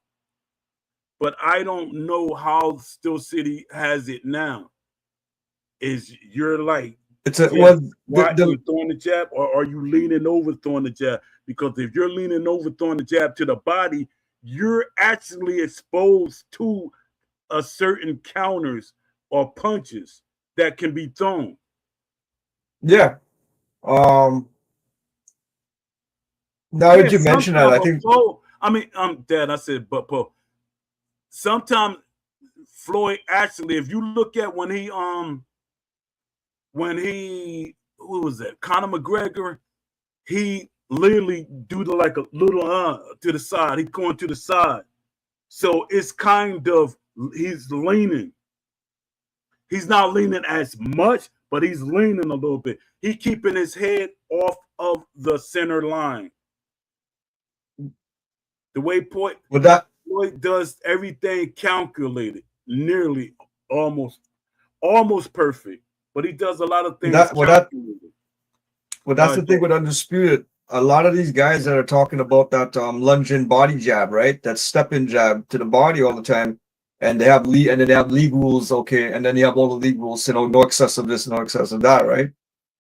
But I don't know how Still City has it now. Is you're like It's a just well squatting and throwing the jab, or are you leaning over throwing the jab? Because if you're leaning over throwing the jab to the body, you're actually exposed to a certain counters or punches that can be thrown. yeah. Um Now Yeah, that you mention that, sometimes, I but think Flo, I mean, Dad, I said, but Paul, sometimes Floyd actually, if you look at when who was that? Conor McGregor, he literally do like a little to the side. He's going to the side. So it's kind of, he's leaning. He's not leaning as much, but he's leaning a little bit. He's keeping his head off of the center line. The way Floyd does everything calculated, nearly almost perfect. But he does a lot of things calculated. Well, that's the thing with Undisputed. A lot of these guys that are talking about that lunging body jab, right? That step-in jab to the body all the time, and they have and then they have league rules, okay, and then you have all the league rules, no excess of this, no excess of that, right?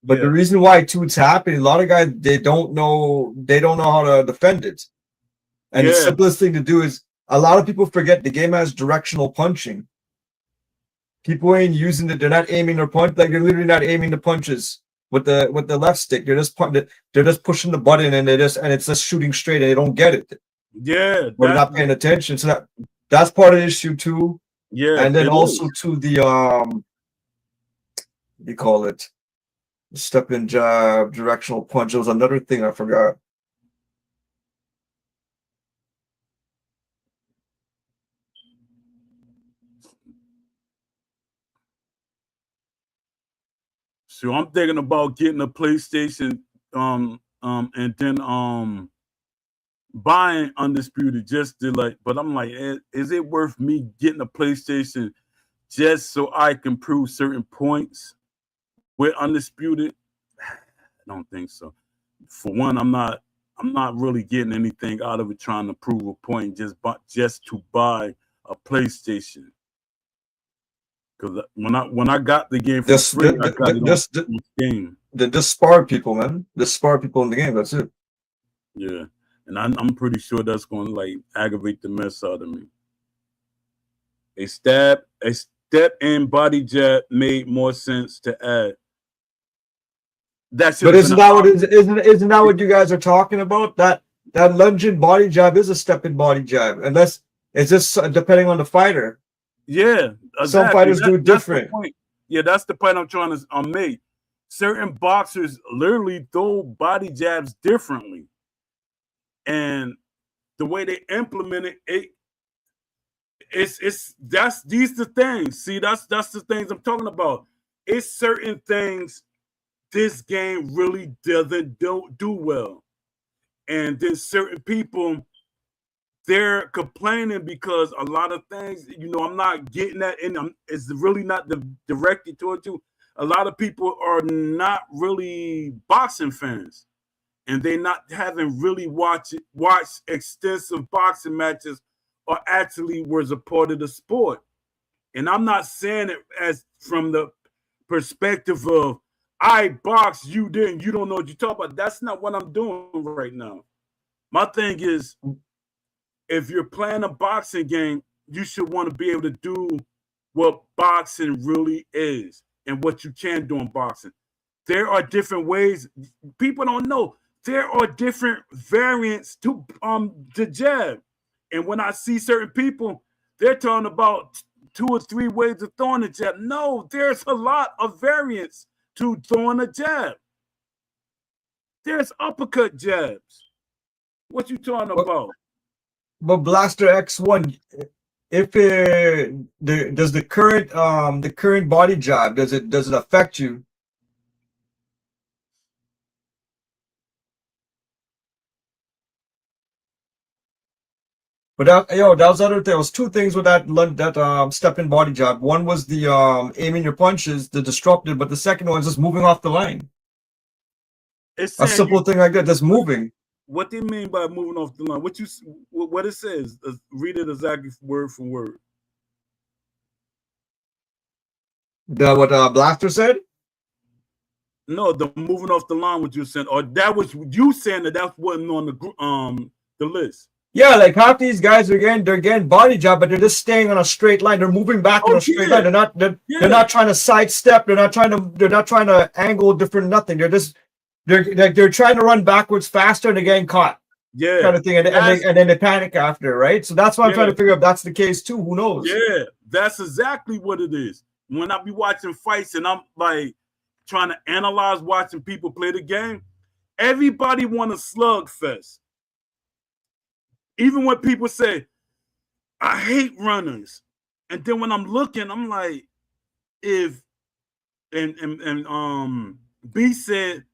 But the reason why it's happening, a lot of guys they don't know how to defend it. And the simplest thing to do is, a lot of people forget the game has directional punching. People ain't using it; they're not aiming their punch, like they're literally not aiming the punches with the left stick. They're just pushing the button, and it's just shooting straight, and they don't get it. Yeah, they're not paying attention. So that's part of the issue too. Yeah, and then also to the what do you call it? Step in jab, directional punch. There was another thing I forgot. So I'm thinking about getting a PlayStation, and then buying Undisputed just to but I'm like, is it worth me getting a PlayStation just so I can prove certain points with Undisputed? I don't think so. For one, I'm not really getting anything out of it trying to prove a point just to buy a PlayStation. Because when I got the game for free, I got it on the game. Just spar people, man. Just spar people in the game. That's it. Yeah, and I'm pretty sure that's going to aggravate the mess out of me. A step-in body jab made more sense to add. But isn't that what you guys are talking about? That lunging body jab is a step-in body jab, unless it's just depending on the fighter. Yeah, exactly. Some fighters do it different. Yeah, that's the point I'm trying to make. Certain boxers literally throw body jabs differently, and the way they implement it, these the things. See, that's the things I'm talking about. It's certain things this game really doesn't do well, and then certain people, they're complaining because a lot of things, I'm not getting that in them. It's really not directed towards you. A lot of people are not really boxing fans, and they haven't really watched extensive boxing matches or actually was a part of the sport. And I'm not saying it as from the perspective of I box, you didn't, you don't know what you're talking about. That's not what I'm doing right now. My thing is, if you're playing a boxing game, you should want to be able to do what boxing really is and what you can do in boxing. There are different ways. People don't know. There are different variants to the jab. And when I see certain people, they're talking about 2 or 3 ways of throwing a jab. No, there's a lot of variants to throwing a jab. There's uppercut jabs. What you talking about? But Blaster X1, if does the current body jab, does it affect you? But that was the other thing. There was 2 things with that step-in body jab. One was the aiming your punches, the disruptive, but the second one is just moving off the line. It's a simple thing like that, just moving. What do you mean by moving off the line? What it says? Read it exactly word for word. What Blaster said? No, the moving off the line. What you said, or that was you saying that wasn't on the list. Yeah, like half these guys they're getting body job, but they're just staying on a straight line. They're moving back on a straight line. They're not trying to sidestep. They're not trying to angle different nothing. They're trying to run backwards faster and they're getting caught. Yeah, kind of thing, and then they panic after, right? So that's why I'm trying to figure out if that's the case too. Who knows? Yeah, that's exactly what it is. When I be watching fights and I'm like trying to analyze watching people play the game, everybody want a slugfest. Even when people say, I hate runners. And then when I'm looking, I'm like, if and B said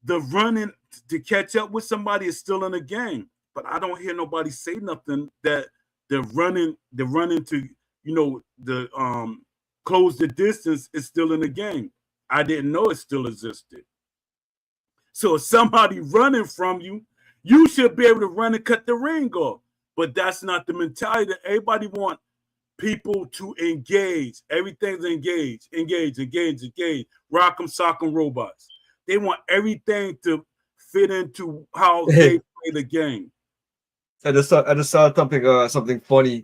the running to catch up with somebody is still in the game. But I don't hear nobody say nothing that the running to, the close the distance is still in the game. I didn't know it still existed. So if somebody running from you, you should be able to run and cut the ring off. But that's not the mentality that everybody want people to engage. Everything's engage. Rock'em, sock'em robots. They want everything to fit into how they play the game. I just saw something funny.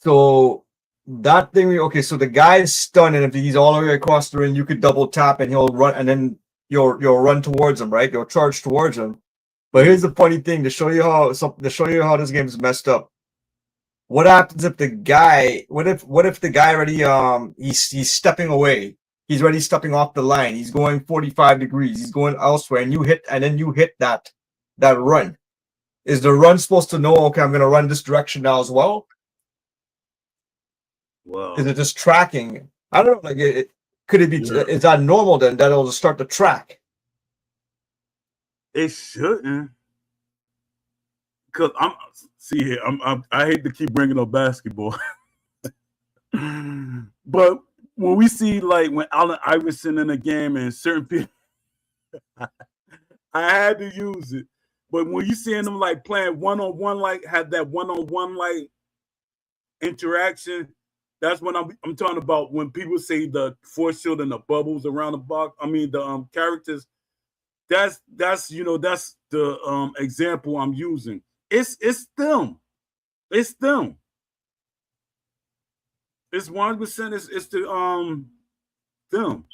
So that thing, okay, so the guy's stunned, and if he's all the way across the ring, you could double tap and he'll run, and then you'll run towards him, right? You'll charge towards him. But here's the funny thing to show you how this game is messed up. What happens if the guy? What if the guy already he's stepping away? He's already stepping off the line. He's going 45 degrees. He's going elsewhere, and you hit that run. Is the run supposed to know? Okay, I'm going to run this direction now as well. Wow. Is it just tracking? I don't know. Like, could it be? Yeah. Is that normal then? That it'll just start to track. It shouldn't. Because I hate to keep bringing up basketball, but when we see like when Allen Iverson in a game and certain people, I had to use it. But when you seeing them like playing one-on-one, like have that one-on-one like interaction, that's when I'm talking about when people say the force shield and the bubbles around the box. I mean the characters. That's the example I'm using. It's them. It's them. It's 100%. It's the them.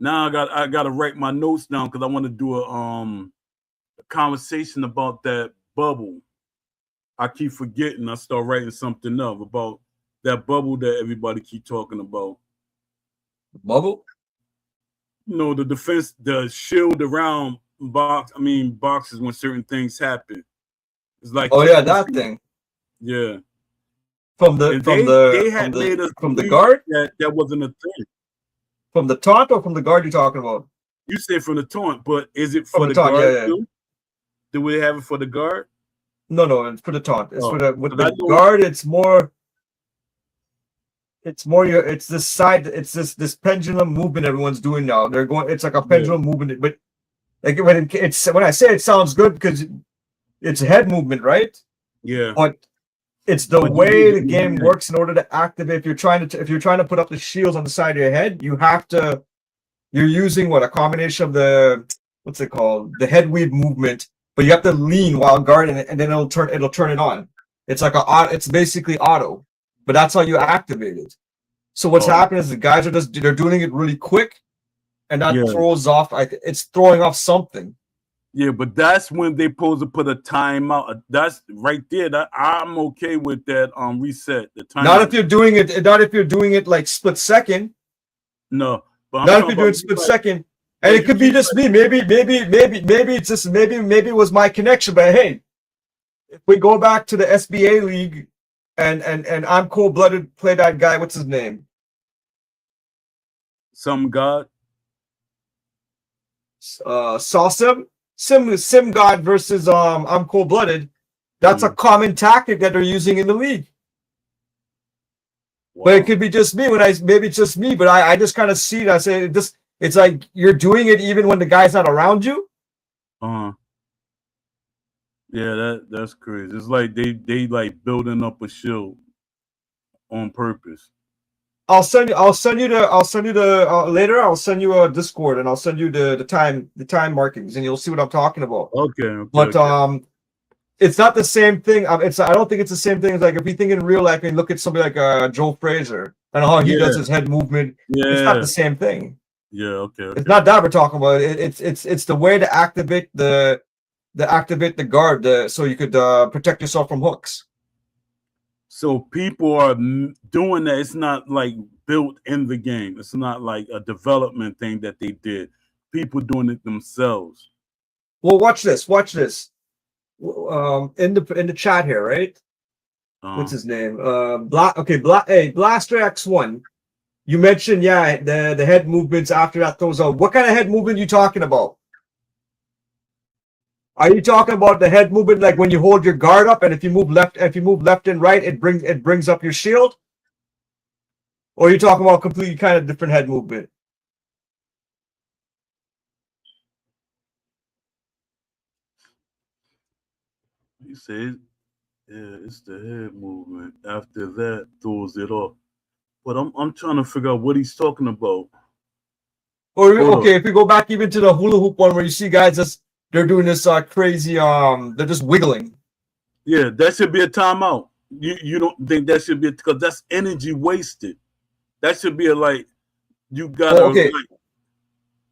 Now I gotta write my notes down because I want to do a conversation about that bubble. I keep forgetting. I start writing something up about that bubble that everybody keep talking about. Bubble? No, the defense, the shield around boxes when certain things happen. It's like, oh yeah, that thing. Yeah. From the guard? That wasn't a thing. From the taunt or from the guard you're talking about? You said from the taunt, but is it for the guard too? Do we have it for the guard? No, it's for the taunt. It's for the guard. It's more this side. It's this pendulum movement everyone's doing now. They're going. It's like a pendulum movement, but like when I say it sounds good because it's a head movement, right? Yeah. But it's the way the game works in order to activate. If you're trying to put up the shields on the side of your head, you're using a combination of the what's it called, the head weave movement, but you have to lean while guarding it, and then it'll turn it on. It's like it's basically auto, but that's how you activate it. So what's happening is the guys they're doing it really quick, and that throws off. It's throwing off something. Yeah, but that's when they supposed to put a timeout. That's right there. That I'm okay with that. Reset the time. Not if you're doing it like split second. No, but not if you're doing split second. And it could be just me. Maybe it's just maybe it was my connection. But hey, if we go back to the SBA league, and I'm cold-blooded, play that guy. What's his name? Some God. Sim God versus I'm cold-blooded. That's a common tactic that they're using in the league. Wow. But it could be just me. Maybe it's just me, but I just kind of see it. I say this. It's like you're doing it even when the guy's not around you. Yeah, that's crazy. It's like they like building up a shield on purpose. I'll send you the later. I'll send you a Discord and I'll send you the time markings and you'll see what I'm talking about. Okay. But it's not the same thing. I don't think it's the same thing as like if you think in real life and look at somebody like Joe Fraser and how he does his head movement. Yeah. It's not the same thing. Yeah. Okay. It's not that we're talking about. It's the way to activate the guard so you could protect yourself from hooks. So people are doing that. It's not like built in the game. It's not like a development thing that they did. People doing it themselves. Well, watch this. Watch this. In the chat here, right? What's his name? Hey, Blaster X1. You mentioned, yeah, the head movements after that throws out. What kind of head movement are you talking about? Are you talking about the head movement like when you hold your guard up and if you move left and right, it brings up your shield? Or are you talking about completely kind of different head movement? He says, yeah, it's the head movement. After that, throws it off. But I'm trying to figure out what he's talking about. Or okay, if we go back even to the hula hoop one where you see guys just they're doing this crazy they're just wiggling. Yeah, that should be a timeout. You don't think that should be because that's energy wasted. That should be a like you gotta okay. like,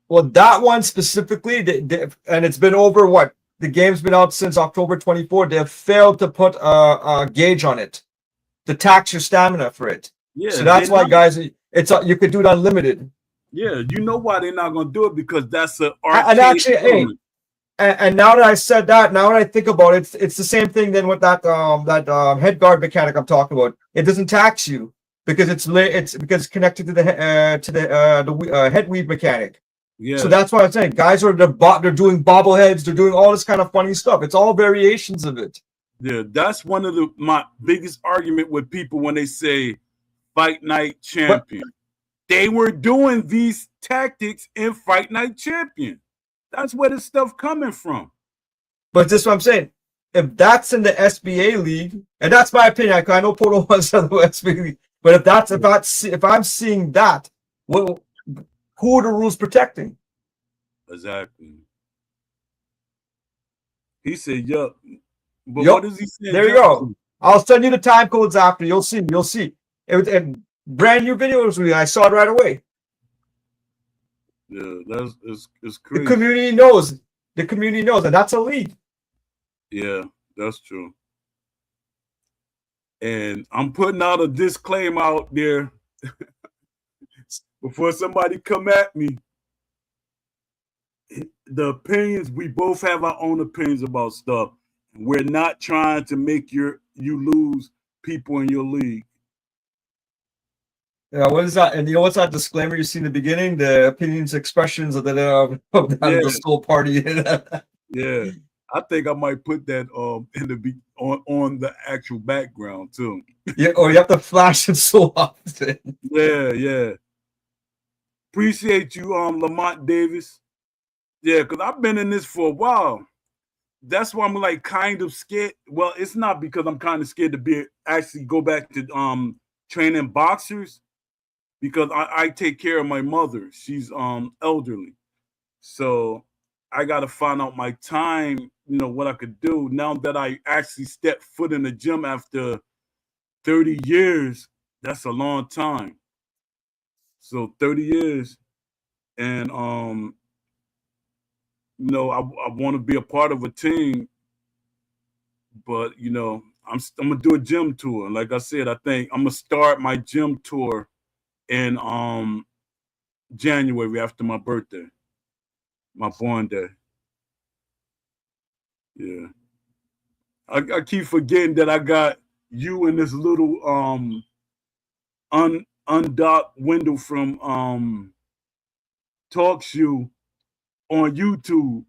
well, that one specifically, and it's been over what? The game's been out since October 24th. They have failed to put a gauge on it to tax your stamina for it. yeah. So that's why, guys, it's you could do it unlimited. Yeah, you know why they're not gonna do it because that's an arcade. And actually, hey, and now that I said that, now that I think about it, it's the same thing then with that head guard mechanic I'm talking about. It doesn't tax you because it's because it's connected to the head weave mechanic. Yeah. So that's why I'm saying guys they're doing bobbleheads, they're doing all this kind of funny stuff. It's all variations of it. Yeah, that's one of my biggest argument with people when they say Fight Night Champion. They were doing these tactics in Fight Night Champion. That's where the stuff coming from. But this is what I'm saying. If that's in the SBA league, and that's my opinion, I know Porto wants to the SBA league, but if I'm seeing that, well, who are the rules protecting? Exactly. He said, "Yup." But yep. What does he say? There you go. I'll send you the time codes after. You'll see. You'll see. And brand new videos. I saw it right away. Yeah, it's crazy. The community knows. The community knows, and that's a league. Yeah, that's true. And I'm putting out a disclaimer out there before somebody come at me. The opinions, we both have our own opinions about stuff. We're not trying to make you lose people in your league. Yeah, what is that? And you know what's that disclaimer you see in the beginning? The opinions, expressions of the soul party. Yeah, I think I might put that in on the actual background too. Yeah, or you have to flash it so often. Yeah. Appreciate you, Lamont Davis. Yeah, because I've been in this for a while. That's why I'm like kind of scared. Well, it's not because I'm kind of scared to actually go back to training boxers because I take care of my mother. She's elderly. So I gotta find out my time, what I could do. Now that I actually stepped foot in the gym after 30 years, that's a long time. So 30 years. And I want to be a part of a team, but I'm gonna do a gym tour. Like I said, I think I'm gonna start my gym tour in January after my birthday, my born day. Yeah, I keep forgetting that I got you in this little undocked window from TalkShoe on YouTube,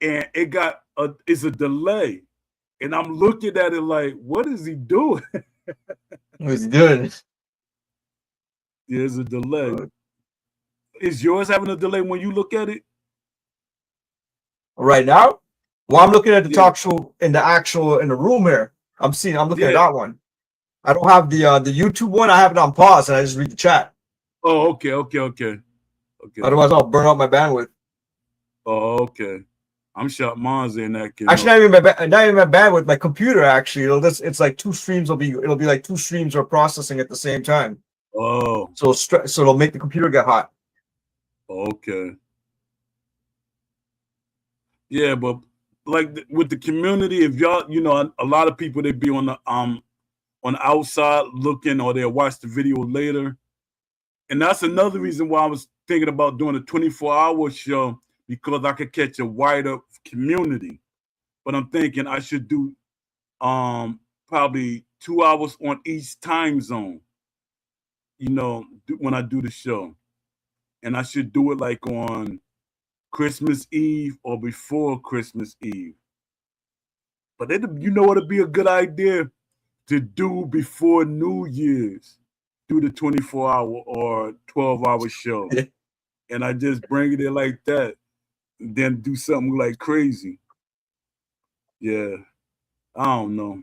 and it's a delay. And I'm looking at it like, what is he doing? What's he doing? There's a delay. Is yours having a delay when you look at it? Right now? Well, I'm looking at the talk show in the room here. I'm looking at that one. I don't have the YouTube one. I have it on pause and I just read the chat. Oh, okay. Otherwise, I'll burn out my bandwidth. Oh, okay. I'm shot mine's in that case. Actually, not even my bandwidth. My computer actually, it's like two streams. It'll be like two streams are processing at the same time. Oh. So it'll make the computer get hot. Okay. Yeah, but like with the community, if y'all, a lot of people they be on the on the outside looking, or they'll watch the video later. And that's another reason why I was thinking about doing a 24-hour show, because I could catch a wider community. But I'm thinking I should do probably 2 hours on each time zone, when I do the show. And I should do it like on Christmas Eve or before Christmas Eve. But it'd be a good idea to do before New Year's, do the 24-hour or 12-hour show. And I just bring it in like that, and then do something like crazy. Yeah, I don't know.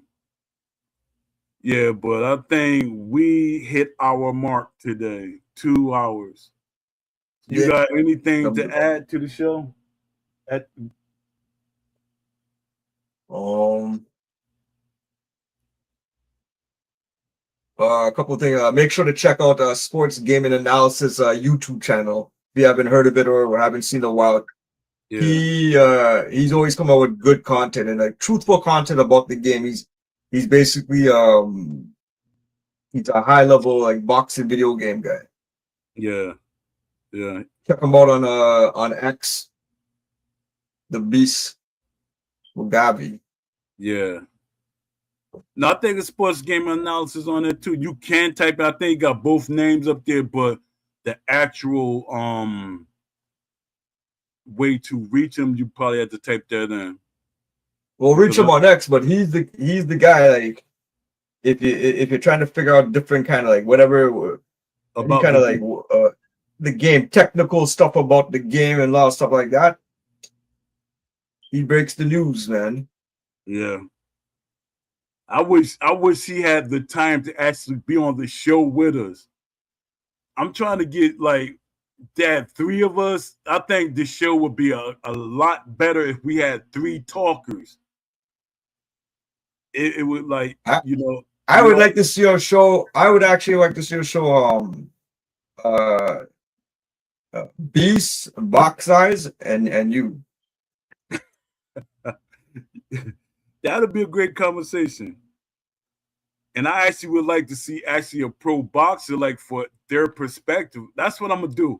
Yeah, but I think we hit our mark today, 2 hours. You got anything to add to the show? A couple of things. Make sure to check out Sports Gaming Analysis YouTube channel if you haven't heard of it or haven't seen it in a while. Yeah. He's always come out with good content and truthful content about the game. He's basically he's a high level like boxing video game guy. Yeah. Check him out on X, the Beast Mugabe. Yeah. No, I think the Sports Game Analysis on there too. You can type it. I think you got both names up there, but the actual way to reach him, you probably have to type that in. Well, reach him on X, but he's the guy. Like, if you're trying to figure out different kind of like whatever about kind of like the game, technical stuff about the game and a lot of stuff like that, he breaks the news, man. Yeah. I wish he had the time to actually be on the show with us. I'm trying to get like that 3 of us. I think the show would be a lot better if we had 3 talkers. It would like, I would like to see a show. I would actually like to see a show. Beast, Box Size, and you. That'd be a great conversation. And I actually would like to see a pro boxer, like for their perspective. That's what I'm gonna do.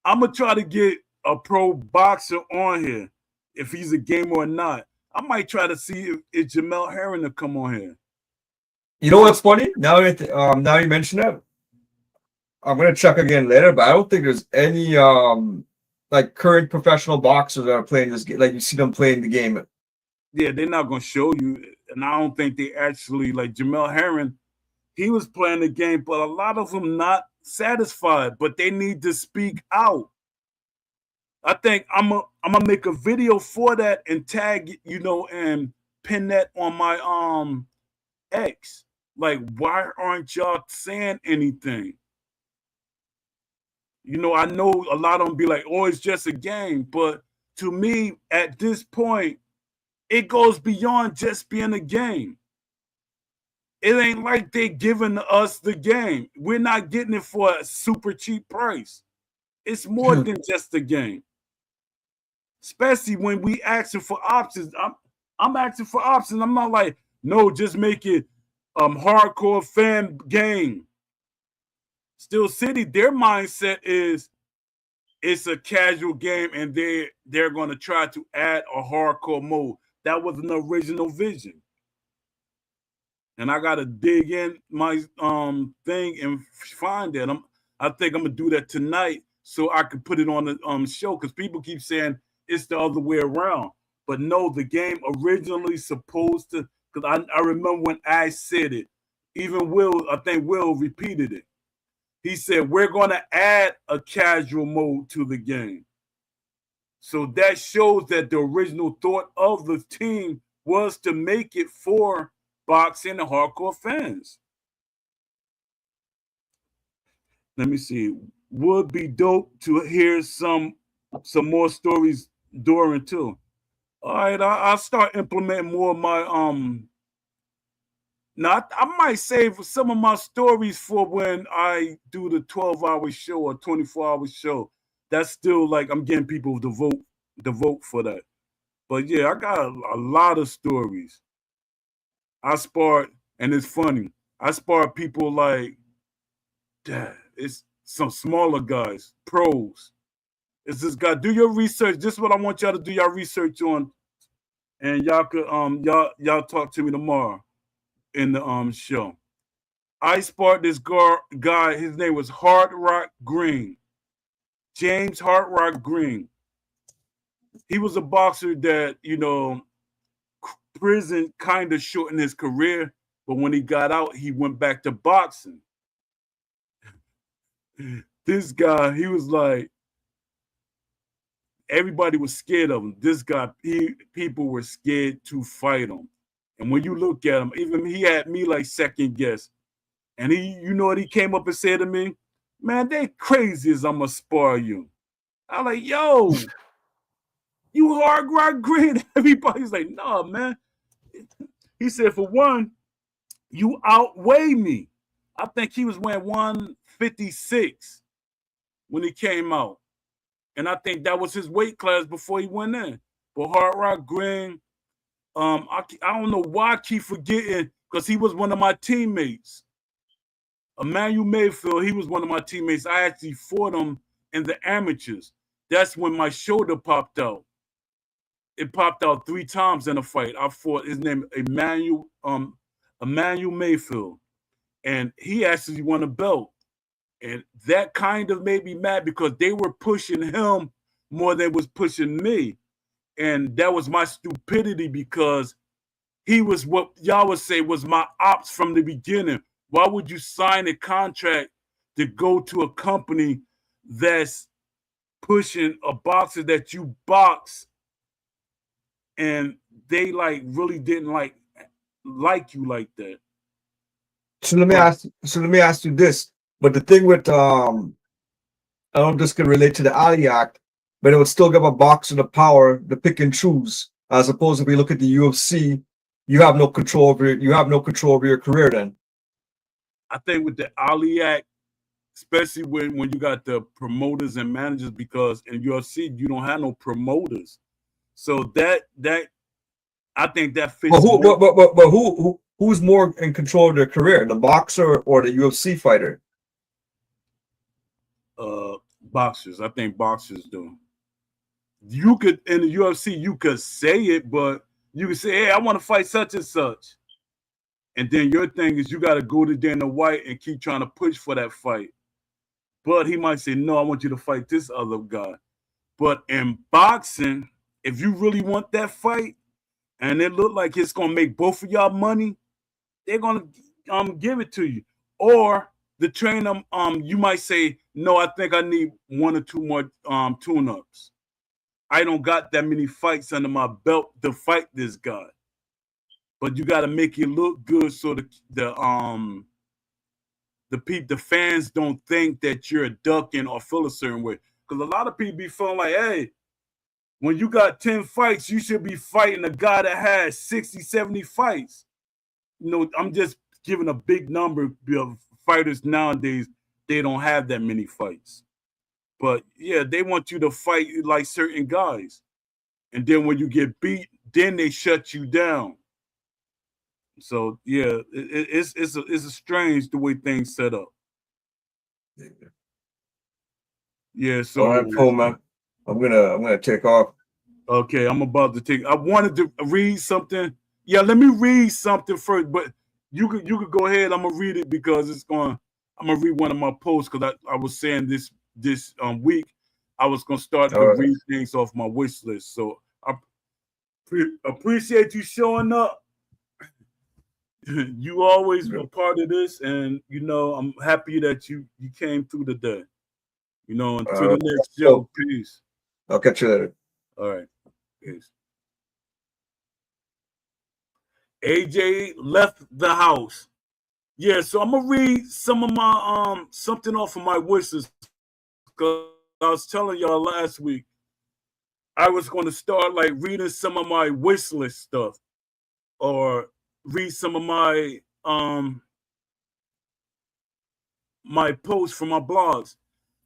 I'm gonna try to get a pro boxer on here, if he's a gamer or not. I might try to see if Jamel Herring will come on here. You know what's funny? Now you mention it, I'm gonna check again later, but I don't think there's any like current professional boxers that are playing this game. Like you see them playing the game. Yeah, they're not gonna show you, and I don't think they actually like Jamel Herring. He was playing the game, but a lot of them not satisfied. But they need to speak out. I think I'm gonna make a video for that and tag it, and pin that on my X. Like, why aren't y'all saying anything? I know a lot of them be like, "Oh, it's just a game," but to me, at this point, it goes beyond just being a game. It ain't like they giving us the game. We're not getting it for a super cheap price. It's more than just a game. Especially when we asking for options. I'm asking for options. I'm not like, no, just make it hardcore fan game. Steel City, their mindset is it's a casual game and they're going to try to add a hardcore mode. That was an original vision. And I got to dig in my thing and find that. I think I'm going to do that tonight so I can put it on the show, because people keep saying it's the other way around. But no, the game originally supposed to, because I remember when I said it, even I think Will repeated it. He said, we're going to add a casual mode to the game. So that shows that the original thought of the team was to make it for boxing and hardcore fans. Let me see. Would be dope to hear some more stories during too. All right, I'll start implementing more of my Now I might save some of my stories for when I do the 12-hour show or 24-hour show. That's still like I'm getting people to vote for that. But yeah, I got a lot of stories. I sparred, and it's funny. I spar people like that. It's some smaller guys, pros. It's this guy. Do your research. This is what I want y'all to do your research on, and y'all could y'all talk to me tomorrow in the show. I sparred this guy. His name was Hard Rock Green, James Hard Rock Green. He was a boxer that prison kind of shortened his career, but when he got out, he went back to boxing. This guy, he was like, everybody was scared of him. This guy, people were scared to fight him. And when you look at him, even he had me like second guess. And you know what he came up and said to me? Man, they crazy as I'm gonna spar you. I'm like, yo, you Hard Rock Green. Everybody's like, nah, man. He said, for one, you outweigh me. I think he was weighing 156 when he came out. And I think that was his weight class before he went in. But Hard Rock Green, I don't know why I keep forgetting, because he was one of my teammates. Emmanuel Mayfield, he was one of my teammates. I actually fought him in the amateurs. That's when my shoulder popped out. It popped out 3 times in a fight. I fought his name, Emmanuel Mayfield. And he actually won a belt. And that kind of made me mad because they were pushing him more than was pushing me. And that was my stupidity, because he was what y'all would say was my ops from the beginning. Why would you sign a contract to go to a company that's pushing a boxer that you box, and they like really didn't like you like that? So let me ask you this. But the thing with I don't know if this can relate to the Ali Act, but it would still give a boxer the power to pick and choose, as opposed to if we look at the UFC, you have no control over your career then. I think with the Ali Act, especially when you got the promoters and managers, because in UFC you don't have no promoters, so that I think that fits. But who's more in control of their career, the boxer or the UFC fighter? Boxers. I think boxers do. You could, in the UFC, you could say it, but you could say, "Hey, I want to fight such and such," and then your thing is you got to go to Dana White and keep trying to push for that fight. But he might say, "No, I want you to fight this other guy." But in boxing, if you really want that fight, and it look like it's gonna make both of y'all money, they're gonna give it to you. Or the trainer, you might say, "No, I think I need 1 or 2 more tune-ups. I don't got that many fights under my belt to fight this guy." But you got to make it look good so the fans don't think that you're ducking or feel a certain way. Because a lot of people be feeling like, hey, when you got 10 fights, you should be fighting a guy that has 60, 70 fights. I'm just giving a big number of fighters nowadays. They don't have that many fights. But yeah, they want you to fight like certain guys. And then when you get beat, then they shut you down. So yeah, it's a strange the way things set up. Yeah, so All right, cool, man. I'm gonna take off. Okay, I'm about to take. I wanted to read something. Yeah, let me read something first, but you could go ahead. I'm gonna read it because I'm gonna read one of my posts, because I was saying this week I was gonna start to read things off my wish list. So I appreciate you showing up. You always a part of this, and I'm happy that you came through today. Until the next show. Peace. I'll catch you later. All right. Peace. AJ left the house. Yeah, so I'm gonna read some of my something off of my wishes, because I was telling y'all last week I was going to start like reading some of my wish list stuff, or read some of my my posts from my blogs.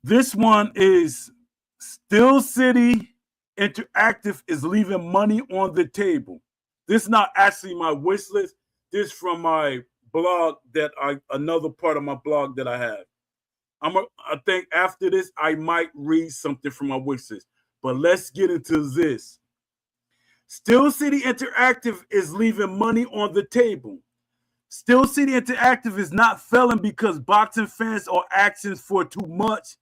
This one is Still City Interactive is leaving money on the table. This is not actually my wish list. This is from my blog that another part of my blog that I have. I think after this I might read something from my wish list. But let's get into this. Steel City Interactive is leaving money on the table. Steel City Interactive is not failing because boxing fans are asking for too much.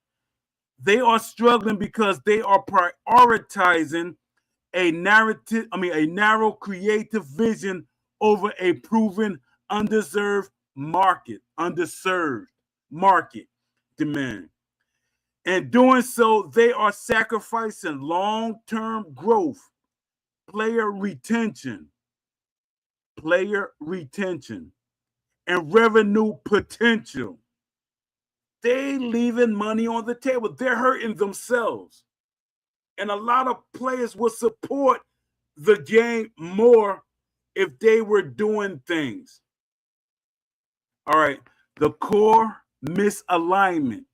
They are struggling because they are prioritizing a narrow creative vision over a proven underserved market demand. In doing so, they are sacrificing long-term growth, player retention, and revenue potential. They leaving money on the table. They're hurting themselves. And a lot of players will support the game more if they were doing things. All right. The core misalignment.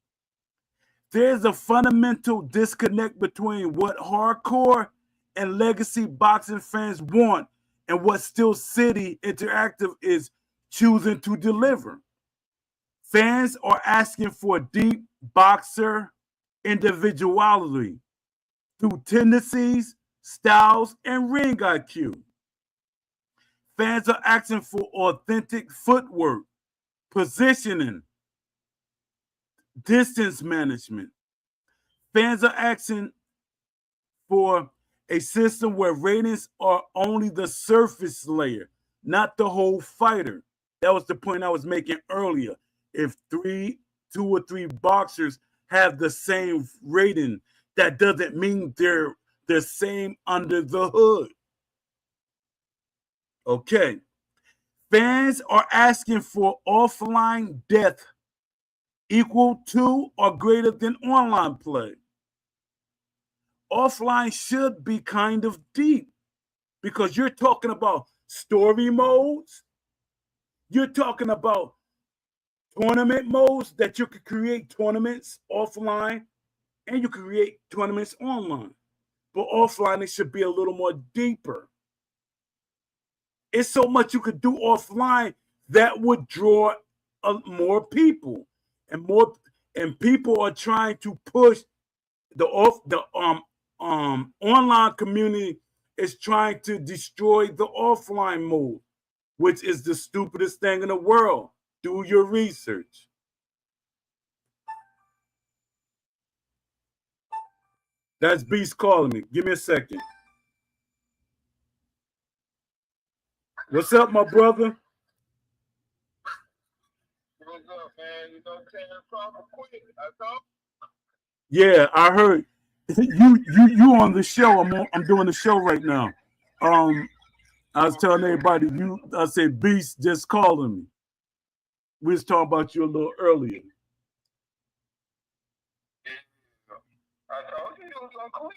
There's a fundamental disconnect between what hardcore and legacy boxing fans want and what Steel City Interactive is choosing to deliver. Fans are asking for deep boxer individuality through tendencies, styles, and ring IQ. Fans are asking for authentic footwork, positioning, distance management. Fans are asking for a system where ratings are only the surface layer, not the whole fighter. That was the point I was making earlier. If two or three boxers have the same rating, that doesn't mean they're the same under the hood. Okay. Fans are asking for offline depth equal to or greater than online play. Offline should be kind of deep because you're talking about story modes. You're talking about tournament modes that you could create tournaments offline and you can create tournaments online. But offline, it should be a little more deeper. It's so much you could do offline that would draw more people, and people are trying to push the online community is trying to destroy the offline mode, which is the stupidest thing in the world. Do your research. That's Beast calling me. Give me a second. What's up, my brother? What's up, man? You know, proper quick. I thought. Yeah, I heard you on the show. I'm doing the show right now. I was telling everybody I said Beast just calling me. We was talking about you a little earlier. I told you it was gonna quit.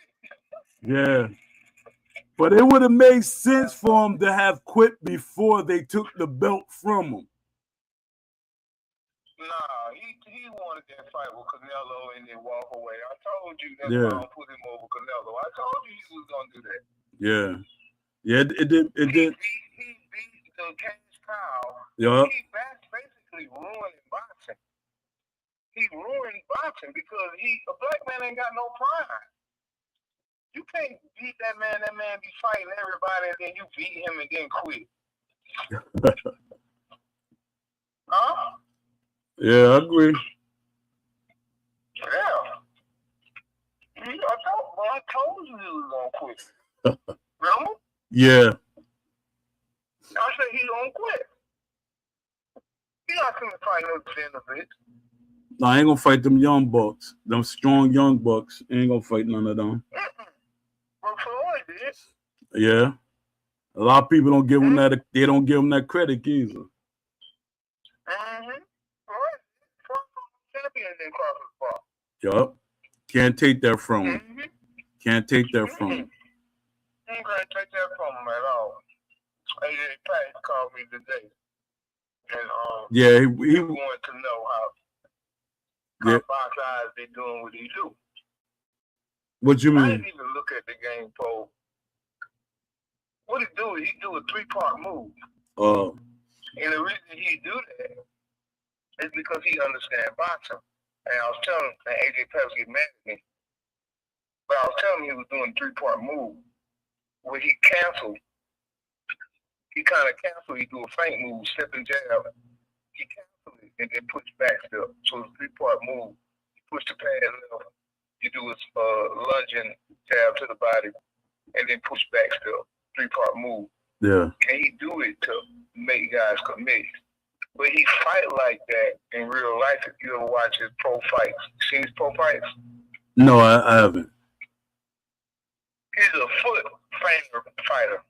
Yeah. But it would have made sense for him to have quit before they took the belt from him. Nah, he wanted that fight with Canelo and then walk away. I told you that's why I put him over Canelo. I told you he was gonna do that. Yeah. Yeah, it did. He beat the Cash Cow. Yeah. He basically ruined boxing. He ruined boxing because a black man ain't got no pride. You can't beat that man. That man be fighting everybody, and then you beat him and then quit. Huh? Yeah, I agree. Yeah. I told you he was gonna quit. Remember? Yeah. I said he gonna quit. He not gonna fight no benefits. No, I ain't gonna fight them young bucks. Them strong young bucks. Ain't gonna fight none of them. Well, Floyd did. Yeah. A lot of people don't give him that. They don't give him that credit either. Champion in Crawford's Park. Yup. Can't take that from him. Can't take that from him. You can't take that from him at all. AJ Pat called me today. And yeah, he wanted to know how Box Eyes they doing what he do. What you mean? I didn't even look at the game poll. What he do? He do a 3-part move. And the reason he do that is because he understands boxing. And I was telling him, and AJ Pepsi get mad at me, but I was telling him he was doing a 3-part move where he canceled. He kind of canceled. He do a feint move, step and jab. He canceled it and then push back step. So it's a 3-part move. You push the pad left. You do a lunging jab to the body and then push back step. 3-part move. Yeah. And he do it to make guys commit. But he fight like that in real life. If you ever watch his pro fights, seen his pro fights? No, I haven't. He's a foot fighter.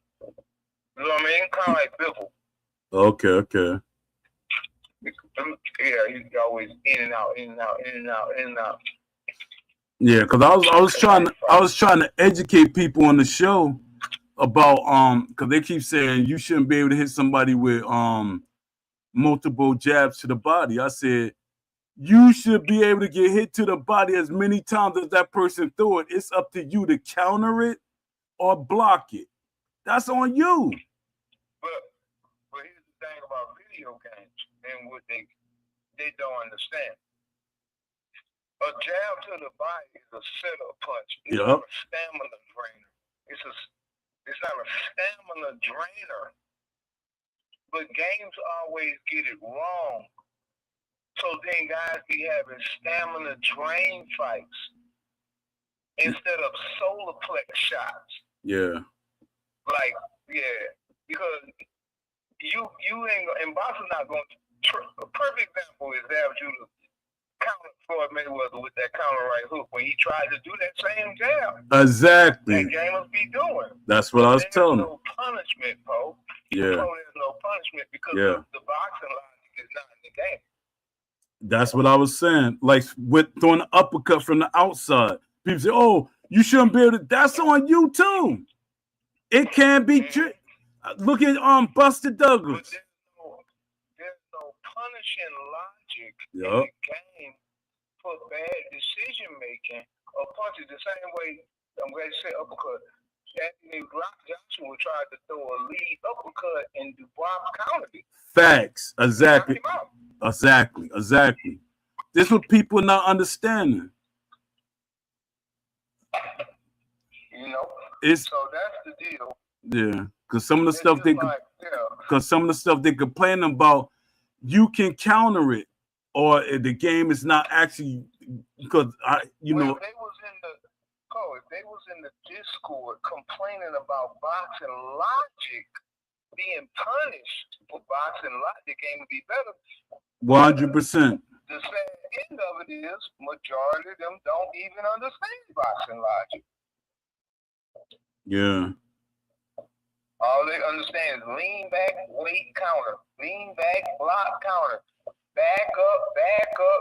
You know what I mean? Kind of like Biffle. Okay. Yeah, he's always in and out, in and out, in and out, in and out. Yeah, because I was trying to educate people on the show about because they keep saying you shouldn't be able to hit somebody with multiple jabs to the body. I said you should be able to get hit to the body as many times as that person threw it. It's up to you to counter it or block it. That's on you. But here's the thing about video games and what they don't understand. A jab to the body is a setup punch. It's not a stamina drainer. It's not a stamina drainer. But games always get it wrong. So then guys be having stamina drain fights instead of solar plex shots. Yeah. Like, yeah, because you ain't, and boxing not going to, a perfect example is Dab Judah counter Floyd Mayweather with that counter right hook when he tried to do that same jab. Exactly. That gamers be doing. That's what I was telling him. There's no punishment, Poe. Yeah. There's no punishment because the boxing logic is not in the game. That's what I was saying. Like with throwing the uppercut from the outside. People say, oh, you shouldn't be able to. That's on you too. It can be. Look at Buster Douglas. There's no punishing logic in the game for bad decision making or punches. The same way, I'm glad you said uppercut. Anthony Joshua tried to throw a lead uppercut and Dubois countered it. Facts. Exactly. This is what people are not understanding. You know, so that's the deal. Yeah, because some of the stuff they complain about, you can counter it, or the game is not actually because if they was in the Discord complaining about boxing logic being punished for boxing logic, the game would be better. 100%. The sad end of it is majority of them don't even understand boxing logic. Yeah. All they understand is lean back, wait, counter. Lean back, block, counter. Back up,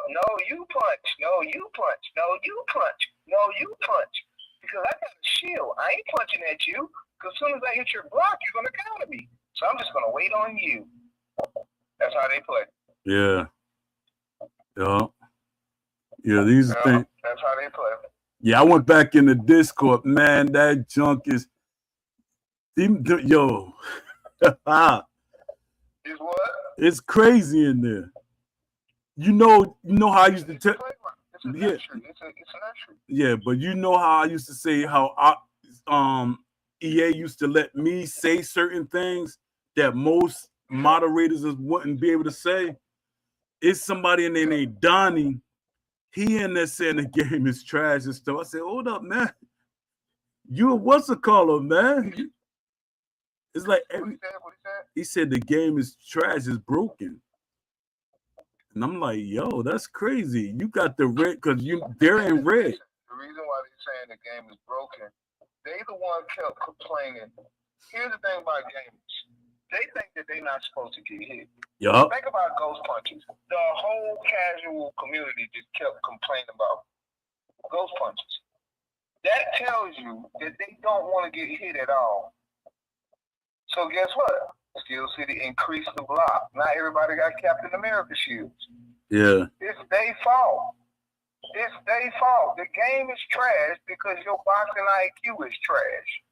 no, you punch. No, you punch. No, you punch. No, you punch. Because I got a shield. I ain't punching at you. Because as soon as I hit your block, you're going to counter me. So I'm just going to wait on you. That's how they play. Yeah. These things. That's how they play. Yeah, I went back in the Discord. Man, that junk is... Yo. Is what? It's crazy in there. You know how I used to tell. It's an entry. Yeah, but you know how I used to say how EA used to let me say certain things that most moderators wouldn't be able to say. It's somebody in there named Donnie. He in there saying the game is trash and stuff. I said, hold up, man. You what's the caller, man? It's like he said the game is trash, it's broken. And I'm like, yo, that's crazy. You got the red because they're in red. The reason why they're saying the game is broken, they the one kept complaining. Here's the thing about gamers. They think that they're not supposed to get hit. Yup. Think about ghost punches. The whole casual community just kept complaining about ghost punches. That tells you that they don't want to get hit at all. So guess what? Steel City increased the block. Not everybody got Captain America shields. Yeah. It's their fault. The game is trash because your boxing IQ is trash.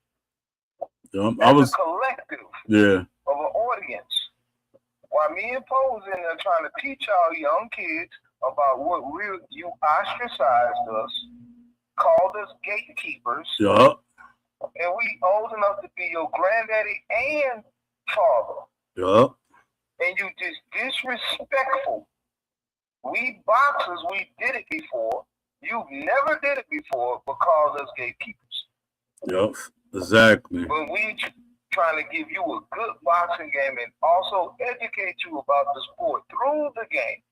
I was a collective of an audience. While me and Poe's in there trying to teach y'all young kids about what you ostracized us, called us gatekeepers, Yup. and we old enough to be your granddaddy and father. Yup. And you just disrespectful. We boxers, we did it before. You never did it before, but called us gatekeepers. Yup. Exactly. But we trying to give you a good boxing game and also educate you about the sport through the game.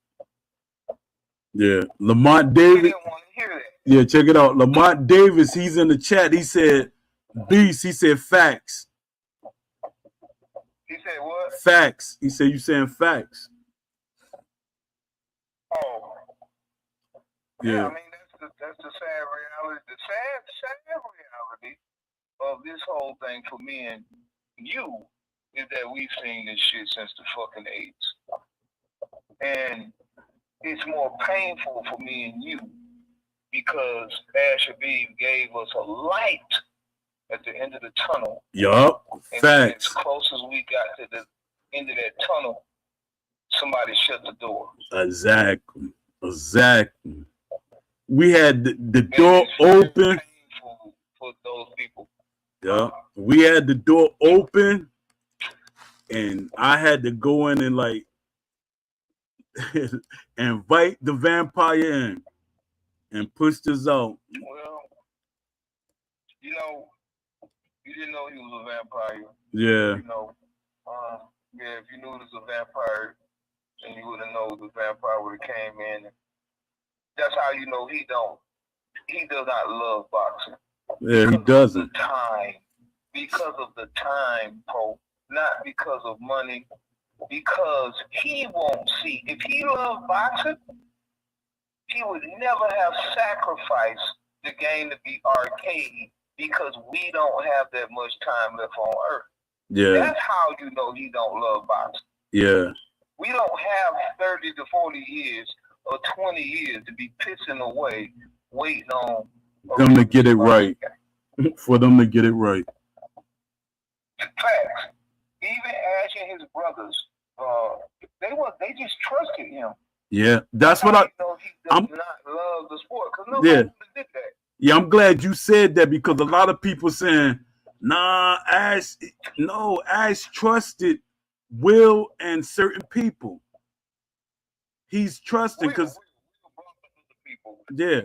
Yeah. Lamont You Davis. didn't want to hear that. Yeah, check it out. Lamont Davis, he's in the chat. He said, Beast, he said facts. He said what? Facts. He said you saying facts. Oh. Yeah. I mean, that's the sad reality. The sad reality of this whole thing for me and you is that we've seen this shit since the fucking 80s. And it's more painful for me and you because Asher B gave us a light at the end of the tunnel. Yup. And Facts. as close as we got to the end of that tunnel, somebody shut the door. Exactly. Exactly. We had the door open. Painful for those people. Yeah. We had the door open and I had to go in and like invite the vampire in and push this out. Well, you know, you didn't know he was a vampire. Yeah. You know, yeah, if you knew he was a vampire, then you would have known the vampire would have came in. That's how you know he does not love boxing. Yeah, he doesn't. Because of the time, Pope, not because of money, because he won't see. If he loved boxing, he would never have sacrificed the game to be arcade because we don't have that much time left on earth. Yeah. That's how you know he don't love boxing. Yeah. We don't have 30 to 40 years or 20 years to be pissing away waiting on them to get it right. For them to get it right. Facts. Even Ash and his brothers, they just trusted him. Yeah, that's what he does not love the sport because nobody did that. Yeah, I'm glad you said that because a lot of people saying, nah, Ash trusted Will and certain people. He's trusting because yeah.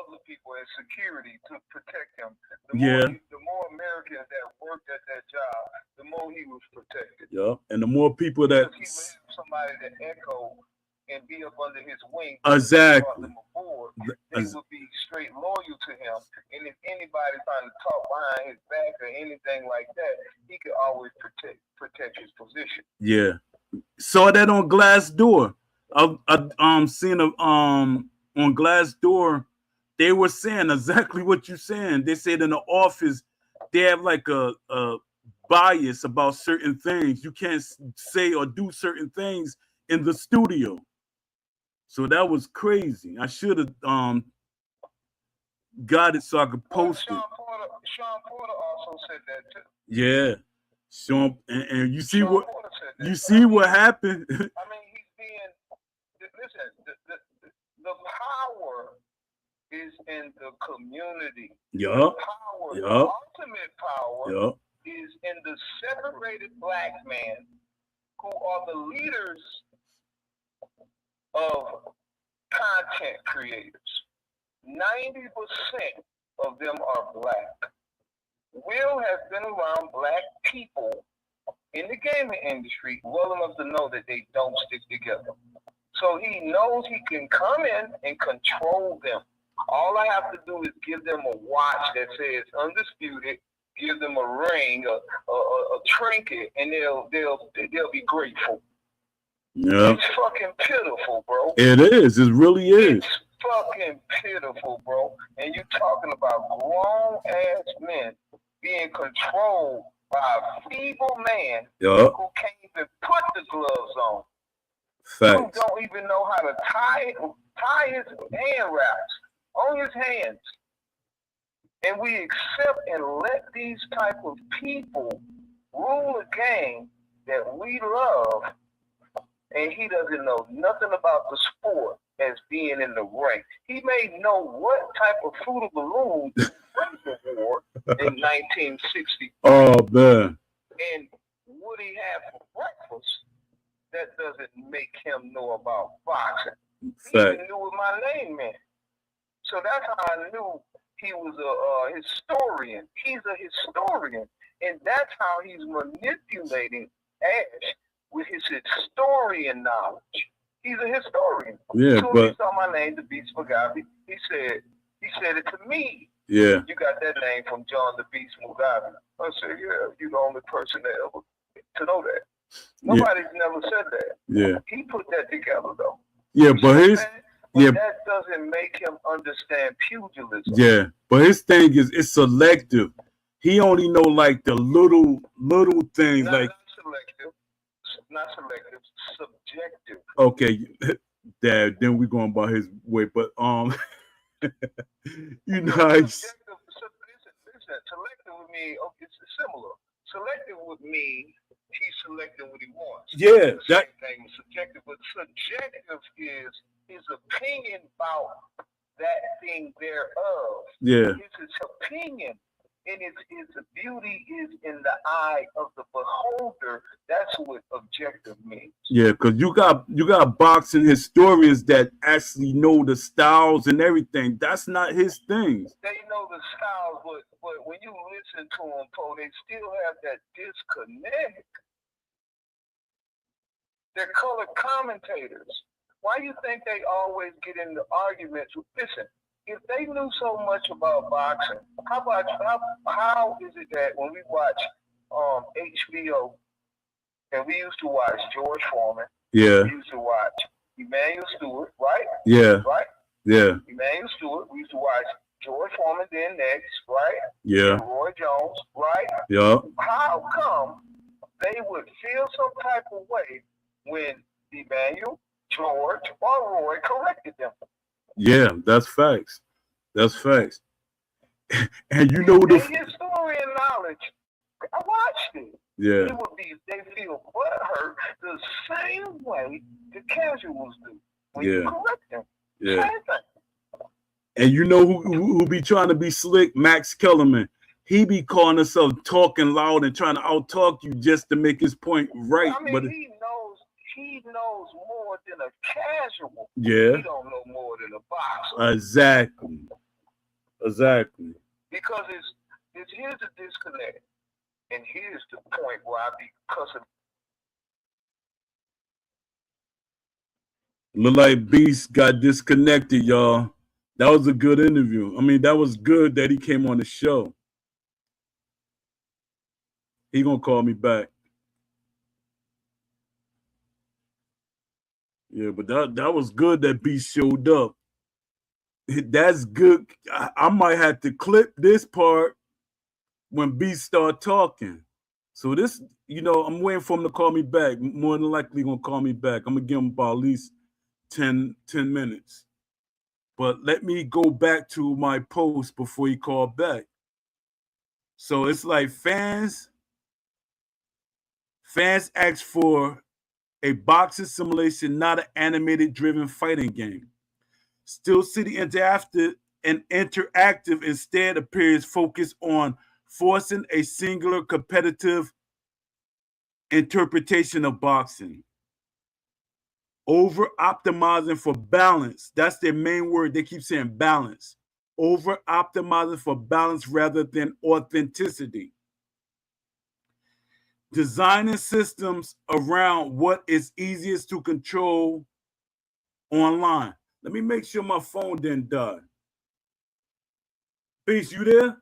Other people as security to protect him. The more Americans that worked at that job, the more he was protected. Yeah, and the more people that he would have somebody to echo and be up under his wing. Exactly. Them aboard, they would be straight loyal to him. And if anybody trying to talk behind his back or anything like that, he could always protect his position. Yeah, saw that on Glassdoor. I seen on Glassdoor. They were saying exactly what you're saying. They said in the office they have like a bias about certain things. You can't say or do certain things in the studio. So that was crazy. I should have got it so I could post it. Sean Porter also said that too. Yeah, Sean, and you see what happened. I mean, he's being listen. The power is in the community. Yup. The ultimate power is in the separated black man who are the leaders of content creators. 90% of them are black. Will has been around black people in the gaming industry well enough to know that they don't stick together. So he knows he can come in and control them. All I have to do is give them a watch that says undisputed, give them a ring, a trinket, and they'll be grateful. Yeah. It's fucking pitiful, bro. It is. It really is. It's fucking pitiful, bro. And you're talking about grown ass men being controlled by a feeble man who can't even put the gloves on. Facts. Who don't even know how to tie his hand wraps on his hands. And we accept and let these type of people rule a game that we love and he doesn't know nothing about the sport as being in the ring. He may know what type of Fruit of the Loom Fraser wore in 1960. Oh man. And what he had for breakfast, that doesn't make him know about boxing. He even knew what my name meant. So that's how I knew he was a historian. He's a historian. And that's how he's manipulating Ash with his historian knowledge. He's a historian. Yeah, so but he saw my name, the Beast Mugabe. He said it to me. Yeah. You got that name from John the Beast Mugabe. I said, yeah, you're the only person that ever to know that. Nobody's never said that. Yeah. He put that together though. Yeah, but that doesn't make him understand pugilism. Yeah, but his thing is it's selective. He only know like the little things not, like not selective, subjective. Okay, Dad, then we going by his way, but you know how listen, selective with me, okay, it's similar. Selective with me, he's selecting what he wants. Yeah, that thing is subjective, but subjective is his opinion about that thing thereof. Yeah. It's his opinion, and his beauty is in the eye of the beholder. That's what objective means. Yeah, because you got boxing historians that actually know the styles and everything. That's not his thing. They know the styles, but when you listen to them, they still have that disconnect. They're color commentators. Why do you think they always get into arguments? Listen, if they knew so much about boxing, how is it that when we watch HBO and we used to watch George Foreman, yeah, we used to watch Emmanuel Stewart, right? Yeah. Right? Yeah. Emmanuel Stewart, we used to watch George Foreman then next, right? Yeah. And Roy Jones, right? Yeah. How come they would feel some type of way when Emmanuel, George, or Roy corrected them? Yeah, that's facts. That's facts. And you know the historian knowledge. I watched it. Yeah. They feel butthurt the same way the casuals do when you correct them. Yeah. Same thing. And you know who be trying to be slick? Max Kellerman. He be calling himself talking loud and trying to out-talk you just to make his point right. I mean, but he knows more than a casual. Yeah. He don't know more than a boxer. Exactly. Because here's the disconnect. And here's the point where I be cussing. Look like Beast got disconnected, y'all. That was a good interview. I mean, that was good that he came on the show. He gonna call me back. Yeah, but that was good that Beast showed up. That's good. I might have to clip this part when Beast start talking. So this, I'm waiting for him to call me back. More than likely gonna call me back. I'm gonna give him about at least 10 minutes. But let me go back to my post before he called back. So it's like fans ask for a boxing simulation, not an animated driven fighting game. Steel City Interactive instead appears focused on forcing a singular competitive interpretation of boxing. Over optimizing for balance. That's their main word. They keep saying balance. Over optimizing for balance rather than authenticity. Designing systems around what is easiest to control online. Let me make sure my phone didn't die. Beast, you there?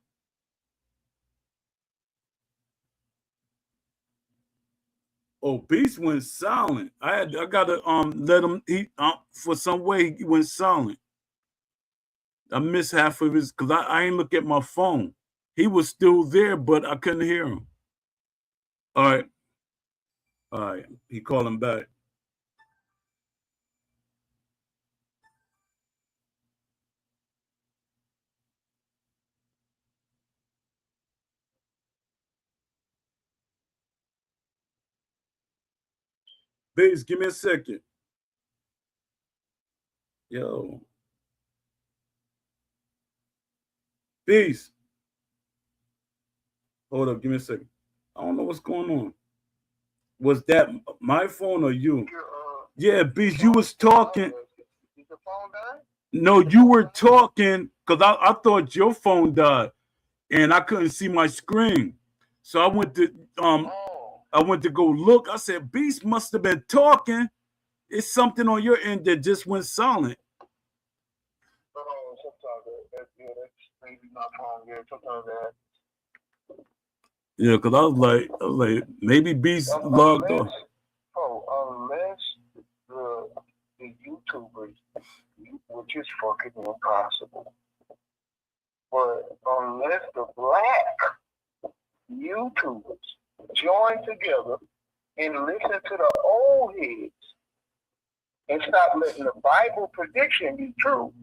Oh, Beast went silent. I gotta let him. For some way he went silent. I missed half of his because I ain't look at my phone. He was still there, but I couldn't hear him. All right. He called him back. Base, give me a second. Yo. Peace. Hold up, give me a second. I don't know what's going on. Was that my phone or you? Yeah, Beast, you was talking. Is the phone died? No, you were talking because I thought your phone died and I couldn't see my screen. So I went to go look. I said, Beast must have been talking. It's something on your end that just went silent. Oh, sometimes that's maybe my phone. Yeah, sometimes that. Yeah, because I was like, maybe Beast logged off. Unless the YouTubers, which is fucking impossible, but unless the black YouTubers join together and listen to the old heads and stop letting the Bible prediction be true,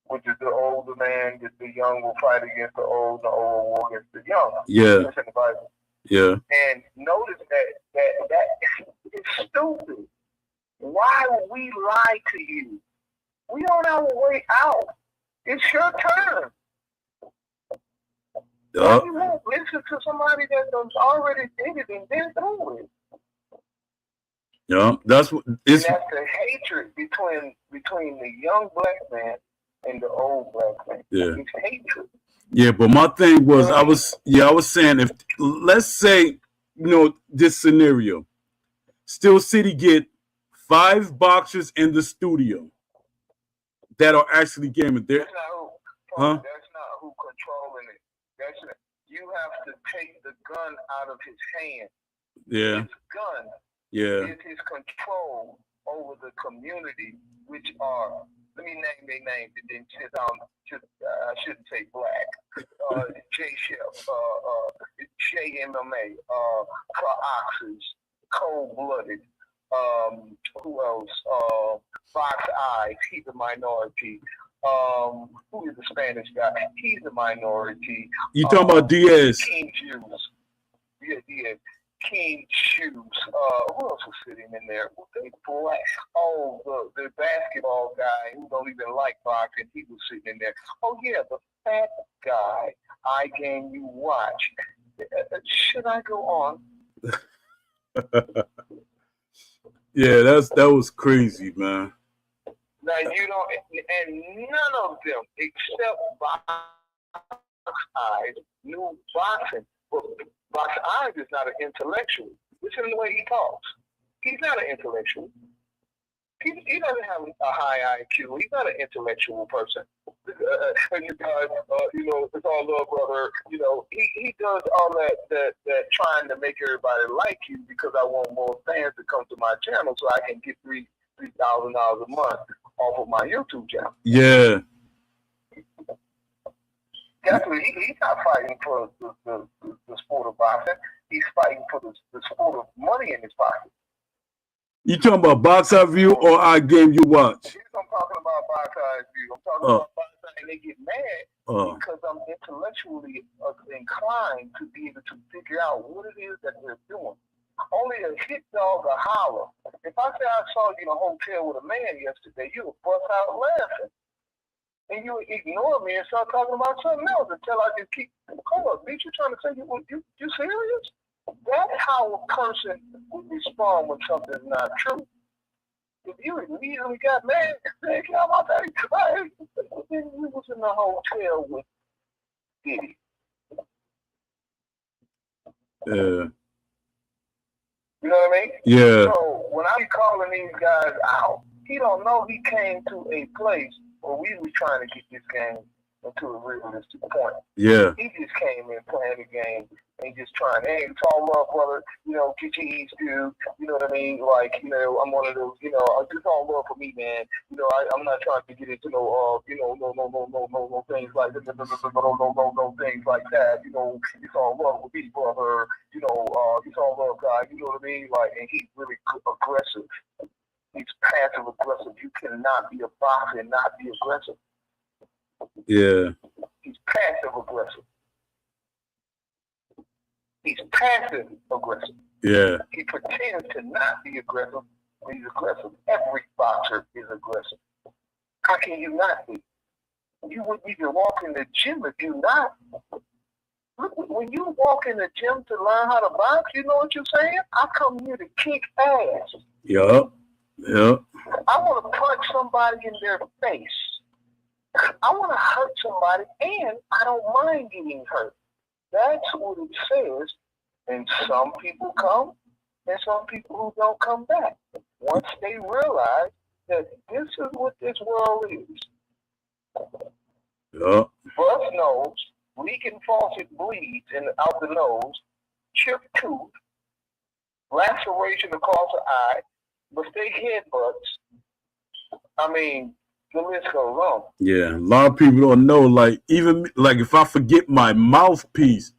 which is the older man, the young will fight against the old will war against the young. Yeah. That's in the Bible. Yeah. And notice that is stupid. Why would we lie to you? We on our way out. It's your turn. Why you won't listen to somebody that's already did it and been through it? Yeah, that's what it's. And that's the hatred between the young black man and the old black man. Yeah. It's hatred. Yeah, but my thing was, I was saying, if let's say, this scenario, Steel City get 5 boxers in the studio that are actually gaming. That's not who controlling it. You have to take the gun out of his hand. Yeah. His gun is his control over the community, which are, let me name their names, and then I shouldn't say black. Jay Chef, Shay MMA, Oxys, Cold Blooded, who else? Fox Eyes, he's a minority. Who is the Spanish guy? He's a minority. You talking about Diaz? King Juice. Yeah, Diaz. King Shoes. Who else was sitting in there? They black. Oh, the basketball guy who don't even like boxing, he was sitting in there. Oh yeah, the fat guy. I game you watch. Should I go on? Yeah, that was crazy, man. Now you don't, and none of them except Box Eyes knew boxing. But Box Eyes is not an intellectual. Listen to the way he talks. He's not an intellectual. He doesn't have a high IQ. He's not an intellectual person. And you guys, it's all love, brother. He does all that trying to make everybody like you because I want more fans to come to my channel so I can get $3,000 a month off of my YouTube channel. Yeah. Definitely, he's not fighting for the sport of boxing. He's fighting for the sport of money in his pocket. You talking about Box Eye View or our game you watch? I'm talking about Box Eye View. I'm talking about Box Eye, and they get mad because I'm intellectually inclined to be able to figure out what it is that they're doing. Only a hit dog a holler. If I say I saw you in a hotel with a man yesterday, you would bust out laughing. And you would ignore me and start talking about something else until I just keep, hold up, bitch, you trying to say you serious? That's how a person would respond when something's not true. If you immediately got mad, say, get out my face, then you was in the hotel with Diddy. Yeah. You know what I mean? Yeah. So when I be calling these guys out, he don't know he came to a place where we was trying to get this game into a realistic point. Yeah. He just came in playing the game and just trying, hey, it's all love, brother, get your eats, dude. You know what I mean? Like, I'm one of those, it's all love for me, man. I'm not trying to get into no things like this, no things like that. It's all love with me, brother. It's all love, guy. You know what I mean? Like, and he's really aggressive. He's passive aggressive. You cannot be a boxer and not be aggressive. Yeah. He's passive aggressive. He's passive aggressive. Yeah. He pretends to not be aggressive, but he's aggressive. Every boxer is aggressive. How can you not be? You wouldn't even walk in the gym if you're not. Look, when you walk in the gym to learn how to box, you know what you're saying? I come here to kick ass. Yup. Yep. I want to punch somebody in their face. I want to hurt somebody, and I don't mind getting hurt. That's what it says. And some people come, and some people who don't come back. Once they realize that this is what this world is. Yup. Bust nose, leaking faucet bleeds out the nose, chipped tooth, laceration across the eye, mistake headbutts. I mean, the list goes on. Yeah, a lot of people don't know. Like, even like if I forget my mouthpiece,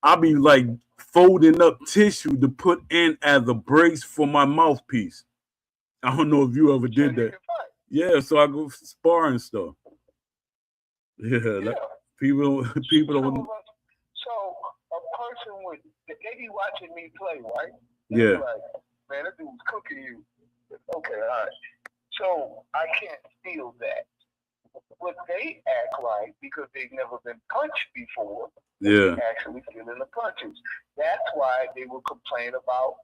I'll be like folding up tissue to put in as a brace for my mouthpiece. I don't know if you ever did that. Yeah, so I go spar and stuff. Yeah, like, people don't. So a person would, they be watching me play, right? Yeah. Like, man, that dude's cooking you. Okay, all right. So I can't feel that. But they act like, because they've never been punched before, Yeah. they're actually feeling the punches. That's why they will complain about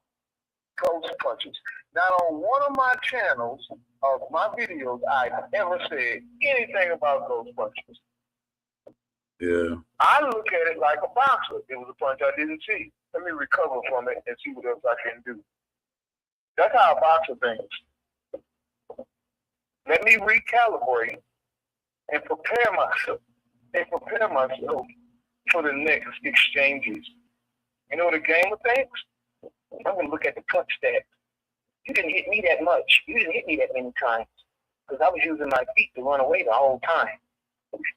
ghost punches. Not on one of my channels of my videos I've ever said anything about ghost punches. Yeah. I look at it like a boxer. It was a punch I didn't see. Let me recover from it and see what else I can do. That's how a boxer thinks. Let me recalibrate and prepare myself for the next exchanges. You know what a gamer thinks? I'm going to look at the punch stats. You didn't hit me that much. You didn't hit me that many times because I was using my feet to run away the whole time.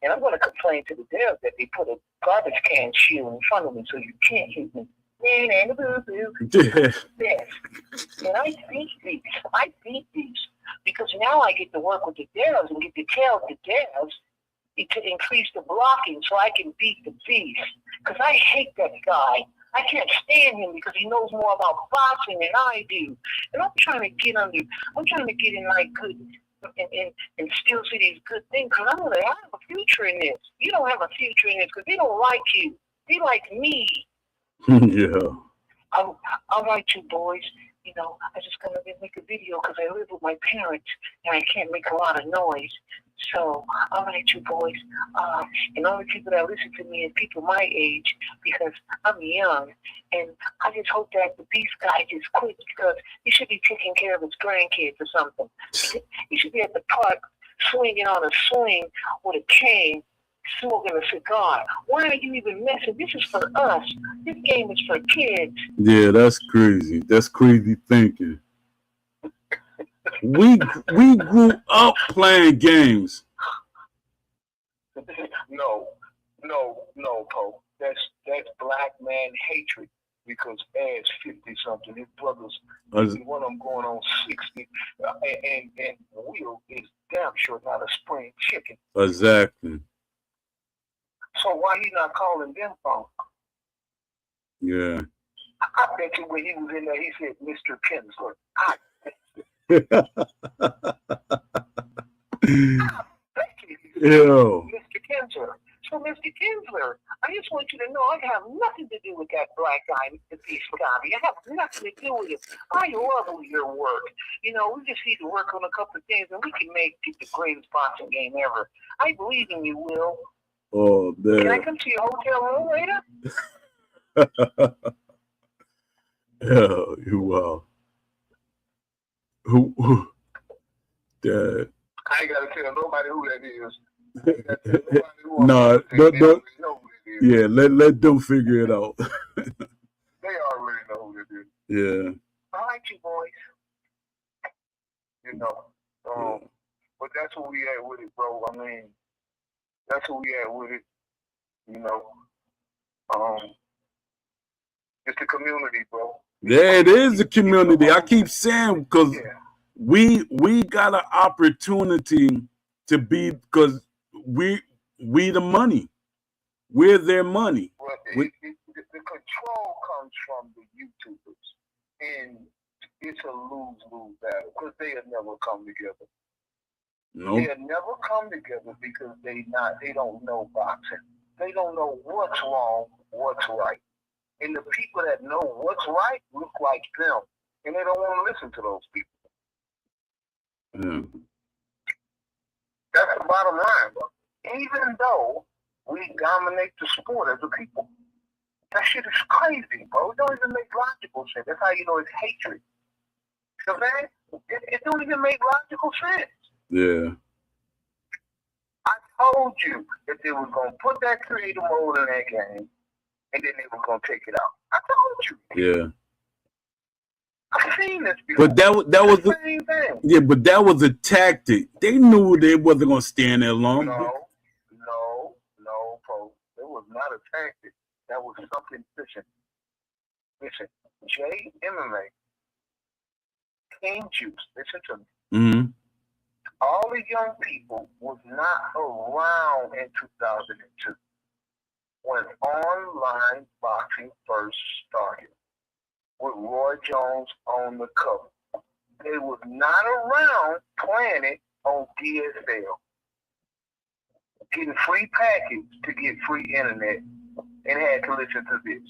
And I'm going to complain to the devs that they put a garbage can shield in front of me so you can't hit me. Yes. And I beat these because now I get to work with the devs and get to tell the devs to increase the blocking so I can beat the beast. Because I hate that guy. I can't stand him because he knows more about boxing than I do. And I'm trying to get in like good and still see these good things because I'm going to have a future in this. You don't have a future in this because they don't like you. They like me. Yeah. All right, you boys. You know, I just gonna make a video because I live with my parents and I can't make a lot of noise. So, all right, you boys. And all the people that listen to me are people my age because I'm young. And I just hope that the beast guy just quit because he should be taking care of his grandkids or something. He should be at the park swinging on a swing with a cane, smoking a cigar. Why are you even messing? This is for us. This game is for kids. Yeah, that's crazy. That's crazy thinking. We grew up playing games. No, Pope. That's black man hatred because Ed's 50-something. His brothers, one of them going on 60, and Will is damn sure not a spring chicken. Exactly. So why he not calling them punk? Yeah. I bet you when he was in there, he said, Mr. Kinsler. Ew. Mr. Kinsler. So, Mr. Kinsler, I just want you to know I have nothing to do with that black guy, Mr. Scotty. I have nothing to do with it. I love your work. You know, we just need to work on a couple of things and we can make it the greatest boxing game ever. I believe in you, Will. Oh, man. Can I come to your hotel room later? Yeah, you wow. Who? Dad. I ain't gotta tell nobody who that is. No, don't. Yeah, let them figure it out. They already know who it is. Yeah. I like you boys. You know, but that's what we at with it, bro. I mean, that's what we at with it. You know, it's the community, bro. Yeah, it is the community. I keep saying because we got an opportunity to be because we the money. We're their money. Well, the control comes from the YouTubers. And it's a lose-lose battle because they'll never come together. Nope. They'll never come together because they don't know boxing. They don't know what's wrong, what's right. And the people that know what's right look like them. And they don't want to listen to those people. Yeah. That's the bottom line, bro. Even though we dominate the sport as a people. That shit is crazy, bro. It don't even make logical sense. That's how you know it's hatred. So, man, it don't even make logical sense. Yeah. I told you that they was going to put that creative mode in that game, and then they were going to take it out. I told you. Yeah. I've seen this before. But that was the same thing. Yeah, but that was a tactic. They knew they wasn't going to stand there long. No, folks. It was not a tactic. That was something. Listen, MMA, King Juice, listen to me. Mm-hmm. All the young people was not around in 2002 when online boxing first started with Roy Jones on the cover. They was not around playing it on DSL, getting free packets to get free internet, and had to listen to this.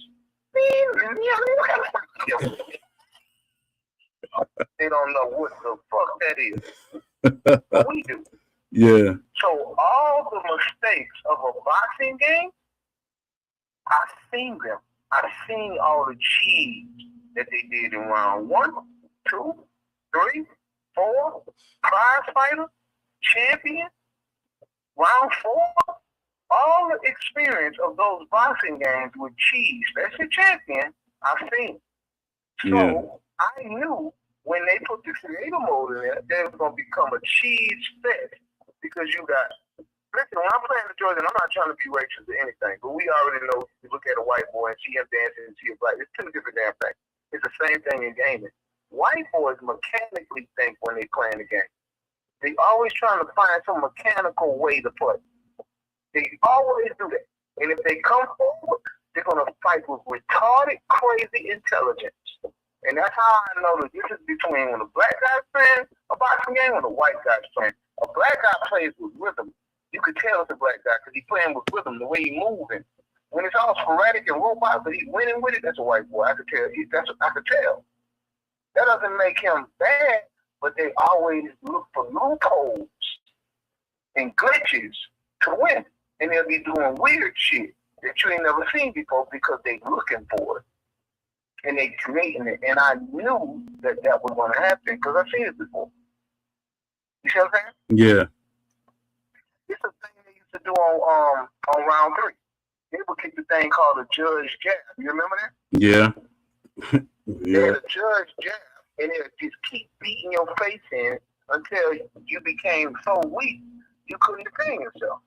They don't know what the fuck that is. But we do. Yeah. So all the mistakes of a boxing game, I've seen them. I've seen all the cheese that they did in round 1, 2, 3, 4, prize fighter, champion, round 4. All the experience of those boxing games with cheese, that's a champion, I've seen. So I knew when they put the creative mode in there, they was going to become a cheese fest because you got. Listen, when I'm playing the Jordan, I'm not trying to be racist or anything, but we already know if you look at a white boy and see him dancing and see a black, it's two different damn things. It's the same thing in gaming. White boys mechanically think when they playing the game. They always trying to find some mechanical way to play. They always do that. And if they come forward, they're going to fight with retarded, crazy intelligence. And that's how I know the difference between when a black guy's playing a boxing game and a white guy's playing. A black guy plays with rhythm. You could tell it's a black guy because he's playing with rhythm, the way he's moving. When it's all sporadic and robot, but he's winning with it, that's a white boy. I could tell. I could tell. That doesn't make him bad, but they always look for loopholes and glitches to win. And they'll be doing weird shit that you ain't never seen before because they looking for it. And they creating it. And I knew that was going to happen because I've seen it before. You see what I'm saying? Yeah. It's a thing they used to do on round 3. They would kick the thing called a judge jab. You remember that? Yeah. They had a judge jab, and they would just keep beating your face in until you became so weak you couldn't defend yourself.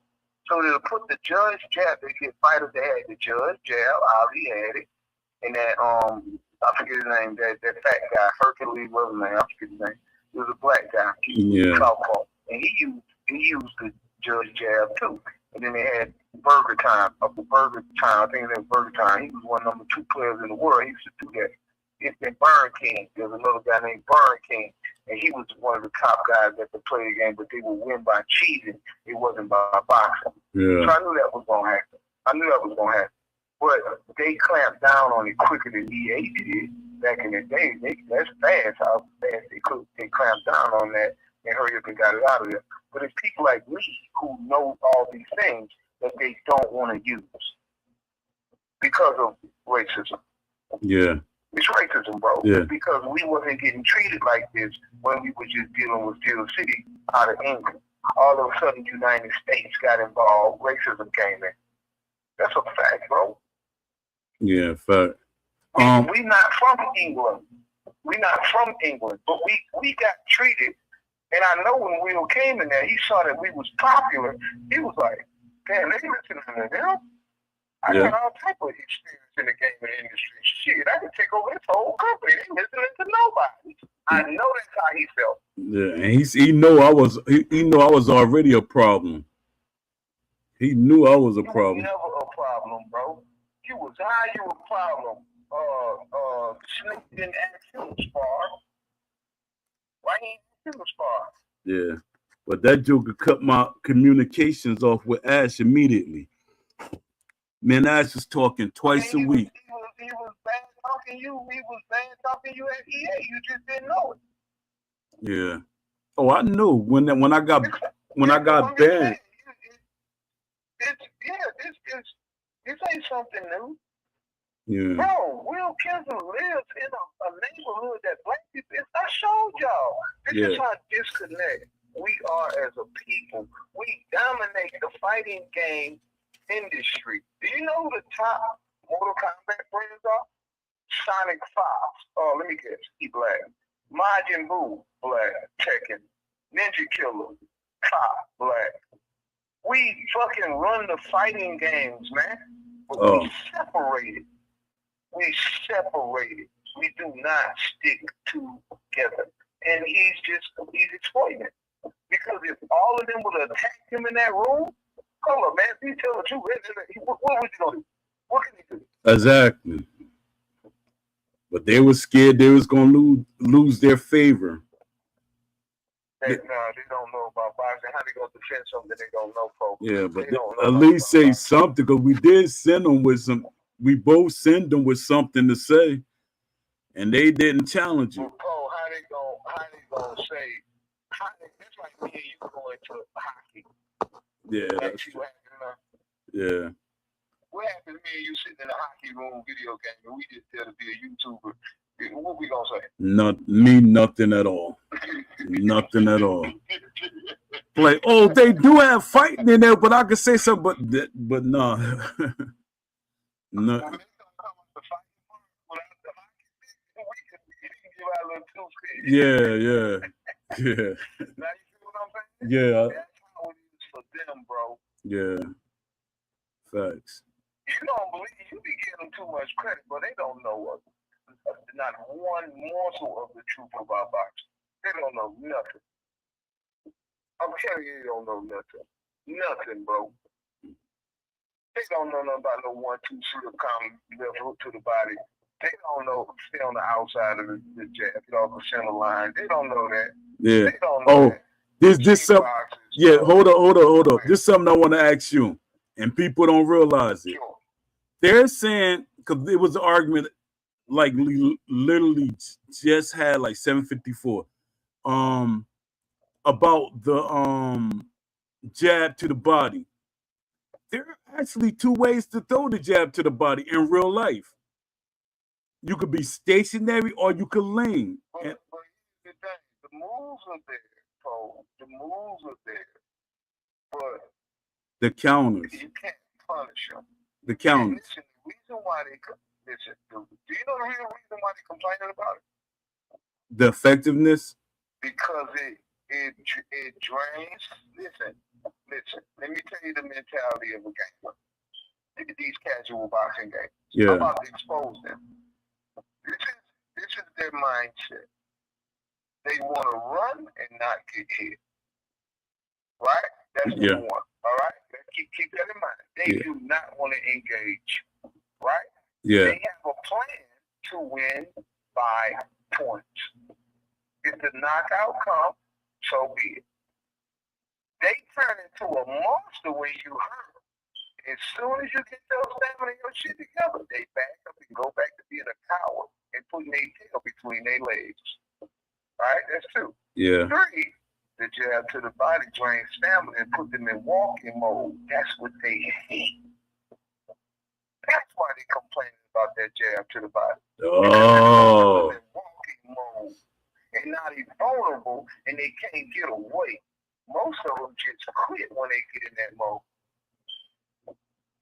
So they'll put the judge jab. They get fighters that had the judge jab. Ali had it, and that I forget his name. That fat guy, Hercules, was his name? I forget his name. He was a black guy. Yeah. And he used the judge jab too. And then they had Burger Time. I think his name was Burger Time. He was one of the 2 players in the world. He used to do that. It's been Burn King. There's another guy named Burn King. And he was one of the top guys that could play the game, but they would win by cheating. It wasn't by boxing. Yeah. So I knew that was going to happen. But they clamped down on it quicker than EA did back in the day. That's fast how fast they clamped down on that and hurry up and got it out of there. But it's people like me who know all these things that they don't want to use because of racism. Yeah. It's racism, bro. Yeah. Because we wasn't getting treated like this when we were just dealing with Steel City out of England. All of a sudden, the United States got involved. Racism came in. That's a fact, bro. Yeah, fact. We not from England. But we got treated. And I know when Will came in there, he saw that we was popular. He was like, damn, they listening to them. I got all type of experience in the gaming industry. Shit, I can take over this whole company. They listening to nobody. I know that's how he felt. Yeah, and he know I was already a problem. He knew I was a problem. You was never a problem, bro. You was a problem. Snake didn't ask him to spar? Why he didn't ask him to spar? Yeah. But that joker cut my communications off with Ash immediately. Man, Ash was talking twice a week. He was bad talking you. He was bad talking you at EA. You just didn't know it. Yeah. Oh, I knew when I got banned. This ain't something new. Yeah. Bro, Will Kinsler lives in a neighborhood that black people. I showed y'all. This is how disconnected we are as a people. We dominate the fighting game industry. Do you know who the top Mortal Kombat brands are? Sonic Fox. Oh, let me guess. He black. Majin Buu, black. Tekken. Ninja Killer. Cop, black. We fucking run the fighting games, man. But we separated. We separated. We do not stick together. And he's exploiting it. Because if all of them would have attacked him in that room, hold up, man, if he tell the truth, what was he going to do? What can he do? Exactly. But they were scared they was going to lose their favor. They don't know about boxing. How they going to defend something they don't know, folks? Yeah, but at least say something, because we did send them with some. We both sent them with something to say, and they didn't challenge it. Well, Cole, how they gonna say? That's like me and you going to hockey. Yeah. Yeah. What happens me and you sitting in a hockey room video game and we just there to be a YouTuber? What we gonna say? Nothing at all. Nothing at all. Like, oh, they do have fighting in there, but I could say something, but no. No. Yeah. Now you see what I'm saying? Yeah. That's how it is for them, bro. Yeah. Facts. You don't believe you be giving them too much credit, but they don't know not one morsel of the truth about boxing. They don't know nothing. I'm telling you, they don't know nothing. Nothing, bro. They don't know nothing about no 1-2 slip coming left hook to the body. They don't know stay on the outside of the jab, get off the center line. They don't know that. Yeah. They don't know that. This something. Yeah, hold up. This is something I want to ask you, and people don't realize it. Sure. They're saying, because it was an argument, like literally just had like 754, about the jab to the body. There are actually two ways to throw the jab to the body in real life. You could be stationary or you could lean. But here's the thing, the moves are there, Cole. The moves are there. But the counters. You can't punish them. The counters. And listen, the reason why do you know the real reason why they're complaining about it? The effectiveness? Because it drains. Listen. Let me tell you the mentality of a gamer. Look at these casual boxing games. Yeah. I'm about to expose them. This is their mindset. They want to run and not get hit. Right? That's number one. All right? Keep that in mind. They do not want to engage. Right? Yeah. They have a plan to win by points. If the knockout comes, so be it. They turn into a monster when you hurt. As soon as you get your stamina and your shit together, they back up and go back to being a coward and putting their tail between their legs. Right? That's 2. Yeah. 3, the jab to the body drains stamina and put them in walking mode. That's what they hate. That's why they complaining about that jab to the body. Oh. They're in walking mode and not invulnerable and they can't get away. Most of them just quit when they get in that mode.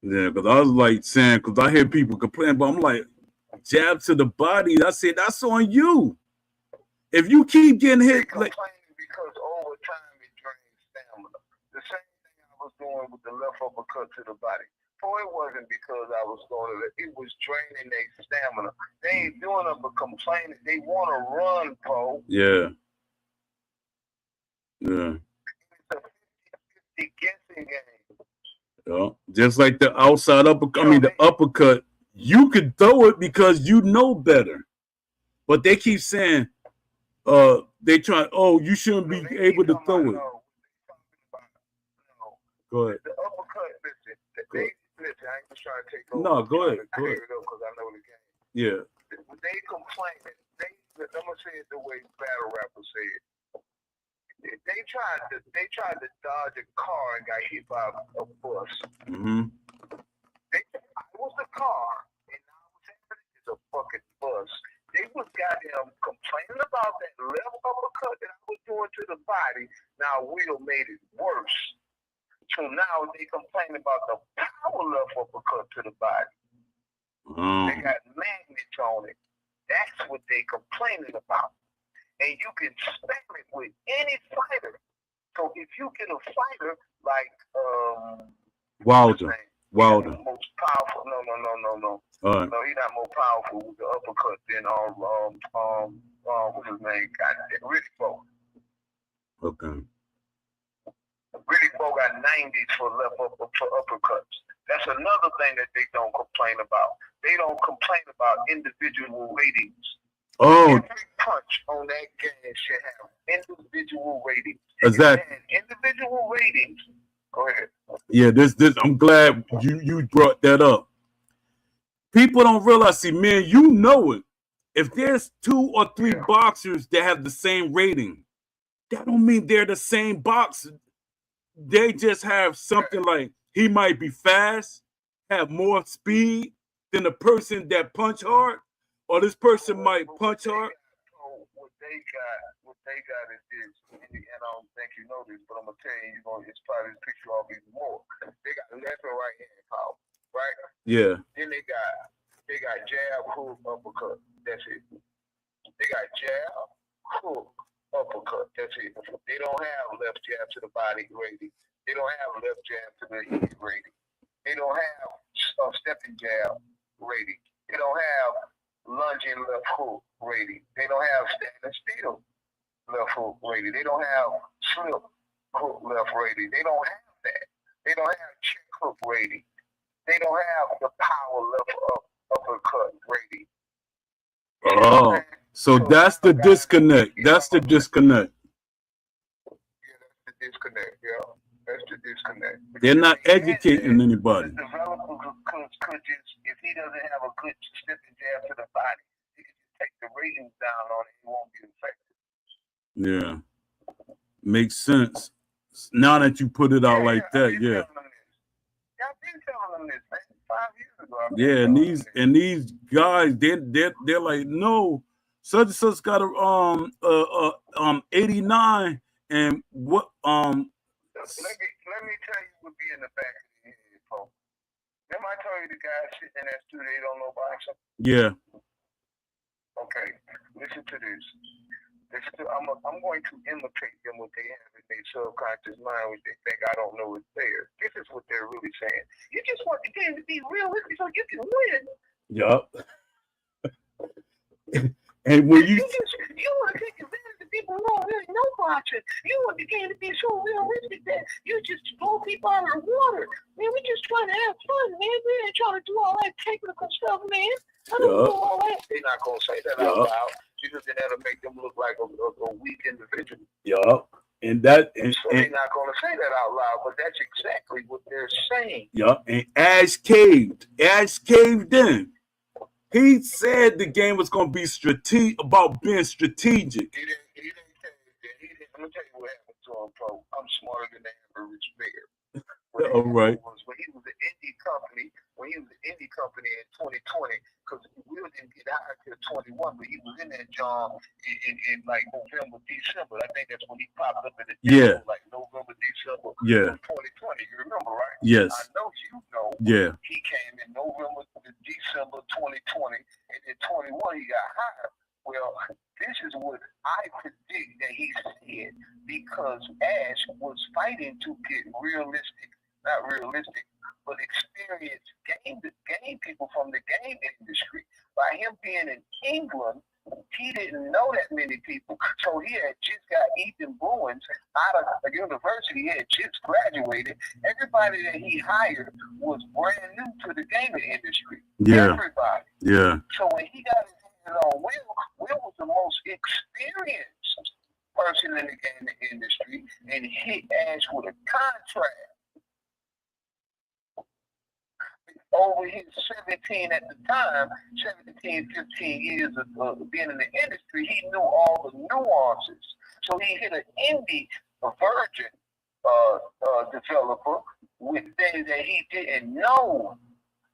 Yeah, because I was like saying, because I hear people complain, but I'm like, jab to the body. I said, that's on you. If you keep getting hit, complaining because over time it drains stamina. The same thing I was doing with the left uppercut to the body. So it wasn't because I was going to, it was draining their stamina. They ain't doing it but complaining. They want to run, Poe. Yeah. Yeah. It's a 50-50 guessing game. Yeah. Just like the outside uppercut, the uppercut, you could throw it because you know better. but they keep saying, they try. Oh, you shouldn't be able to throw it. Go ahead. The uppercut, listen. Listen, I ain't just trying to take over. No, go ahead. Go ahead. Because I know the game. Yeah. They complaining. I'm gonna say it the way battle rappers say it. They tried to dodge a car and got hit by a bus. Mm-hmm. It was the car, and now what's happening is a fucking bus. They was goddamn complaining about that left uppercut that I was doing to the body. Now Will made it worse. So now they complaining about the power left uppercut to the body. They got magnets on it. That's what they complaining about. And you can spam it with any fighter. So if you get a fighter like Wilder. Most powerful. No. All right. No, he's not more powerful with the uppercut than what's his name? Really Bo. Okay. Really Bo got 90s for uppercuts. That's another thing that they don't complain about. They don't complain about individual ratings. Oh. Every punch on that game should have individual ratings. Exactly. Individual ratings. Go ahead. Yeah, this. I'm glad you brought that up. People don't realize, see, man, you know it. If there's 2 or 3 boxers that have the same rating, that don't mean they're the same boxer. They just have something like he might be fast, have more speed than the person that punch hard, or this person might punch hard. What they got is this, and I don't think you know this, but I'm gonna tell you, it's probably piss you off even more. They got left and right hand power, right? Yeah. Then they got jab, hook, uppercut. That's it. They got jab, hook, uppercut. That's it. They don't have left jab to the body rating. They don't have left jab to the head rating. They don't have stepping jab rating. They don't have lunging left hook rating. They don't have standing still left hook rating. They don't have slip hook left rating. They don't have that. They don't have check hook rating. They don't have the power left uppercut rating. Oh, so that's the disconnect. That's the disconnect. Yeah, that's the disconnect. Yeah, that's the disconnect. They're not educating anybody. The developer could just, if he doesn't have a good stepping jab to the body, he can just take the ratings down on it. He won't be effective. Yeah, makes sense. Now that you put it out like that, yeah. I've been telling them this, man, 5 years ago. Yeah, and these guys, they're like, no, such and such got a 89, and what Let me tell you what be in the back of the head, folks. Remember I told you the guy sitting in that studio, they don't know boxing? Yeah. Okay, listen to this. I'm going to imitate them what they have in their subconscious mind, which they think I don't know is there. This is what they're really saying. You just want the game to be realistic so you can win. Yup. And when you want to take advantage of people who don't really know boxing. You want the game to be so realistic that you just blow people out of the water. Man, we just trying to have fun, man. We ain't trying to do all that technical stuff, man. I don't know all that. They're not going to say that out loud. Because then that'll make them look like a weak individual. Yup. So they're not going to say that out loud, but that's exactly what they're saying. Yup. And Ash caved. Ash caved in. He said the game was going to be about being strategic. He didn't let me tell you what happened to him, bro. I'm smarter than the average bear. All right. When he was an indie company in 2020, because Will didn't get hired until 21, but he was in that job in like November, December. I think that's when he popped up in the table, like November, December of 2020. You remember, right? Yes. I know you know. Yeah. He came in November to December 2020, and in 21 he got hired. Well, this is what I predict that he said, because Ash was fighting to get not realistic, but experienced game people from the game industry. By him being in England, he didn't know that many people. So he had just got Ethan Bruins out of the university. He had just graduated. Everybody that he hired was brand new to the gaming industry. Yeah. Everybody. Yeah. So when he got his hands on Will experienced person in the gaming industry, and he asked with a contract over his 17 at the time, 17, 15 years of being in the industry. He knew all the nuances. So he hit an indie, a virgin developer with things that he didn't know.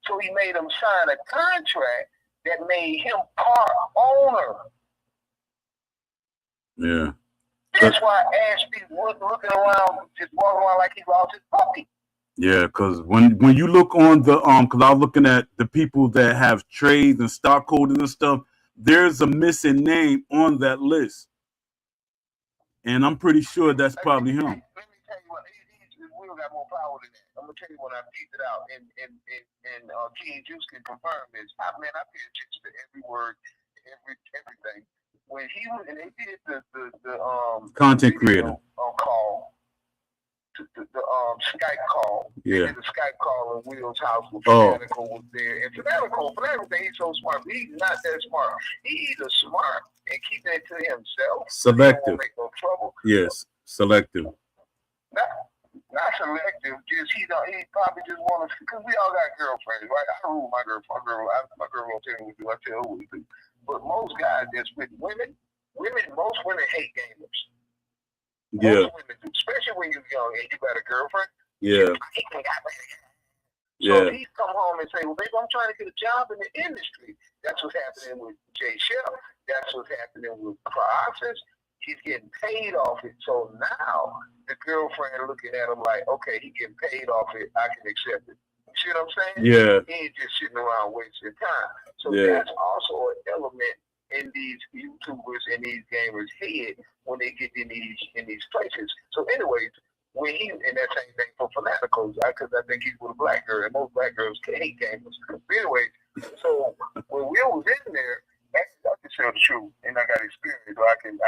So he made him sign a contract that made him part owner. Yeah. That's why Ashby was looking around, just walking around like he lost his puppy. Yeah, because when you look on the because I was looking at the people that have trades and stockholders and stuff, there's a missing name on that list, and I'm pretty sure that's probably him. Let me tell you what, Will got more power than that. I'm gonna tell you when I pieced it out, and King Juice can confirm this. I pay attention to every word, everything. When he was, and they did the Content creator call, the Skype call. Yeah. They did the Skype call in Will's house when Fanatical was there. And Fanatical, he's so smart, but he's not that smart. He's either smart and keeping it to himself. Selective. He won't make no trouble. Yes, selective. Not selective, just he probably just want to, because we all got girlfriends, right? I rule my girl. My girl won't tell me what to do. I tell her what to do. But most guys that's with women, most women hate gamers. Yeah. Most women do, especially when you're young and you got a girlfriend. Yeah. So if he come home and say, well, baby, I'm trying to get a job in the industry. That's what's happening with Jay Shell. That's what's happening with Process. He's getting paid off it. So now the girlfriend looking at him like, okay, he getting paid off it. I can accept it. You see what I'm saying? Yeah. He ain't just sitting around wasting time. So Yeah. that's also an element in these YouTubers and these gamers' head when they get in these places. So anyways, when he, and that same thing for Fanaticals, because I think he's with a black girl, and most black girls hate gamers. But anyways, so when Will was in there, actually, I can tell the truth, and I got experience, so I can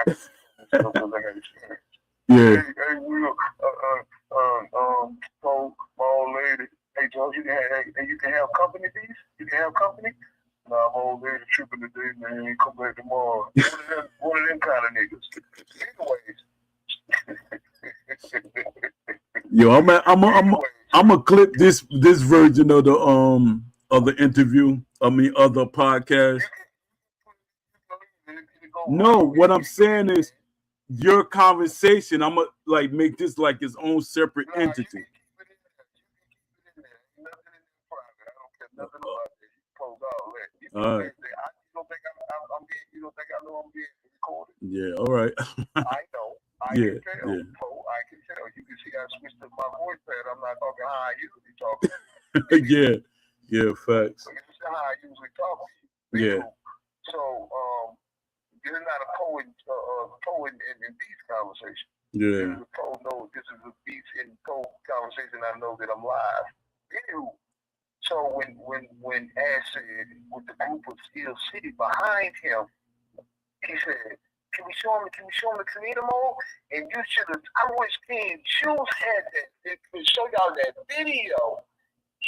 because I got experience. Yeah. Hey, Will, told my old lady, hey, Joe, you can have company these? You can have company? Nah, my old lady tripping today, man. Come back tomorrow. One of them kind of niggas. Anyways. Yo, I'm gonna clip this version of the interview. Of the podcast. No, what I'm saying is your conversation. I'm gonna like make this like its own separate entity. All right. You don't think I know I'm being recorded? Yeah. All right. I know. I Yeah. can tell. Yeah. I can tell. You can see I switched to my voice pad. I'm not talking how I usually talk. Yeah. Yeah. Facts. So this is how I usually talk. Yeah. So this is not a poet in beats conversation. Yeah. This is a beats and poet conversation. I know that I'm live. Anywho, so when Ash said with the group of Steel City behind him, he said, Can we show him the creator mode? And you should have, I wish King Juice had that, to show y'all that video.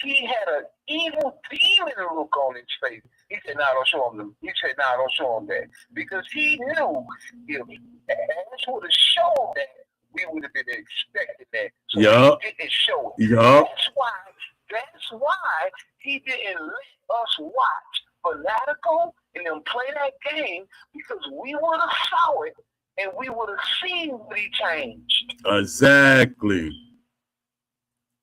He had an evil demon look on his face. He said, don't show him don't show him that. Because he knew if Ash would have shown that, we would have been expecting that. So he didn't show it. That's why he didn't let us watch Fanatical and them play that game, because we would have saw it and we would have seen what he changed. Exactly.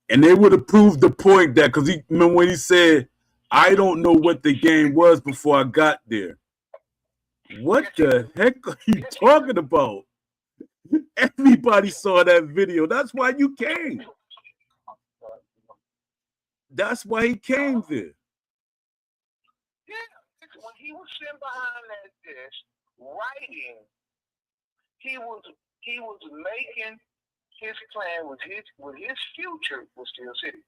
And they would have proved the point that, because he remember when he said, I don't know what the game was before I got there. What the heck are you talking about? Everybody saw that video. That's why you came. That's why he came there. Yeah, when he was sitting behind that desk writing, he was making his plan with his future with Steel City.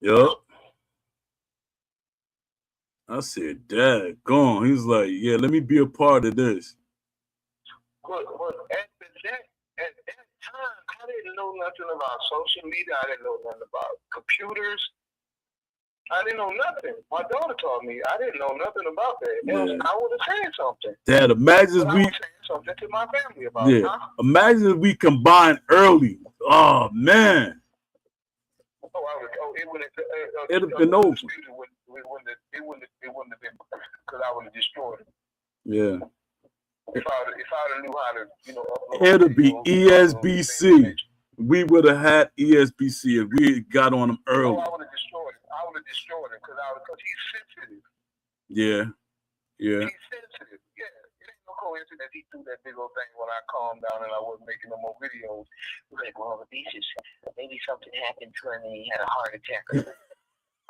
Yup. I said, Dad, gone. He was like, yeah, let me be a part of this. But at that time, I didn't know nothing about social media. I didn't know nothing about computers. I didn't know nothing. My daughter told me. I didn't know nothing about that. Yeah. Else I would have said something. Dad, imagine But I we was saying something to my family about it. Huh? Imagine if we combine early. Oh man. It would have it'd have been over. It wouldn't have been because I would have destroyed it. Yeah. If I knew how to, upload It'd be videos, ESBC. We would have had ESBC if we got on them early. I would have destroyed it. I would have destroyed it because he's sensitive. Yeah. Yeah. He's sensitive. Yeah. It ain't no coincidence he threw that big old thing when I calmed down and I wasn't making no more videos. He was like, well, maybe something happened to him and he had a heart attack.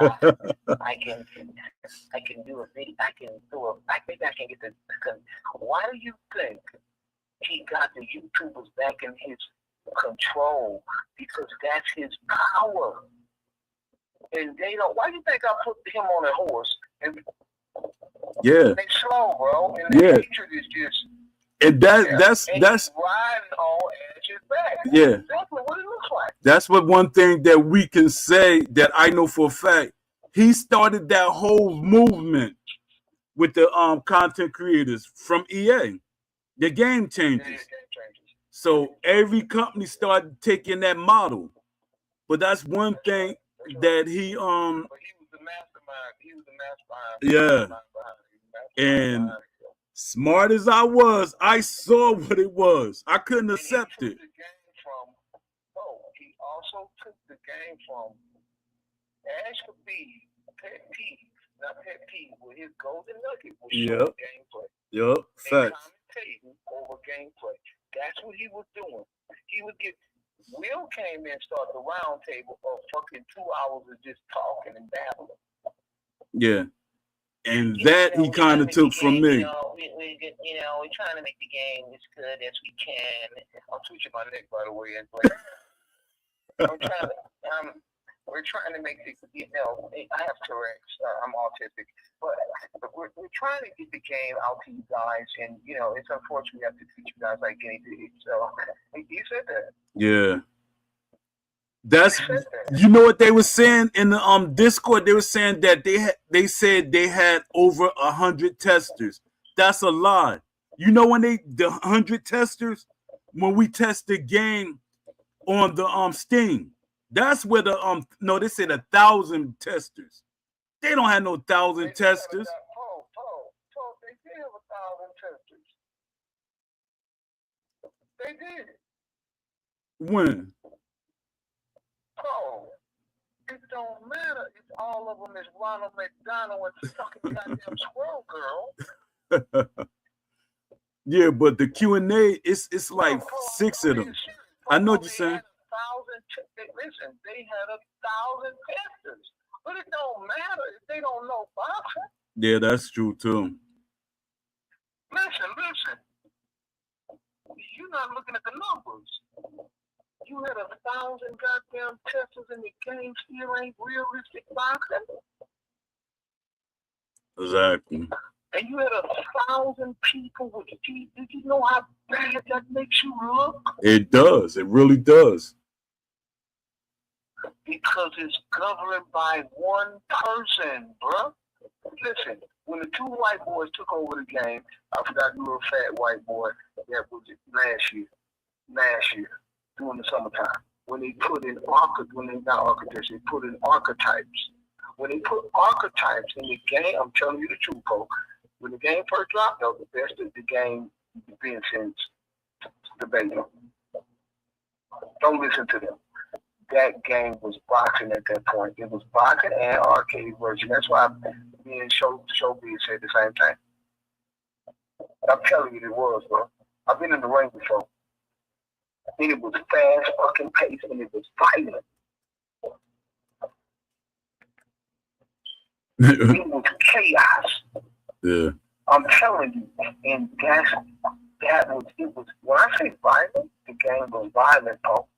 I can do a video. Maybe I can get the. Why do you think he got the YouTubers back in his control? Because that's his power. And they don't. Why do you think I put him on a horse? And yeah. They slow, bro. And the hatred is just. And that's riding on his back. Yeah. That's exactly what it looks like. That's what one thing that we can say that I know for a fact. He started that whole movement with the content creators from EA, the game changers. So every company started taking that model. But that's one thing that he But he was the mastermind. He was the mastermind. Yeah. And smart as I was, I saw what it was. I couldn't accept it. He also took the game from Ash could be pet peeve, not pet peeve, with his golden nugget was gameplay. Yep, facts. Commentating over gameplay. That's what he was doing. He would get. Will came in, start the round table of fucking 2 hours of just talking and babbling. Yeah. And that he kind of took from me. We're trying to make the game as good as we can. I'm twitching my neck, by the way. We're trying to make it, I have Tourette's. I'm autistic. But we're trying to get the game out to you guys. And, it's unfortunate we have to teach you guys like anything. So, he said that. Yeah. That's, you know what they were saying in the Discord? They were saying that they said they had over 100 testers. That's a lie. You know when the 100 testers, when we test the game on the Steam, that's where the no, they said 1,000 testers. They don't have no 1,000 testers. They did have 1,000 testers. They did. When? Oh, it don't matter. It's all of them is Ronald McDonald and the fucking goddamn squirrel girl. Yeah, but the Q&A, it's like 6 of them. I know what you're saying. Listen, they had 1,000 testers, but it don't matter if they don't know boxing. Yeah, that's true too. Listen. You're not looking at the numbers. You had 1,000 goddamn testers in the game, still ain't realistic boxing. Exactly. And you had 1,000 people with teeth. Did you know how bad that makes you look? It does. It really does. Because it's governed by one person, bruh. Listen, when the 2 white boys took over the game, I forgot the little fat white boy that was last year, during the summertime. When they put in archetypes. When they put archetypes in the game, I'm telling you the truth, folks. When the game first dropped, that was the best of the game been since the beta. Don't listen to them. That game was boxing at that point. It was boxing and arcade version. That's why me and Showbiz said the same thing. I'm telling you it was, bro. I've been in the ring before. And it was fast fucking pace and it was violent. It was chaos. Yeah. I'm telling you, and it was when I say violent, the game was violent, Paul.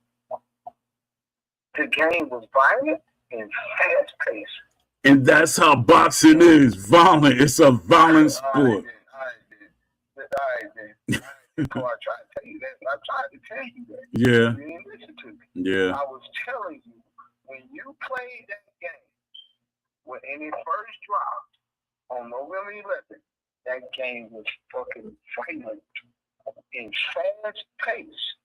The game was violent and fast paced. And that's how boxing is. Violent. It's a violent sport. I did. I tried to tell you that. I tried to tell you that. Yeah. You didn't listen to me. Yeah. I was telling you, when you played that game, when it first dropped on November 11th, that game was fucking violent in fast pace.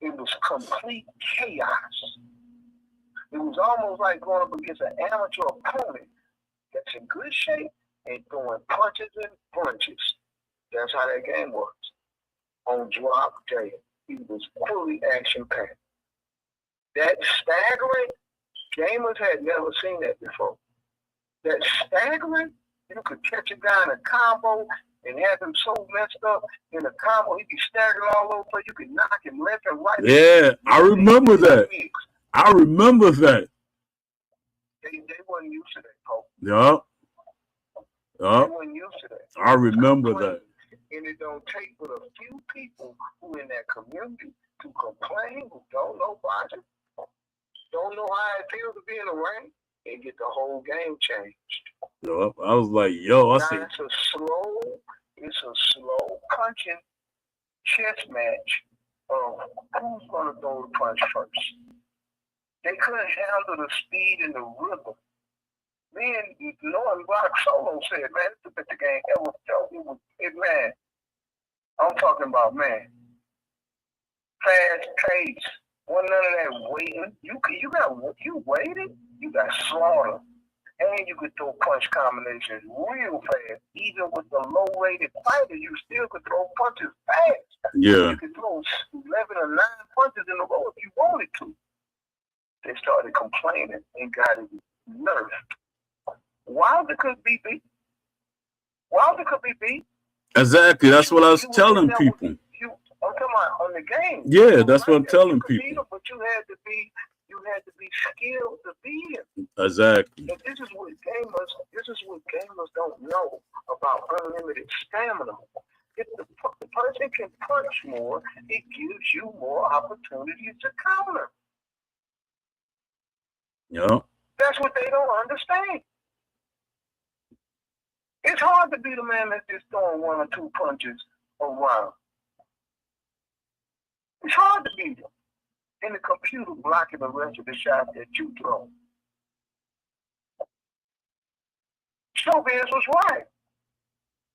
It was complete chaos. It was almost like going up against an amateur opponent that's in good shape and throwing punches and punches. That's how that game was. On drop day, it was fully action-packed. That staggering, gamers had never seen that before. That staggering, you could catch a guy in a combo and have him so messed up in a combo, he'd be staggered all over, you could knock him left and right. Yeah, I remember that. I remember that. They weren't used to that, Pope. Yup. They weren't used to that. I remember that. And it don't take but a few people who in that community to complain, who don't know boxing, don't know how it feels to be in the ring, and get the whole game changed. Yup. I was like, yo, I said, it's a slow punching chess match of who's gonna throw the punch first. They couldn't handle the speed and the rhythm. Man, knowing Rock Solo said, man, it's the best the game ever felt. Man, I'm talking about, man, fast pace. Wasn't none of that waiting. You waited, you got slaughtered. And you could throw punch combinations real fast. Even with the low-rated fighters, you still could throw punches fast. yeah. You could throw 11 or 9 punches in a row if you wanted to. They started complaining and got it nerfed. Wilder could be beat. Wilder could be beat. Exactly. That's what I was telling people. I'm talking about on the game. Yeah, that's what I'm telling people. But you had to be skilled to beat him. Exactly. And this is what gamers don't know about unlimited stamina. If the person can punch more, it gives you more opportunities to counter. Yeah. That's what they don't understand. It's hard to beat a man that's just throwing 1 or 2 punches around. It's hard to beat him. And the computer blocking the rest of the shots that you throw. Showbiz was right.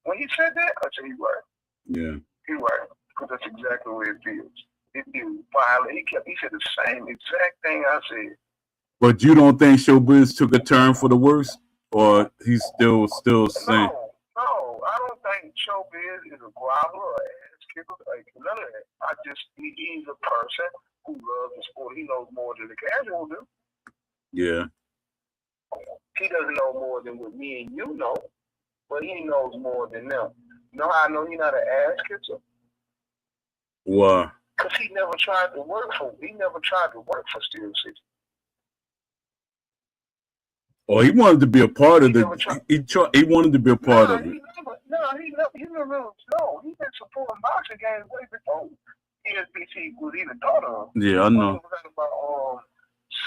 When he said that, I said, he's right. Yeah. He's right. Because that's exactly what it feels. It feels violent. He said the same exact thing I said. But you don't think Showbiz took a turn for the worse? Or he's still saying? No, I don't think Showbiz is a groveler or ass kicker. Like, none of that. He's a person who loves the sport. He knows more than the casual do. Yeah. He doesn't know more than what me and you know, but he knows more than them. You know how I know he's not an ass kicker? Why? Because he never tried to work for Steel City. Oh, he wanted to be a part of it. He wanted to be a part of it. He's been supporting boxing games way before ESPC was even thought of. Yeah, I know. About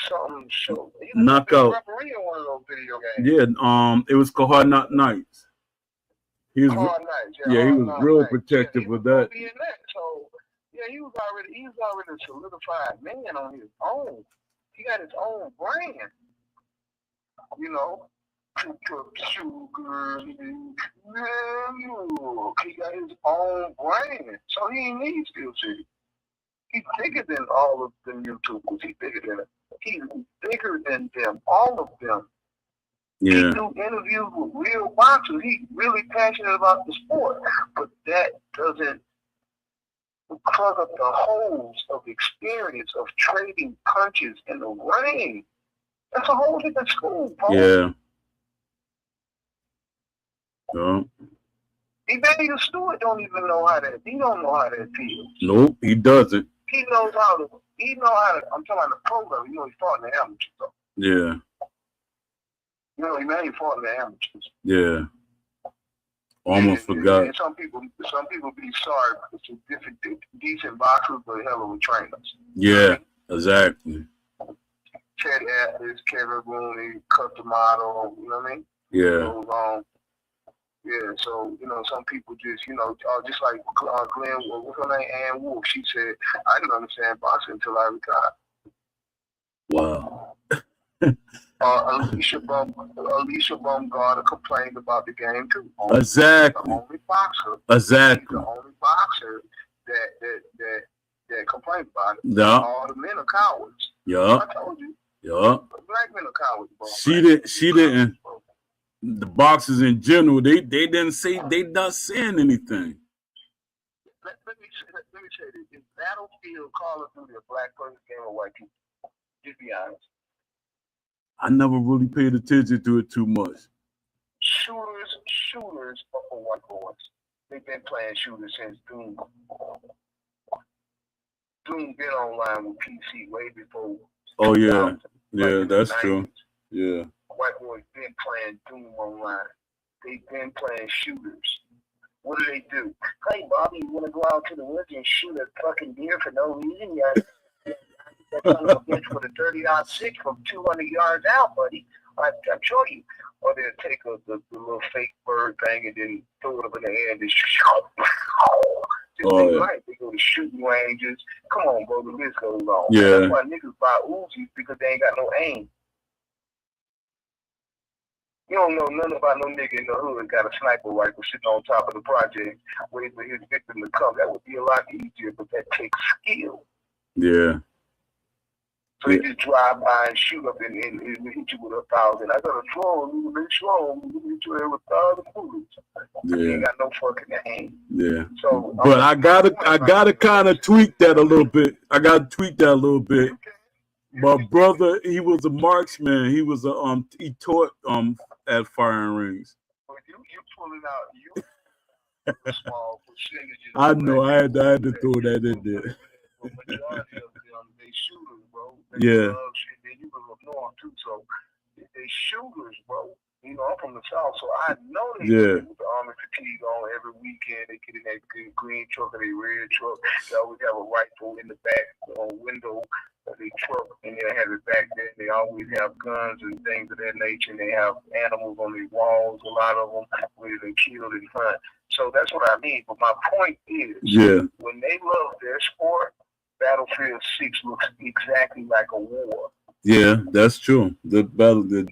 some show. Knockout. Referee in one of those video games. Yeah, it was called Hard Knock Nights. He was, Hard Nights. Yeah, he was real protective with that. So, yeah, he was already a solidified man on his own. He got his own brand. You know, he got his own brand, so he ain't need Steel City. He's bigger than all of them YouTubers. He's bigger than them, all of them. Yeah. He do interviews with real boxers. He's really passionate about the sport, but that doesn't plug up the holes of experience of trading punches in the ring. That's a whole different school, bro. Yeah. No. Evander Stewart don't even know how that. He don't know how that feels. Nope, he doesn't. He knows how to. I'm talking about the program. You know, he fought in the amateurs, though. Yeah. You know, he fought in the amateurs. Yeah. Almost forgot. And some people be sorry because they're decent boxers, but hell of a trainers. Yeah, exactly. Ted Atlas, Kevin Rooney, Customato, you know what I mean? Yeah. So, yeah, so, you know, some people just, you know, just like Glenn, what's her name, Ann Wolf, she said, I didn't understand boxing until I retired. Wow. Alicia Baumgartner complained about the game too. Exactly. The only boxer. Exactly. He's the only boxer that complained about it. Yeah. All the men are cowards. Yeah. I told you. Yeah. Black men are cowards, bro. She didn't. The boxers in general, they didn't say, they not saying anything. Let me say this: is Battlefield, Call of Duty, a black person game or white people? Just be honest. I never really paid attention to it too much. Shooters are for white boys. They've been playing shooters since Doom. Doom been online with PC way before. Oh yeah, yeah, that's true. Yeah. White boys been playing Doom online. They've been playing shooters. What do? Hey, Bobby, you want to go out to the woods and shoot a fucking deer for no reason? That son of a bitch with a 30-06 from 200 yards out, buddy. I'm sure you. Or they'll take the little fake bird thing and then throw it up in the air and just they go to shooting ranges. Come on, bro, the list goes on. Yeah. That's why niggas buy Uzis, because they ain't got no aim. You don't know nothing about no nigga in the hood got a sniper rifle sitting on top of the project waiting for his victim to come. That would be a lot easier, but that takes skill. Yeah. So they just drive by and shoot up and hit you with 1,000. I got a drone, big drone, hit you with 1,000 bullets. Yeah. You ain't got no fucking aim. Yeah. So, but I gotta kind of tweak that a little bit. Okay. My brother, he was a marksman. He was he taught at firing rings. But you pulling out small percentages. I know. I had to throw that in there. But majority of them, they shooters, bro. Yeah. Then you can ignore them too. So they shooters, bro. You know, I'm from the South, so I know they shoot with the army fatigue on every weekend. They get in that green truck or their red truck. They always have a rifle in the back window of their truck, and they have it back there. They always have guns and things of that nature, and they have animals on their walls, a lot of them, where they killed and hunt. So that's what I mean. But my point is, when they love their sport, Battlefield 6 looks exactly like a war. Yeah, that's true. The battle did.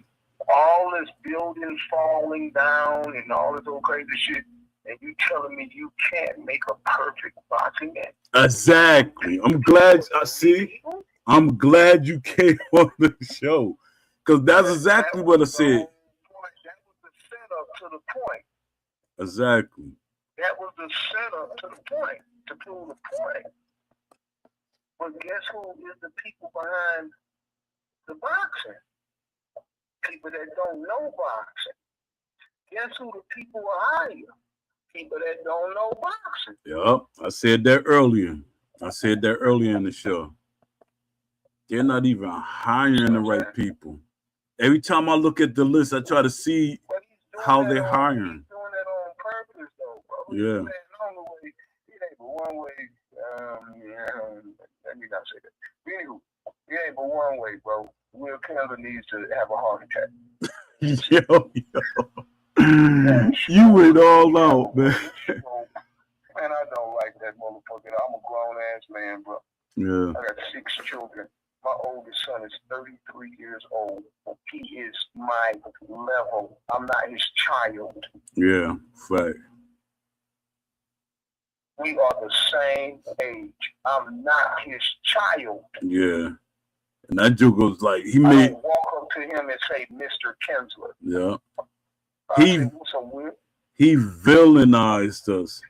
All this building falling down and all this old crazy shit, and you telling me you can't make a perfect boxing match? Exactly. I'm glad. I'm glad you came on the show, because that's exactly what I said. That was the setup to the point. Exactly. That was the setup to the point, to prove the point. But guess who is the people behind the boxing? People that don't know boxing. Guess who the people are hiring? People that don't know boxing. Yep, I said that earlier. In the show. They're not even hiring the right people. Every time I look at the list, I try to see how they're hiring. He's doing that on purpose, though, bro. Yeah. It ain't but one way. Let me not say that. Anywho, it ain't but one way, bro. Will Kelly needs to have a heart attack. Yo. You went all out, man. Man, I don't like that motherfucker. I'm a grown ass man, bro. Yeah. I got 6 children. My oldest son is 33 years old. He is my level. I'm not his child. Yeah, fact. We are the same age. I'm not his child. Yeah. And that joke was like, I don't walk up to him and say, Mr. Kinsler. Yeah. He villainized us.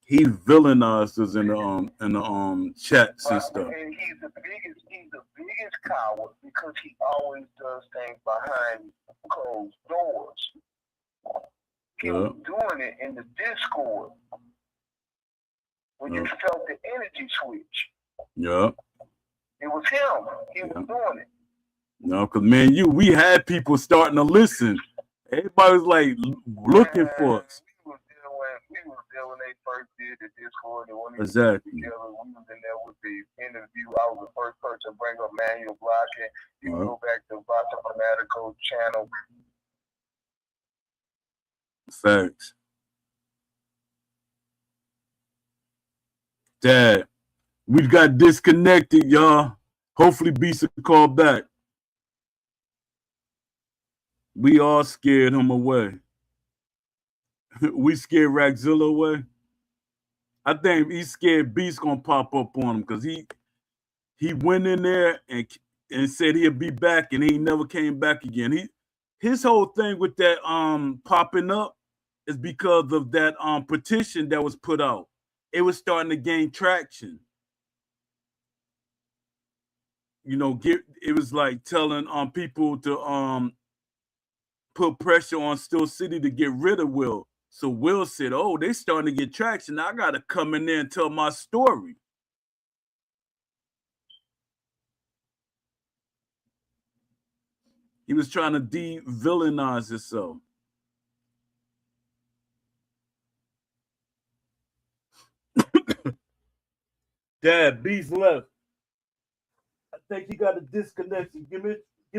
He villainized us in the chats and stuff. And he's the biggest coward, because he always does things behind closed doors. He was doing it in the Discord when you felt the energy switch. Yeah. It was him. He was doing it. No, because man, we had people starting to listen. Everybody was like looking for us. We was there when they first did the Discord, and when exactly. Together, we was in there with the interview. I was the first person to bring up manual blocking. You can go back to Vato Fanatico channel. Facts. Dad, we got disconnected, y'all. Hopefully, Beast will call back. We all scared him away. We scared Ragzilla away. I think he's scared Beast gonna pop up on him because he went in there and said he'd be back and he never came back again. His whole thing with that popping up is because of that petition that was put out. It was starting to gain traction. You know, it was like telling people to put pressure on Steel City to get rid of Will. So Will said, "Oh, they starting to get traction. I gotta come in there and tell my story." He was trying to de-villainize himself. Dad, Beast left. I think he got a disconnection. Give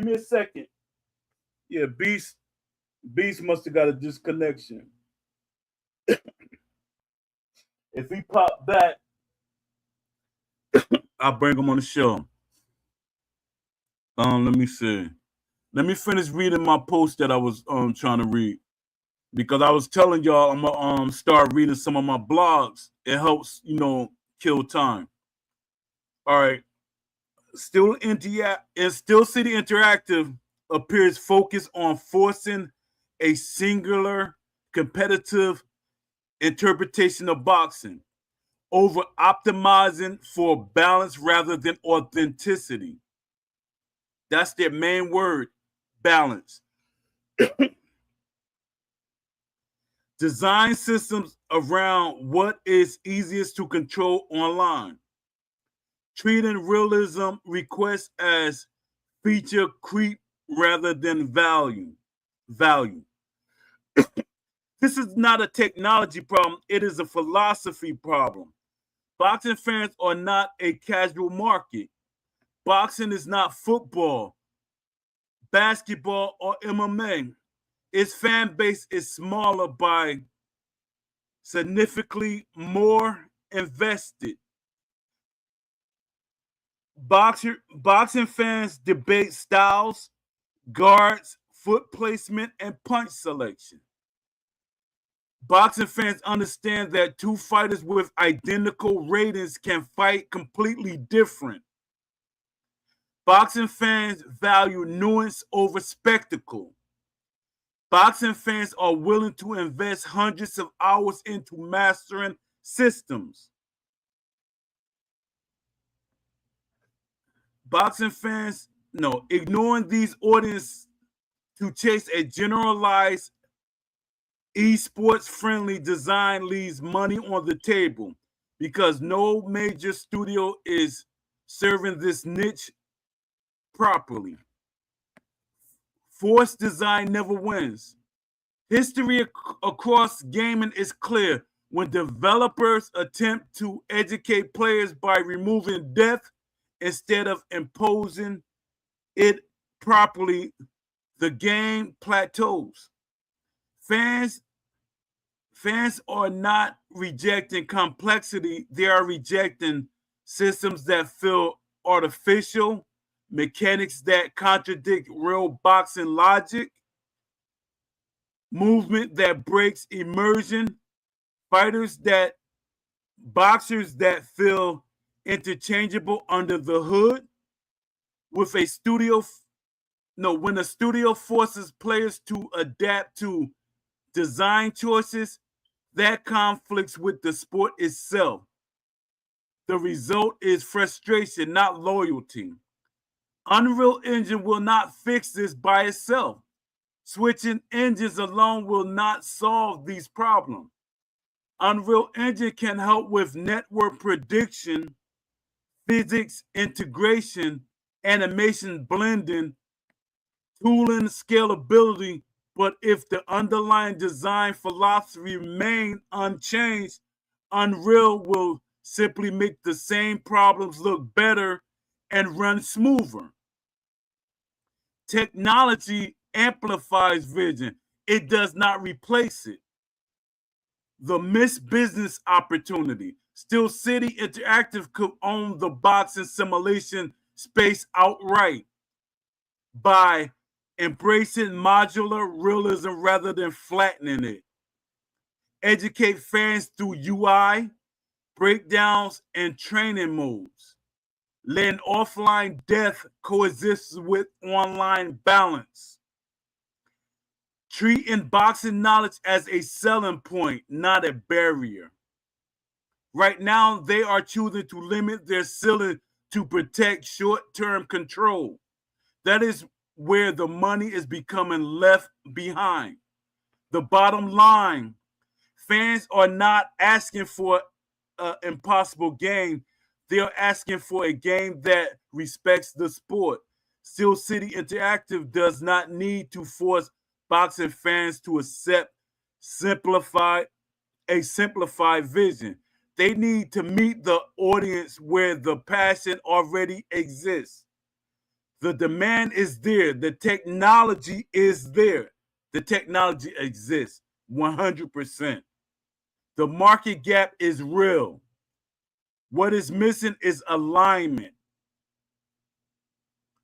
me a second. Yeah, Beast must have got a disconnection. If he popped back, I'll bring him on the show. Let me see. Let me finish reading my post that I was trying to read. Because I was telling y'all I'm gonna start reading some of my blogs. It helps, kill time. All right. Steel City Interactive appears focused on forcing a singular competitive interpretation of boxing over optimizing for balance rather than authenticity. That's their main word, balance. Design systems around what is easiest to control online. Treating realism requests as feature creep rather than value. This is not a technology problem, it is a philosophy problem. Boxing fans are not a casual market. Boxing is not football, basketball, or MMA. Its fan base is smaller by significantly more invested. Boxing fans debate styles, guards, foot placement, and punch selection. Boxing fans understand that two fighters with identical ratings can fight completely different. Boxing fans value nuance over spectacle. Boxing fans are willing to invest hundreds of hours into mastering systems. Boxing fans, ignoring these audiences to chase a generalized esports friendly design leaves money on the table because no major studio is serving this niche properly. Forced design never wins. History across gaming is clear. When developers attempt to educate players by removing depth instead of imposing it properly, the game plateaus. Fans are not rejecting complexity, they are rejecting systems that feel artificial, mechanics that contradict real boxing logic, movement that breaks immersion, boxers that feel interchangeable under the hood. With a studio, when a studio forces players to adapt to design choices, that conflicts with the sport itself. The result is frustration, not loyalty. Unreal Engine will not fix this by itself. Switching engines alone will not solve these problems. Unreal Engine can help with network prediction, physics integration, animation blending, tooling, scalability, but if the underlying design philosophy remain unchanged, Unreal will simply make the same problems look better and run smoother. Technology amplifies vision. It does not replace it. The missed business opportunity. Steel City Interactive could own the boxing simulation space outright by embracing modular realism rather than flattening it, educate fans through UI, breakdowns, and training modes, letting offline depth coexist with online balance, treating boxing knowledge as a selling point, not a barrier. Right now, they are choosing to limit their ceiling to protect short-term control. That is where the money is becoming left behind. The bottom line, fans are not asking for an impossible game. They are asking for a game that respects the sport. Steel City Interactive does not need to force boxing fans to accept simplified a simplified vision. They need to meet the audience where the passion already exists. The demand is there. The technology is there. The technology exists 100%. The market gap is real. What is missing is alignment.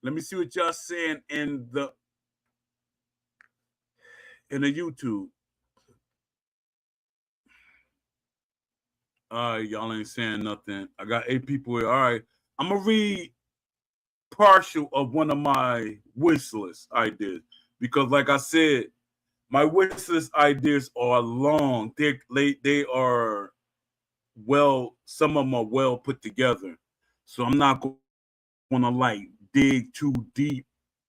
Let me see what y'all saying in the YouTube. All right, y'all ain't saying nothing. I got 8 people here. All right, I'm gonna read partial of one of my wish list ideas because, like I said, my wish list ideas are long. They are well. Some of them are well put together, so I'm not going to like dig too deep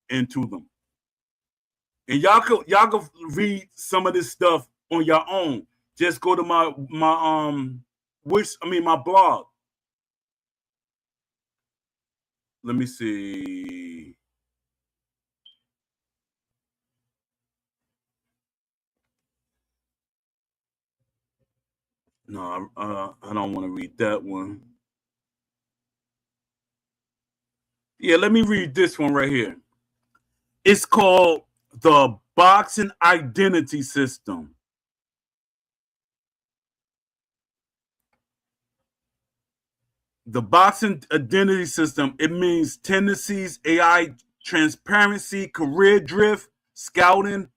into them. And y'all could read some of this stuff on your own. Just go to my my blog. Let me see. No, I don't want to read that one. Yeah, let me read this one right here. It's called the Boxing Identity System. The Boxing Identity System, it means tendencies, AI transparency, career drift, scouting,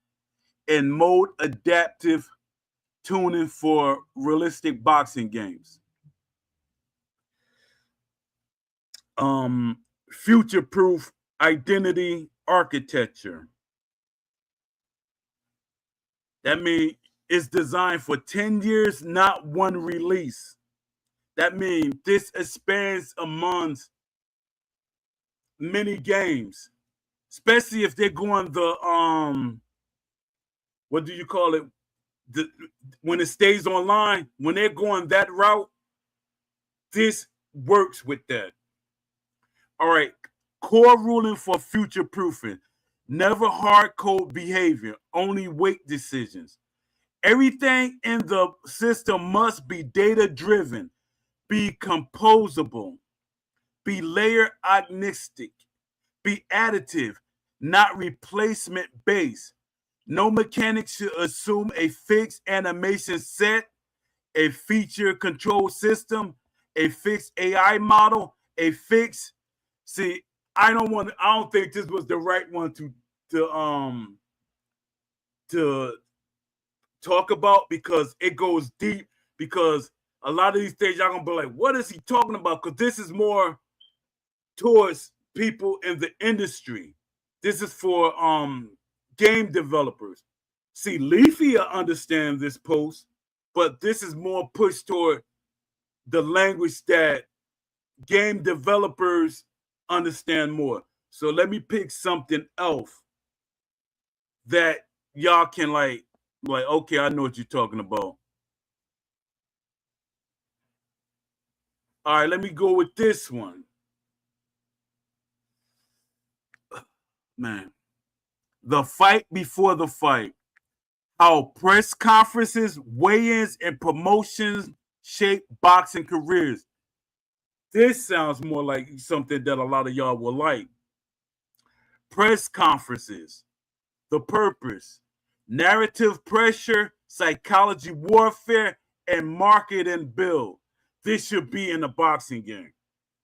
and mode adaptive tuning for realistic boxing games. Future-proof identity architecture. That means it's designed for 10 years, not one release. That means this expands amongst many games, especially if they're going the what do you call it? When it stays online, when they're going that route, this works with that. All right, core ruling for future proofing: never hard code behavior, only weight decisions. Everything in the system must be data driven, be composable, be layer agnostic, be additive, not replacement based. No mechanic should assume a fixed animation set, a feature control system, a fixed AI model, a fixed. See, I don't think this was the right one to talk about because it goes deep. Because a lot of these things y'all gonna be like, what is he talking about? Because this is more towards people in the industry. This is for game developers. See, Leafy understand this post, but this is more pushed toward the language that game developers understand more. So let me pick something else that y'all can like, okay, I know what you're talking about. All right, let me go with this one. Man, the fight before the fight. How press conferences, weigh-ins, and promotions shape boxing careers. This sounds more like something that a lot of y'all will like. Press conferences, the purpose, narrative pressure, psychology warfare, and marketing build. This should be in a boxing game,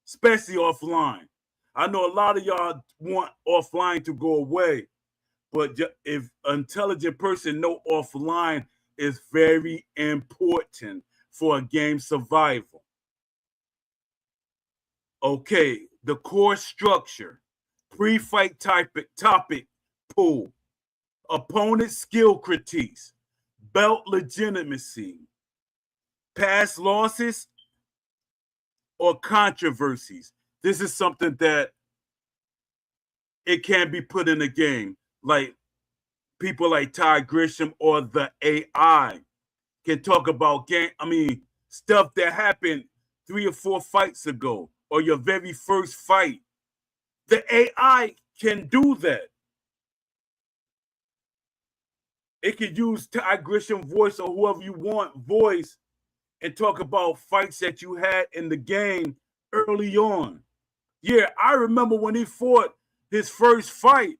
especially offline. I know a lot of y'all want offline to go away, but if intelligent person know offline is very important for a game survival. Okay, the core structure, pre-fight topic pool, opponent skill critiques, belt legitimacy, past losses or controversies. This is something that it can be put in a game. Like people like Ty Grisham or the AI can talk about stuff that happened 3 or 4 fights ago or your very first fight. The AI can do that. It could use Ty Grisham voice or whoever you want voice and talk about fights that you had in the game early on. Yeah, I remember when he fought his first fight,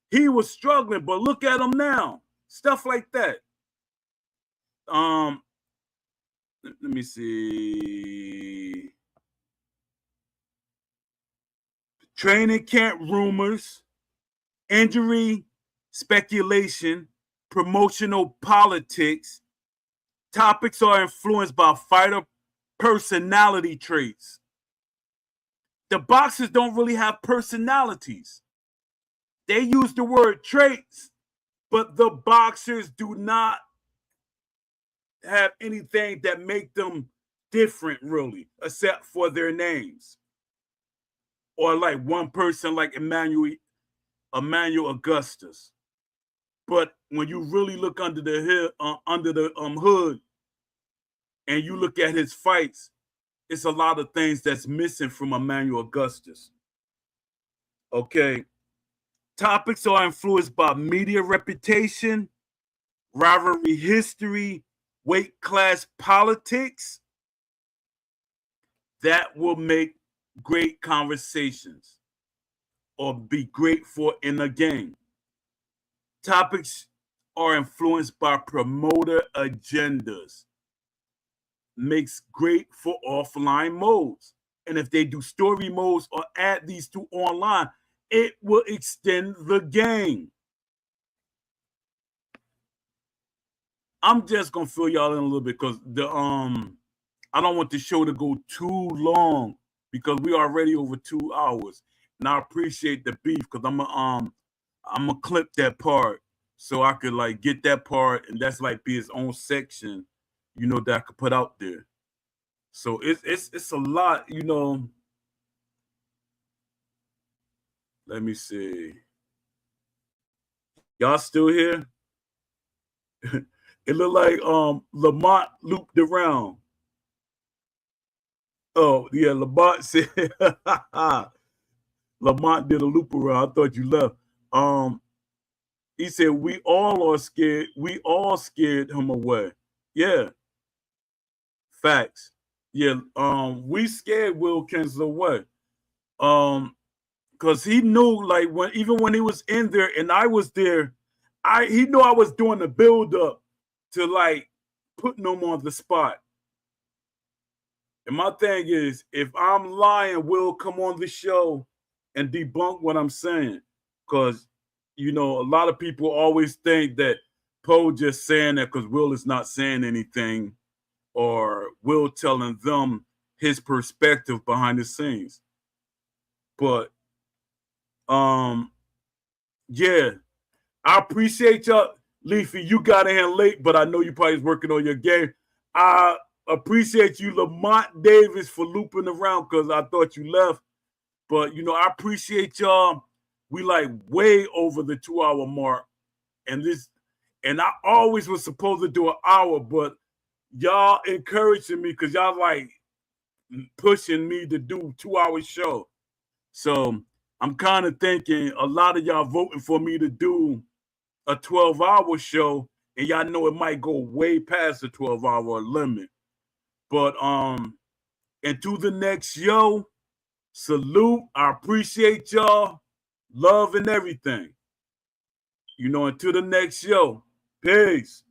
he was struggling, but look at him now. Stuff like that. Let me see. Training camp rumors, injury, speculation, promotional politics. Topics are influenced by fighter personality traits. The boxers don't really have personalities. They use the word traits, but the boxers do not have anything that make them different, really, except for their names. Or like one person like Emmanuel Augustus. But when you really look under the hood, and you look at his fights, it's a lot of things that's missing from Emmanuel Augustus. Okay. Topics are influenced by media reputation, rivalry history, weight class politics. That will make great conversations or be great for in a game. Topics are influenced by promoter agendas. Makes great for offline modes. And if they do story modes or add these to online, it will extend the game. I'm just gonna fill y'all in a little bit because I don't want the show to go too long because we are already over 2 hours. And I appreciate the beef because I'm gonna clip that part so I could like get that part and that's like be its own section, that I could put out there. So it's a lot, Let me see. Y'all still here? It looked like Lamont looped around. Oh, yeah, Lamont said Lamont did a loop around. I thought you left. He said we all are scared. We all scared him away. Yeah. Facts. Yeah, we scared Wilkins away. Because he knew like even when he was in there and I was there, he knew I was doing the build up to like putting him on the spot. And my thing is, if I'm lying, Will come on the show and debunk what I'm saying. Because, a lot of people always think that Poe just saying that because Will is not saying anything or Will telling them his perspective behind the scenes. But, yeah, I appreciate y'all. Leafy, you got in here late, but I know you probably was working on your game. I appreciate you, Lamont Davis, for looping around because I thought you left. But, I appreciate y'all. We like way over the 2-hour mark. And I always was supposed to do an hour, but y'all encouraging me because y'all like pushing me to do 2-hour show. So I'm kind of thinking a lot of y'all voting for me to do a 12-hour show, and y'all know it might go way past the 12-hour limit. But until the next show, salute. I appreciate y'all. Love and everything. Until the next show. Peace.